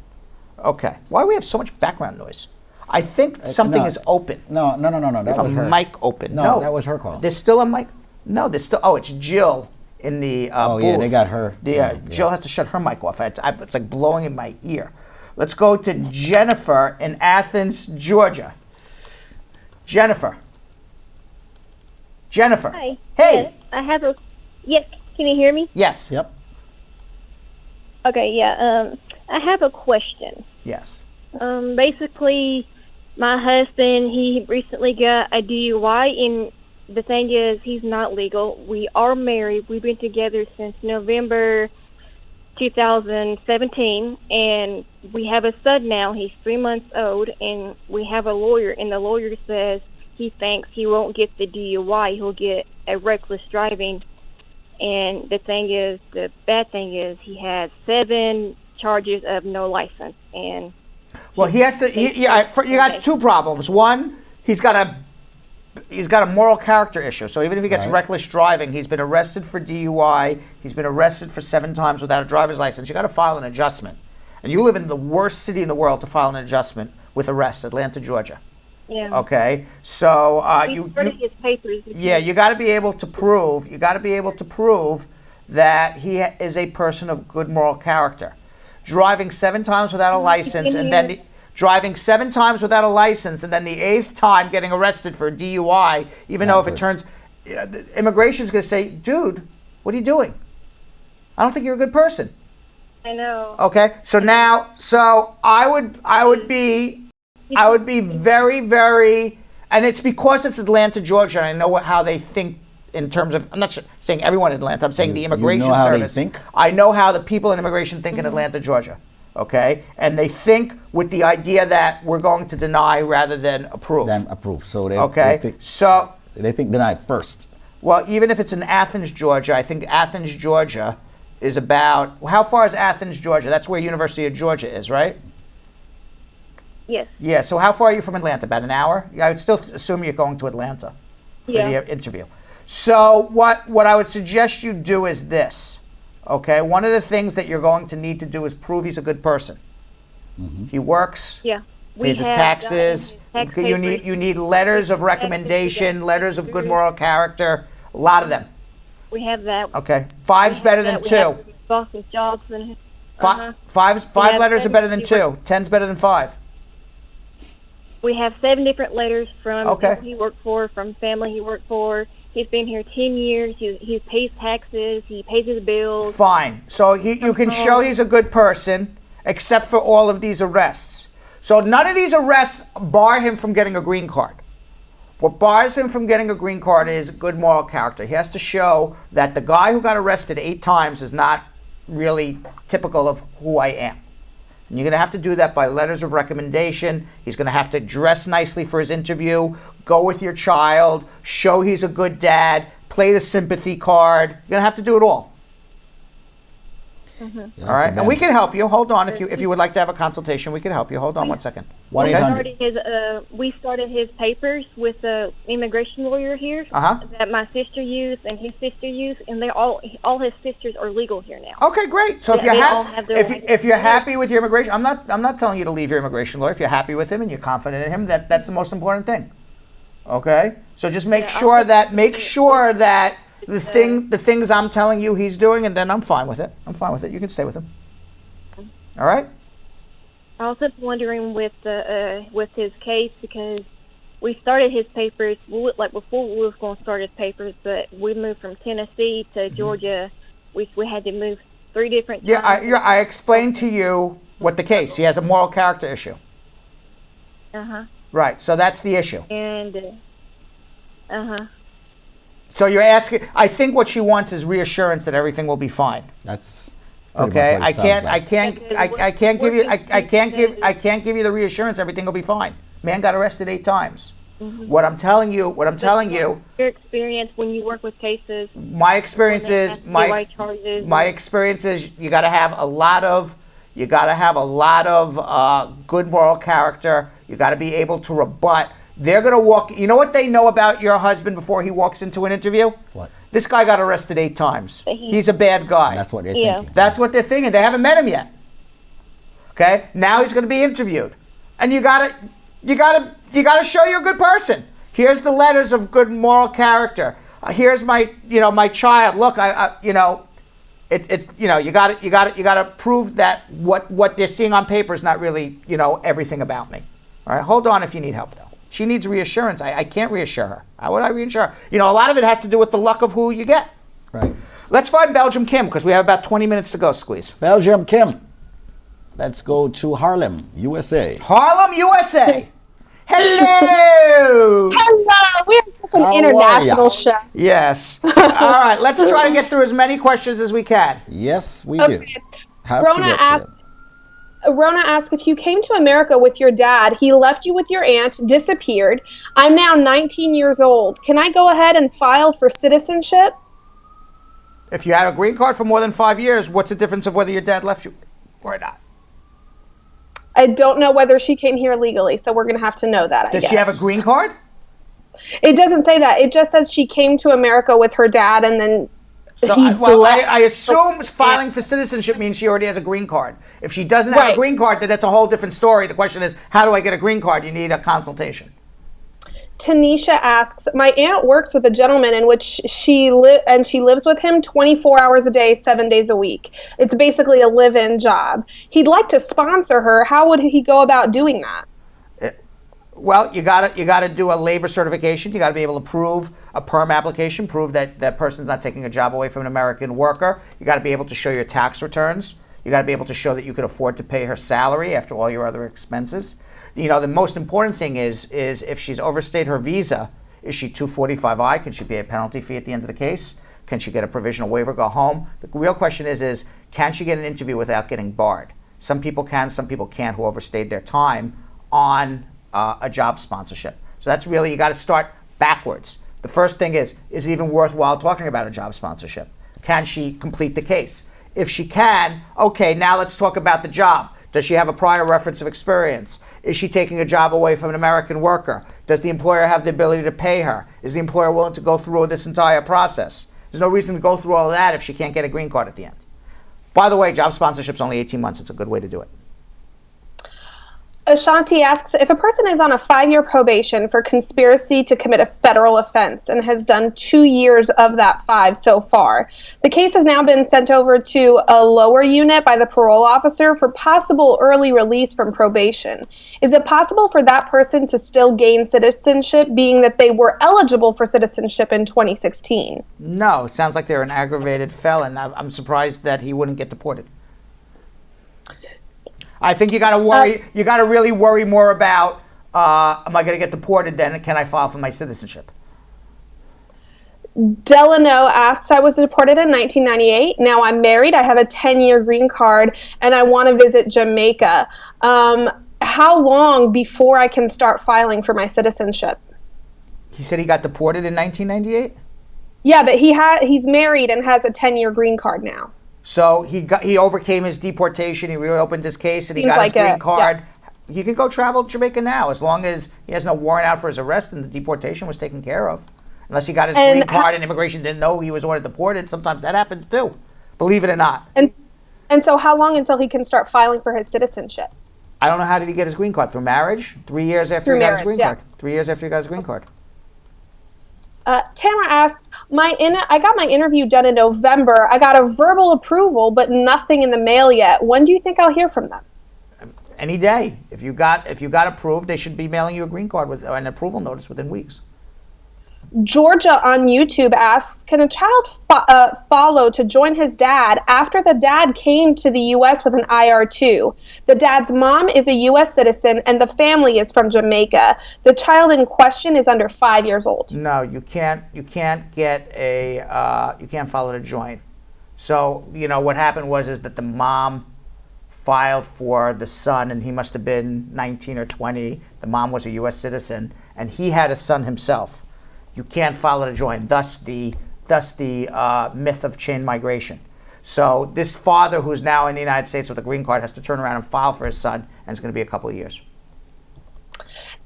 Okay. Why do we have so much background noise? I think something is open. No. That was her. A mic open. No, that was her call. There's still a mic. No, there's still. Oh, it's Jill in the booth. Yeah, they got her. Jill has to shut her mic off. It's like blowing in my ear. Let's go to Jennifer in Athens, Georgia. Jennifer. Hi. Hey. Yes, Yes, can you hear me? Yes. Yep. Okay, yeah. I have a question. Yes. Basically, my husband, he recently got a DUI, and the thing is, he's not legal. We are married. We've been together since November 2017, and we have a son now. He's 3 months old, and we have a lawyer, and the lawyer says he thinks he won't get the DUI. He'll get a reckless driving. And the bad thing is, he has 7 charges of no license. And well, he has to. You got 2 problems. One, he's got a moral character issue. So even if he gets reckless driving, he's been arrested for DUI. He's been arrested for 7 times without a driver's license. You got to file an adjustment. And you live in the worst city in the world to file an adjustment with arrest, Atlanta, Georgia. Yeah. Okay. So his papers. Yeah, you got to be able to prove. You got to be able to prove that he is a person of good moral character. Driving 7 times without a license, and then driving 7 times without a license, and then the 8th time getting arrested for a DUI, even though if it turns, immigration's going to say, dude, what are you doing? I don't think you're a good person. I know. Okay, so I would be very, very, and it's because it's Atlanta, Georgia, and I know how they think in terms of, I'm not saying everyone in Atlanta, I'm saying the immigration service. How they think? I know how the people in immigration think in Atlanta, Georgia, okay? And they think with the idea that we're going to deny rather than approve. So they think deny first. Well, even if it's in Athens, Georgia, I think Athens, Georgia is about, how far is Athens, Georgia? That's where University of Georgia is, right? Yes. Yeah, so how far are you from Atlanta? About an hour? I would still assume you're going to Atlanta for the interview. So what I would suggest you do is this, okay? One of the things that you're going to need to do is prove he's a good person. Mm-hmm. He works, pays his taxes. You need letters of recommendation, letters of good moral character, a lot of them. We have that. Okay, 5's better than 2. Boston jobs and Five letters are better than 2. 10's better than 5. We have 7 different letters from Okay. people he worked for, from family he worked for. He's been here 10 years. He pays taxes. He pays his bills. Fine. So you can show he's a good person, except for all of these arrests. So none of these arrests bar him from getting a green card. What bars him from getting a green card is good moral character. He has to show that the guy who got arrested 8 times is not really typical of who I am. And you're going to have to do that by letters of recommendation. He's going to have to dress nicely for his interview, go with your child, show he's a good dad, play the sympathy card. You're going to have to do it all. Mm-hmm. All right, and we can help you. Hold on, if you would like to have a consultation, we can help you. Hold on 1 second. We started his papers with the immigration lawyer here that my sister used and his sister used, and they all his sisters are legal here now. Okay, great. So if you're happy with your immigration, I'm not telling you to leave your immigration lawyer. If you're happy with him and you're confident in him, that's the most important thing. Okay, so just make sure that the things I'm telling you he's doing, and then I'm fine with it. You can stay with him. All right. I was just wondering with his case, because we started his papers before we was going to start his papers, but we moved from Tennessee to Georgia. We had to move 3 different times. Yeah, I explained to you what the case. He has a moral character issue. Right. So that's the issue. And So you're asking. I think what she wants is reassurance that everything will be fine. That's okay. I can't give you the reassurance everything will be fine. Man got arrested 8 times. Mm-hmm. What I'm telling you. Your experience when you work with cases. My experience is you got to have a lot of good moral character. You got to be able to rebut. They're going to walk. You know what they know about your husband before he walks into an interview? What? This guy got arrested 8 times. He's a bad guy. That's what they're thinking. That's what they're thinking. They haven't met him yet. Okay? Now he's going to be interviewed. And you got to show you're a good person. Here's the letters of good moral character. Here's my child. Look, you got to prove that what they're seeing on paper is not really, everything about me. All right? Hold on if you need help though. She needs reassurance. I can't reassure her. How would I reassure her? A lot of it has to do with the luck of who you get. Right. Let's find Belgium Kim, because we have about 20 minutes to go, Squeeze. Belgium Kim. Let's go to Harlem, USA. Harlem, USA. Hello. Hello. We have such an international show. Yes. All right. Let's try to get through as many questions as we can. Yes, we do. Rona asked, if you came to America with your dad, he left you with your aunt, disappeared. I'm now 19 years old. Can I go ahead and file for citizenship? If you had a green card for more than 5 years, what's the difference of whether your dad left you or not? I don't know whether she came here legally, so we're going to have to know that, I guess. Does she have a green card? It doesn't say that. It just says she came to America with her dad and then I assume filing for citizenship means she already has a green card. If she doesn't have a green card, then that's a whole different story. The question is, how do I get a green card? You need a consultation. Tanisha asks, my aunt works with a gentleman in which she lives with him 24 hours a day, 7 days a week. It's basically a live-in job. He'd like to sponsor her. How would he go about doing that? Well, you got to do a labor certification. You got to be able to prove a perm application, prove that that person's not taking a job away from an American worker. You got to be able to show your tax returns. You got to be able to show that you could afford to pay her salary after all your other expenses. The most important thing is if she's overstayed her visa, is she 245I? Can she pay a penalty fee at the end of the case? Can she get a provisional waiver, go home? The real question is can she get an interview without getting barred? Some people can, some people can't, who overstayed their time on a job sponsorship. So that's really, you got to start backwards. The first thing is it even worthwhile talking about a job sponsorship? Can she complete the case? If she can, okay, now let's talk about the job. Does she have a prior reference of experience? Is she taking a job away from an American worker? Does the employer have the ability to pay her? Is the employer willing to go through this entire process? There's no reason to go through all of that if she can't get a green card at the end. By the way, job sponsorship's only 18 months. It's a good way to do it. Ashanti asks, if a person is on a 5-year probation for conspiracy to commit a federal offense and has done 2 years of that 5 so far, the case has now been sent over to a lower unit by the parole officer for possible early release from probation. Is it possible for that person to still gain citizenship, being that they were eligible for citizenship in 2016? No, it sounds like they're an aggravated felon. I'm surprised that he wouldn't get deported. I think you got to worry. You got to really worry more about: am I going to get deported? Then can I file for my citizenship? Delano asks, I was deported in 1998. Now I'm married. I have a 10-year green card, and I want to visit Jamaica. How long before I can start filing for my citizenship? He said he got deported in 1998. Yeah, but he's married and has a 10-year green card now. So he overcame his deportation. He reopened his case, and he Seems got his like green card. yeah. He can go travel to Jamaica now, as long as he has no warrant out for his arrest and the deportation was taken care of. Unless he got his green card and immigration didn't know he was ordered deported. Sometimes that happens too, believe it or not. And so how long until he can start filing for his citizenship? I don't know, how did he get his green card? Through marriage? 3 years after he got his green card. 3 years after he got his green card. Tamara asks, I got my interview done in November. I got a verbal approval, but nothing in the mail yet. When do you think I'll hear from them? Any day. If you got approved, they should be mailing you a green card with an approval notice within weeks. Georgia on YouTube asks, can a child follow to join his dad after the dad came to the U.S. with an IR-2? The dad's mom is a U.S. citizen and the family is from Jamaica. The child in question is under 5 years old. No, you can't get you can't follow to join. So, what happened is that the mom filed for the son, and he must have been 19 or 20. The mom was a U.S. citizen, and he had a son himself. You can't follow to join. Thus the myth of chain migration. So this father, who's now in the United States with a green card, has to turn around and file for his son, and it's going to be a couple of years.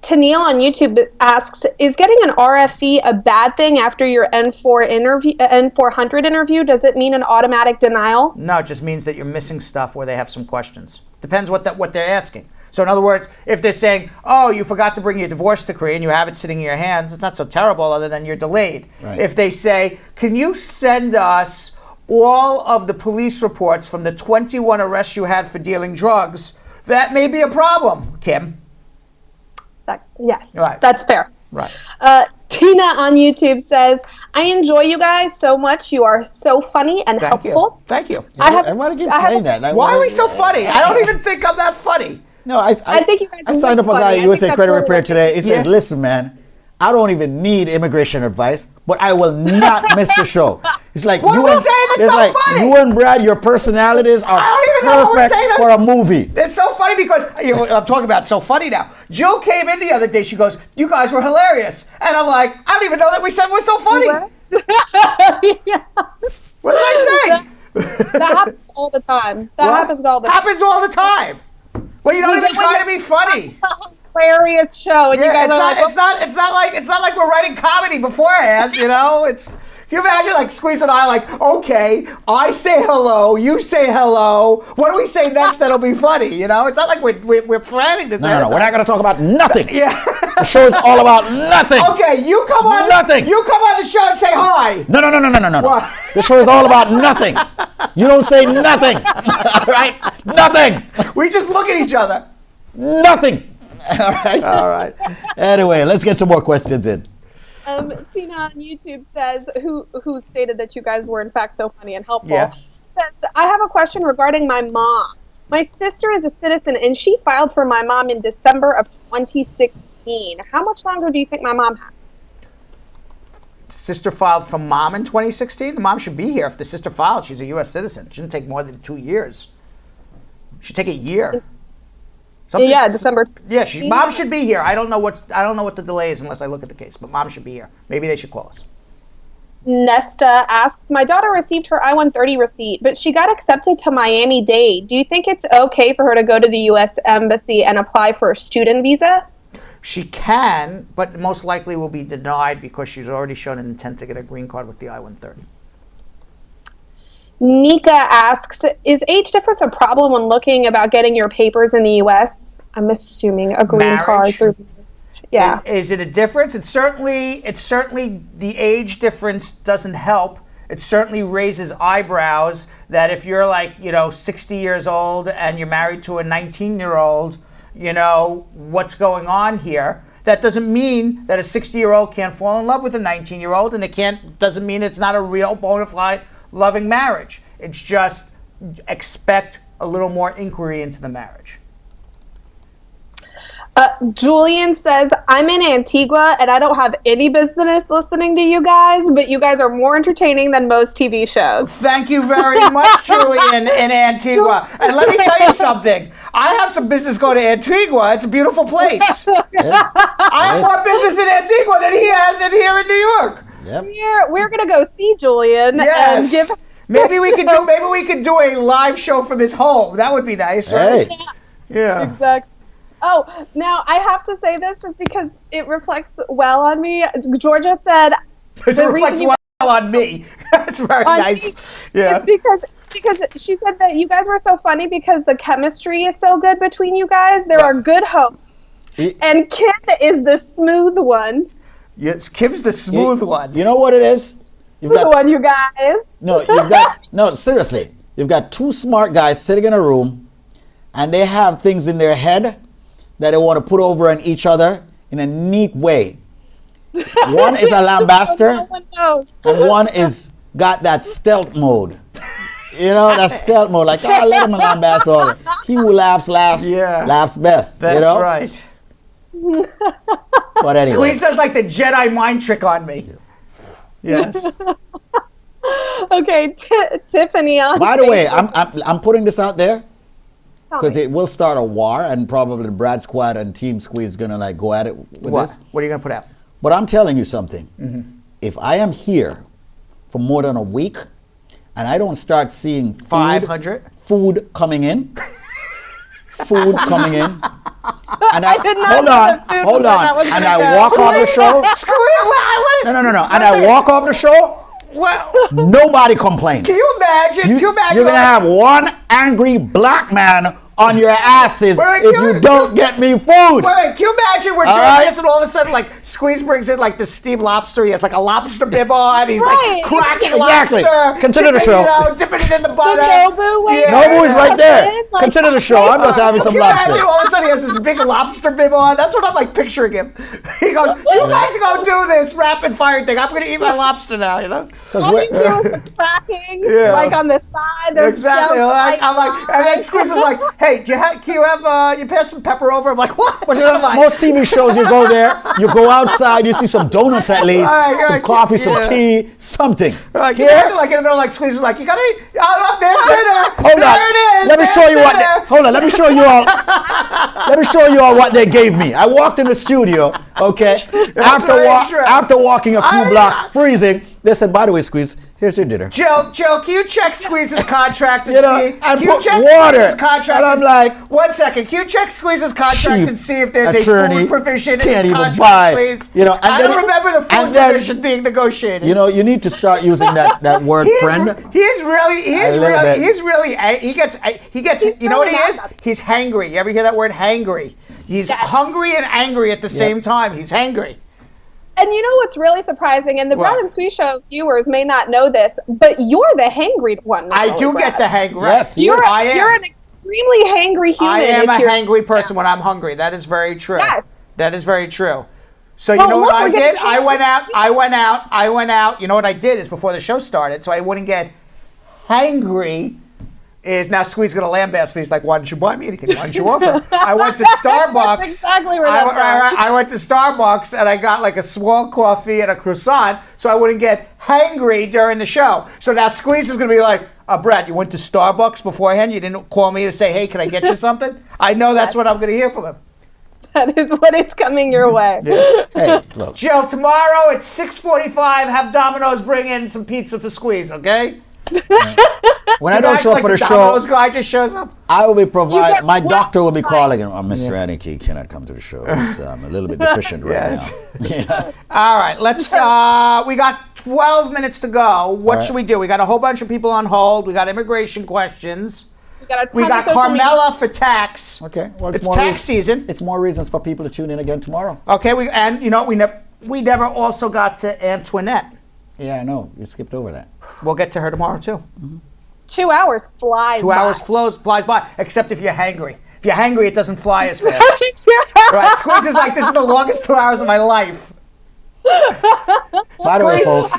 Tennille on YouTube asks, is getting an RFE a bad thing after your N400 interview? Does it mean an automatic denial? No, it just means that you're missing stuff where they have some questions. Depends what they're asking. So in other words, if they're saying, oh, you forgot to bring your divorce decree and you have it sitting in your hands, it's not so terrible other than you're delayed. Right. If they say, can you send us all of the police reports from the 21 arrests you had for dealing drugs, that may be a problem, Kim. Yes, right. That's fair. Right. Tina on YouTube says, I enjoy you guys so much. You are so funny and helpful. Thank you. Everybody keeps saying that. Why are we so funny? I don't even think I'm that funny. No, I think you guys I signed up a guy at USA Credit Repair today. He says, listen, man, I don't even need immigration advice, but I will not miss the show. It's like, what you are we saying? It's so funny. You and Brad, your personalities are perfect for a movie. It's so funny because, I'm talking about so funny now. Jill came in the other day, she goes, you guys were hilarious. And I'm like, I don't even know that we said we're so funny. Yeah. What did I say? That happens all the time. Happens all the time. Happens all the time. Well, you don't even try to be funny. Hilarious show, and you guys it's not like we're writing comedy beforehand. Can you imagine like Squeeze and I like, okay, I say hello, you say hello. What do we say next that'll be funny? It's not like we're planning this. No, we're not going to talk about nothing. Yeah. The show is all about nothing. Okay, you come on. Nothing. You come on the show and say hi. No. What? The show is all about nothing. You don't say nothing. All right? Nothing. We just look at each other. Nothing. All right. Anyway, let's get some more questions in. Tina on YouTube says, who stated that you guys were in fact so funny and helpful. Yeah. Says, I have a question regarding my mom. My sister is a citizen and she filed for my mom in December of 2016. How much longer do you think my mom has? Sister filed for mom in 2016? The mom should be here. If the sister filed, she's a U.S. citizen. It shouldn't take more than 2 years. It should take a year. Yeah, December. Yeah, mom should be here. I don't know what the delay is unless I look at the case, but mom should be here. Maybe they should call us. Nesta asks, my daughter received her I-130 receipt, but she got accepted to Miami-Dade. Do you think it's okay for her to go to the U.S. Embassy and apply for a student visa? She can, but most likely will be denied because she's already shown an intent to get a green card with the I-130. Nika asks, is age difference a problem when looking about getting your papers in the U.S.? I'm assuming a green Marriage? card through. Yeah. Is it a difference? It's certainly the age difference doesn't help. It certainly raises eyebrows that if you're like, 60 years old and you're married to a 19-year-old, what's going on here? That doesn't mean that a 60-year-old can't fall in love with a 19-year-old, and doesn't mean it's not a real bona fide loving marriage. It's just expect a little more inquiry into the marriage. Julian says, I'm in Antigua and I don't have any business listening to you guys, but you guys are more entertaining than most TV shows. Thank you very much, Julian in Antigua. And let me tell you something. I have some business going to Antigua. It's a beautiful place. Yes. I have more business in Antigua than he has in here in New York. Yep. We're going to go see Julian Yes. and give Maybe we could do a live show from his home. That would be nice, right? Hey. Yeah. Exactly. Oh, now I have to say this just because it reflects well on me. Georgia said It reflects well on me. That's very nice. Yeah. It's because she said that you guys were so funny because the chemistry is so good between you guys. There are good hosts. And Kim is the smooth one. Yes, Kim's the smooth one. You know what it is? You've got one, you guys. No, seriously. You've got two smart guys sitting in a room and they have things in their head that they want to put over on each other in a neat way. One is a lambaster, and one is got that stealth mode. That stealth mode, like, let him lambast all. He who laughs best. That's right. But anyway. Squeeze does like the Jedi mind trick on me. Yes. Okay, Tiffany. By the way, I'm putting this out there because it will start a war, and probably the Brad Squad and Team Squeeze is gonna go at it with this. What are you gonna put out? But I'm telling you something. Mm-hmm. If I am here for more than a week and I don't start seeing 500 food coming in, and hold on, and I walk off the show. No, and I walk off the show. Well, nobody complains. Can you imagine? You're gonna have one angry black man on your asses if you don't get me food. Wait, can you imagine we're doing this and all of a sudden, like, Squeeze brings in, like, the steamed lobster. He has, like, a lobster bib on. He's, like, cracking lobster. Continue the show. Dipping it in the butter. Nobu is right there. Continue the show. I'm just having some lobster. Imagine all of a sudden he has this big lobster bib on. That's what I'm, like, picturing him. He goes, you guys go do this rapid fire thing. I'm going to eat my lobster now, All you hear is the cracking, like, on the side. Exactly. I'm like, and then Squeeze is like, hey, can you pass some pepper over? I'm like, what? But most TV shows, you go there, you go outside, you see some donuts at least, some coffee, some tea, something. Like, you have to, like, in the middle, like, Squeeze is like, you gotta eat. Oh, there's dinner. Hold on. There it is. Let me show you what. Hold on. Let me show you all. Let me show you all what they gave me. I walked in the studio. Okay. After walking a few blocks, freezing. They said, by the way, Squeeze, here's your dinner. Jill, can you check Squeeze's contract and see? And can you put check water. Squeeze's contract? And I'm like, 1 second. Can you check Squeeze's contract and see if there's attorney, a food provision in can't his even contract, buy. please? And I don't remember the food provision being negotiated. You need to start using that word friend. He gets, you know what he is? He's hangry. You ever hear that word, hangry? He's hungry and angry at the same time. He's hangry. And you know what's really surprising, and the Brad and Squeeze Show viewers may not know this, but you're the hangry one. I do get the hangry. Yes, you're an extremely hangry human. I am a hangry person when I'm hungry. That is very true. Yes. That is very true. So you know what I did? I went out. You know what I did is before the show started, so I wouldn't get hangry. Is now Squeeze gonna lambast me. He's like, why didn't you buy me anything? Why didn't you offer? I went to Starbucks. That's exactly where that's from. I went to Starbucks and I got like a small coffee and a croissant so I wouldn't get hangry during the show. So now Squeeze is gonna be like, Brad, you went to Starbucks beforehand? You didn't call me to say, hey, can I get you something? I know that's what I'm gonna hear from him. That is what is coming your way. Yeah. Hey, look. Jill, tomorrow at 6:45, have Domino's bring in some pizza for Squeeze, okay? When I don't show up for the show, Domino's guy just shows up. I will be providing. My doctor will be calling him. Mr. Aniki cannot come to the show. He's a little bit deficient right now. Yeah. All right, let's. We got 12 minutes to go. What should we do? We got a whole bunch of people on hold. We got immigration questions. We got Carmela for tax. Okay, well, it's tax season. It's more reasons for people to tune in again tomorrow. Okay, we never also got to Antoinette. Yeah, I know. You skipped over that. We'll get to her tomorrow too. 2 hours flies. 2 hours flies by, except if you're hangry. If you're hangry, it doesn't fly as fast. Right? Squeeze is like, this is the longest 2 hours of my life. By the way, folks.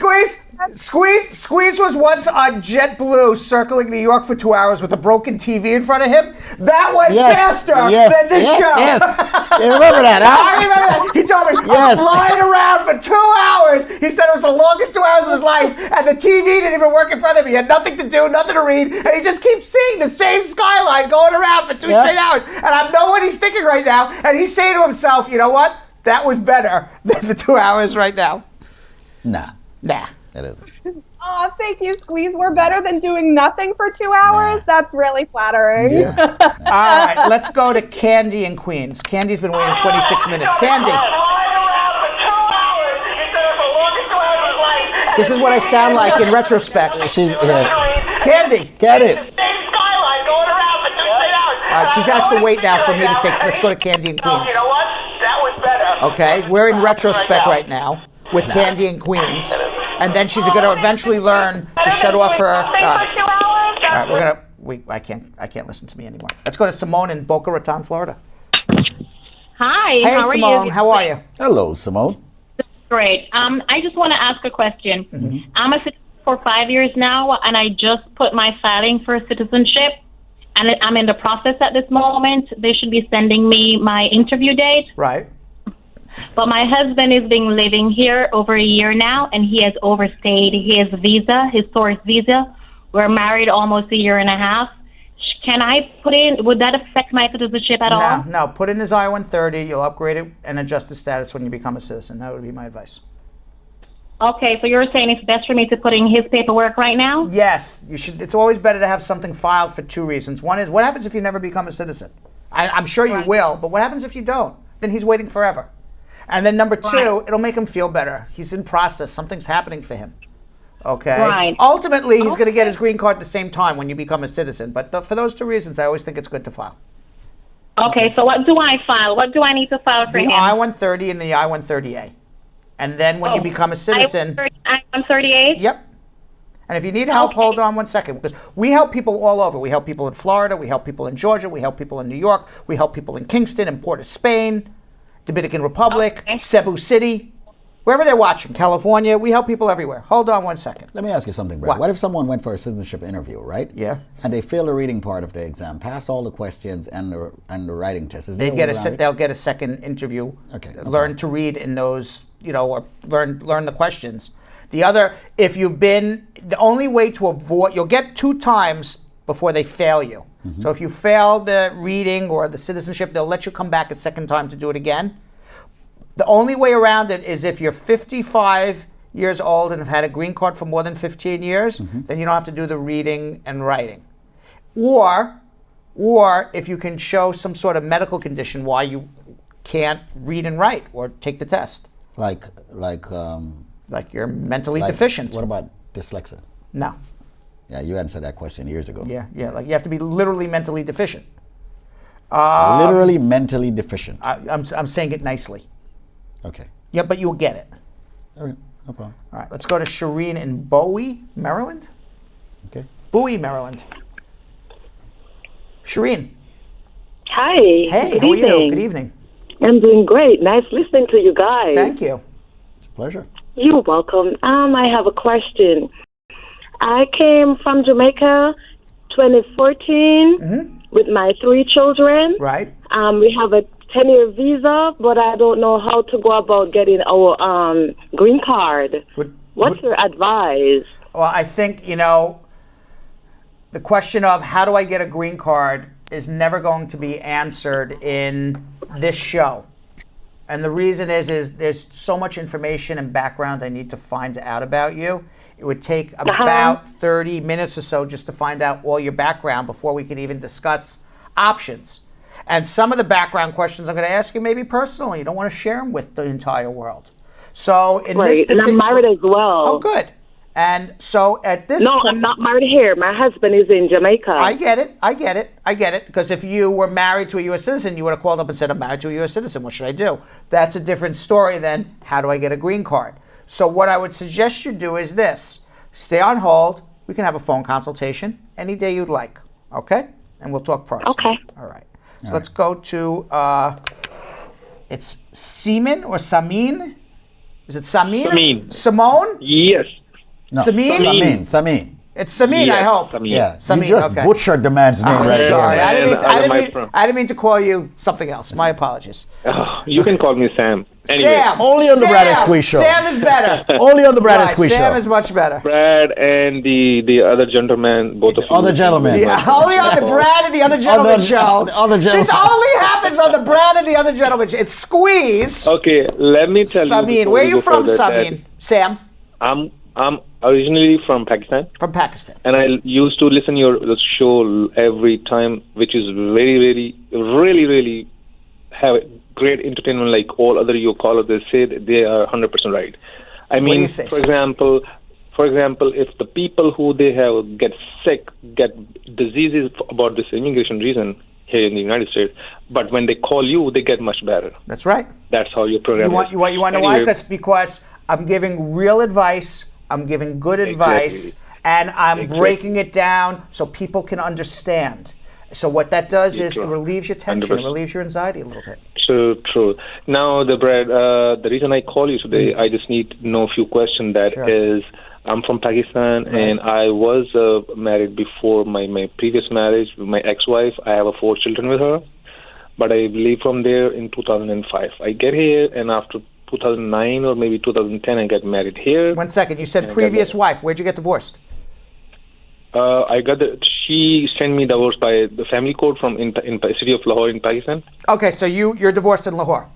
Squeeze was once on JetBlue circling New York for 2 hours with a broken TV in front of him. That went faster than this show. Yes, you remember that, huh? I remember that. He told me, I'm flying around for 2 hours. He said it was the longest 2 hours of his life, and the TV didn't even work in front of him. He had nothing to do, nothing to read, and he just keeps seeing the same skyline going around for 2 straight hours. And I know what he's thinking right now, and he's saying to himself, you know what? That was better than the 2 hours right now. Nah. That isn't. Oh, thank you, Squeeze. We're better than doing nothing for 2 hours. That's really flattering. Yeah. All right, let's go to Candy in Queens. Candy's been waiting 26 minutes. Candy. This is what I sound like in retrospect. Candy. Get it. All right, she's asked to wait now for me to say, let's go to Candy in Queens. You know what? That was better. Okay, we're in retrospect right now with Candy in Queens. And then she's going to eventually learn to shut off her. All right, we're gonna. I can't listen to me anymore. Let's go to Simone in Boca Raton, Florida. Hi. Hey, how Simone. are you? How are you? Hello, Simone. Great. I just want to ask a question. Mm-hmm. I'm a citizen for 5 years now, and I just put my filing for citizenship, and I'm in the process at this moment. They should be sending me my interview date. Right. But my husband has been living here over a year now, and he has overstayed his visa, his tourist visa. We're married almost a year and a half. Can I put in, would that affect my citizenship at all? No. Put in his I-130. You'll upgrade it and adjust the status when you become a citizen. That would be my advice. Okay, so you're saying it's best for me to put in his paperwork right now? Yes, you should. It's always better to have something filed for two reasons. One is, what happens if you never become a citizen? I'm sure you will, but what happens if you don't? Then he's waiting forever. And then number two, it'll make him feel better. He's in process. Something's happening for him. Okay? Right. Ultimately, he's going to get his green card at the same time when you become a citizen. But for those two reasons, I always think it's good to file. Okay, so what do I file? What do I need to file for him? The I-130 and the I-130A. And then when you become a citizen... I-138? Yep. And if you need help, hold on 1 second. Because we help people all over. We help people in Florida. We help people in Georgia. We help people in New York. We help people in Kingston and Port of Spain, Dominican Republic, Cebu City. Wherever they're watching, California, we help people everywhere. Hold on 1 second. Let me ask you something, Brad. What if someone went for a citizenship interview, right? Yeah. And they failed the reading part of the exam, passed all the questions and the writing test. Is They'll get a second interview. Okay. Learn to read in those, or learn the questions. The other, if you've been, the only way to avoid, you'll get 2 times before they fail you. Mm-hmm. So if you fail the reading or the citizenship, they'll let you come back a second time to do it again. The only way around it is if you're 55 years old and have had a green card for more than 15 years, then you don't have to do the reading and writing. Or if you can show some sort of medical condition why you can't read and write or take the test. Like you're mentally deficient. What about dyslexia? No. Yeah, you answered that question years ago. Yeah, like you have to be literally mentally deficient. Literally mentally deficient. I'm saying it nicely. Okay. Yeah, but you'll get it. All right, no problem. All right, let's go to Shireen in Bowie, Maryland. Okay. Bowie, Maryland. Shireen. Hi. Hey, Good how are you? evening. Good evening. I'm doing great. Nice listening to you guys. Thank you. It's a pleasure. You're welcome. I have a question. I came from Jamaica 2014 with my 3 children. Right. We have a 10-year visa, but I don't know how to go about getting our green card. What's your advice? Well, I think, the question of how do I get a green card is never going to be answered in this show. And the reason is there's so much information and background I need to find out about you. It would take about 30 minutes or so just to find out all your background before we can even discuss options. And some of the background questions I'm going to ask you may be personal. You don't want to share them with the entire world. So in this particular... And I'm married as well. Oh, good. And so at this No, point, I'm not married here. My husband is in Jamaica. I get it. Because if you were married to a U.S. citizen, you would have called up and said, I'm married to a U.S. citizen. What should I do? That's a different story than how do I get a green card? So what I would suggest you do is this. Stay on hold. We can have a phone consultation any day you'd like. Okay? And we'll talk price. Okay. All right. So let's go to, it's Seaman or Samin? Is it Samin? Samin. Simone? Yes. No, Samin? Samin. It's Samin, Yes, I hope. Samin. Yeah, Samin, you just okay. butchered the man's name I'm right sorry. there. I didn't mean to call you something else. My apologies. You can call me Sam. Anyway. Sam. Only on the Brad and Sam. Squeeze Show. Sam is better. Only on the Brad and Right, Squeeze Sam Show. is much better. Brad and the other gentleman, both of you. Other gentlemen. Yeah, only on the Brad and the Other Gentleman show. The other gentleman. This only happens on the Brad and the Other Gentleman show. It's Squeeze. Okay, let me tell you. Samin, before where are we you go from, further Samin? Sam? that I'm originally from Pakistan. From Pakistan. And I used to listen your show every time, which is really have great entertainment like all other your callers. They say that they are 100% right. I What do mean, you say, for example, if the people who they have get sick, get diseases about this immigration reason here in the United States, but when they call you, they get much better. That's right. That's how your program is. You want to know why? Because I'm giving real advice. I'm giving good advice. Exactly. And I'm breaking it down so people can understand. So what that does is it relieves your tension, 100%. it relieves your anxiety a little bit. True. Now, Brad, the reason I call you today, I just need to know a few questions. I'm from Pakistan, and I was married before my previous marriage with my ex-wife. I have 4 children with her, but I leave from there in 2005. I get here, and after 2009 or maybe 2010, I got married here. 1 second, you said previous wife. Where'd you get divorced? She sent me divorce by the family court from in city of Lahore in Pakistan. Okay, so you're divorced in Lahore.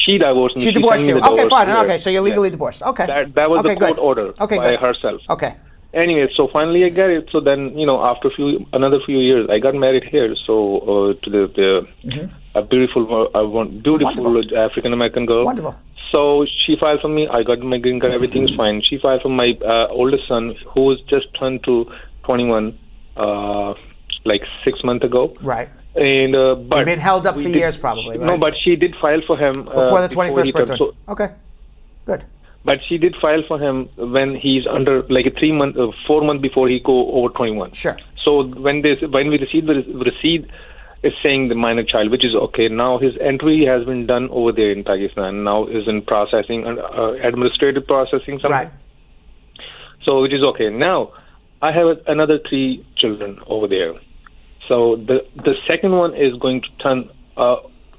She divorced me. She divorced sent you. me the Okay, divorce fine. to her. Okay, so you're legally divorced. Okay. That was okay, the court good. order by herself. Okay. Anyway, so finally I get it. So then, after another few years, I got married here. So to a beautiful African American girl. Wonderful. So she filed for me. I got my green card. Everything's fine. She filed for my oldest son, who was just turned to 21, like 6 months ago. Right. And but you've been held up for years, probably. Right? No, but she did file for him before the 21st birthday. So, okay. Good. But she did file for him when he's under like 4 months before he go over 21. Sure. So when we received the receipt, it's saying the minor child, which is okay. Now his entry has been done over there in Pakistan. Now is in processing, administrative processing. Something. Right. So which is okay. Now I have another 3 children over there. So the second one is going to turn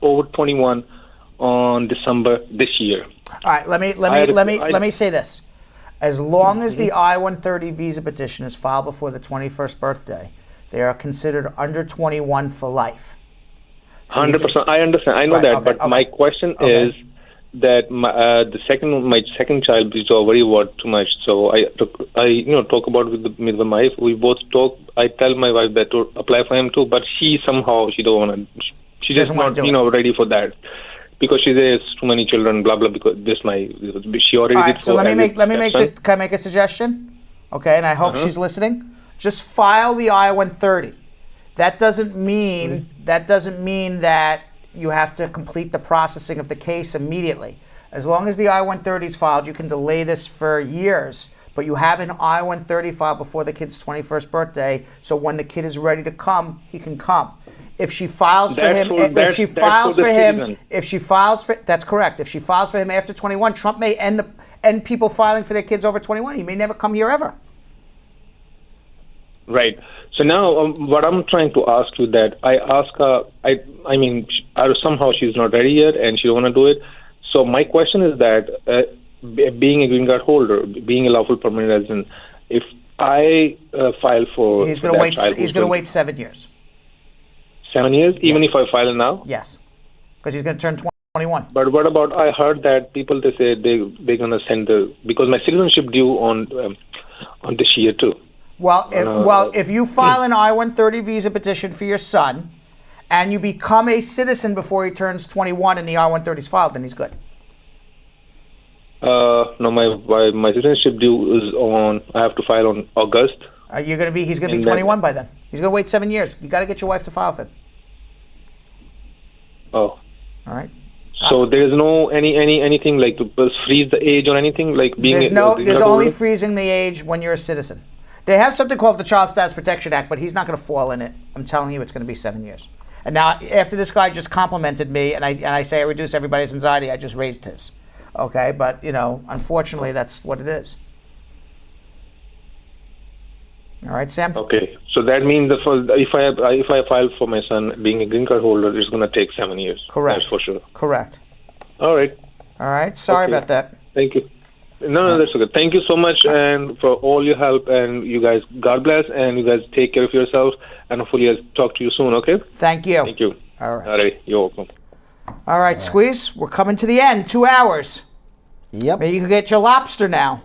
over 21 on December this year. All right, let me say this. As long as the I-130 visa petition is filed before the 21st birthday, they are considered under 21 for life. 100%. I understand. I know that. But my question is that my second child is already worth too much. So I talk about with my wife. We both talk. I tell my wife that to apply for him too, but she don't want to. She just not ready for that. Because she says too many children, blah blah. Because she already. All right, did so let me make this. Can I make a suggestion? Okay, and I hope she's listening. Just file the I-130. That doesn't mean that you have to complete the processing of the case immediately. As long as the I-130 is filed, you can delay this for years. But you have an I-130 filed before the kid's 21st birthday, so when the kid is ready to come, he can come. If she files for him, that's correct. If she files for him after 21, Trump may end people filing for their kids over 21. He may never come here ever. Right. So now, what I'm trying to ask you that I ask her. I mean, somehow she's not ready yet, and she don't want to do it. So my question is that, being a green card holder, being a lawful permanent resident, if I file for, he's going to wait. He's going to wait 7 years. 7 years, even if I file now. Yes, because he's going to turn 21. But what about? I heard that people they say they're going to send because my citizenship due on this year too. Well, if you file an I-130 visa petition for your son, and you become a citizen before he turns 21, and the I-130 is filed, then he's good. No, my citizenship due is on. I have to file on August. He's gonna be 21 by then. He's gonna wait 7 years. You got to get your wife to file for him. Oh. All right. So there is no anything like to freeze the age or anything like being. There's only freezing the age when you're a citizen. They have something called the Child Status Protection Act, but he's not going to fall in it. I'm telling you, it's going to be 7 years. And now, after this guy just complimented me, and I say I reduce everybody's anxiety, I just raised his. Okay, but unfortunately, that's what it is. All right, Sam. Okay, so that means if I file for my son being a green card holder, it's going to take 7 years. Correct. That's for sure. Correct. All right. All right. Sorry about that. Thank you. No, that's okay. Thank you so much, and for all your help, and you guys, God bless, and you guys take care of yourselves, and hopefully I'll talk to you soon, okay? Thank you. Thank you. All right. All right, you're welcome. All right, Squeeze, we're coming to the end. 2 hours. Yep. Maybe you can get your lobster now.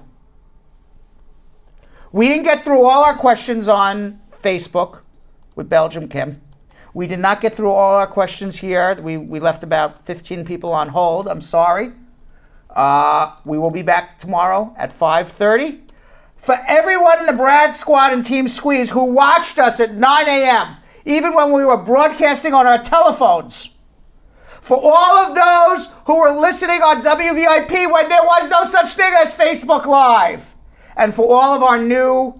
We didn't get through all our questions on Facebook with Belgium Kim. We did not get through all our questions here. We left about 15 people on hold. I'm sorry. We will be back tomorrow at 5:30. For everyone in the Brad Squad and Team Squeeze who watched us at 9 a.m., even when we were broadcasting on our telephones, for all of those who were listening on WVIP when there was no such thing as Facebook Live, and for all of our new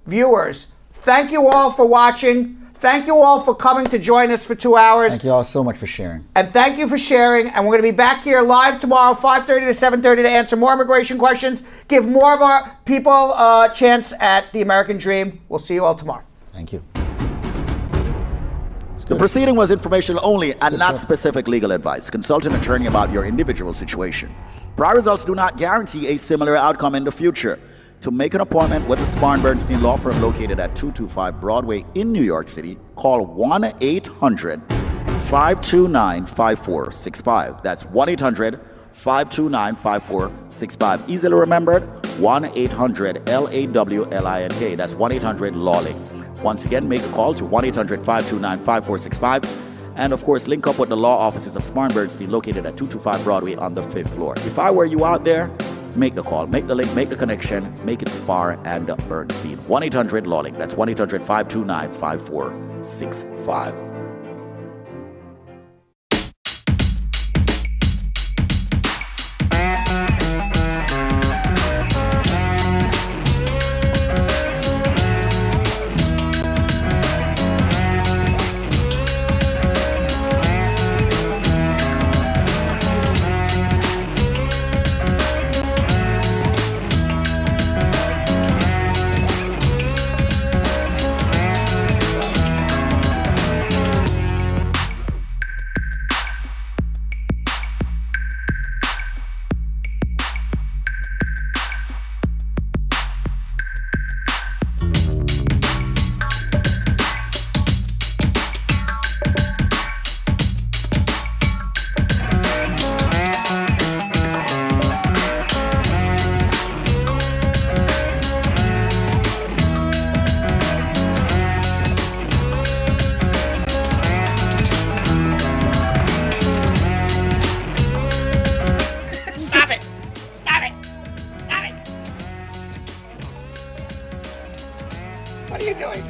viewers, thank you all for watching. Thank you all for coming to join us for 2 hours. Thank you all so much for sharing. And thank you for sharing. And we're going to be back here live tomorrow, 5:30 to 7:30, to answer more immigration questions, give more of our people a chance at the American dream. We'll see you all tomorrow. Thank you. The proceeding was informational only and not specific legal advice. Consult an attorney about your individual situation. Prior results do not guarantee a similar outcome in the future. To make an appointment with the Spar and Bernstein law firm located at 225 Broadway in New York City, call 1-800-529-5465. That's 1-800-529-5465. Easily remembered, 1-800-LAWLINK. That's 1-800-LAWLINK. Once again, make a call to 1-800-529-5465. And of course, link up with the law offices of Spar and Bernstein located at 225 Broadway on the 5th floor. If I were you out there, make the call, make the link, make the connection, make it Spar and Bernstein. 1-800-LAWLINK. That's 1-800-529-5465. What are you doing?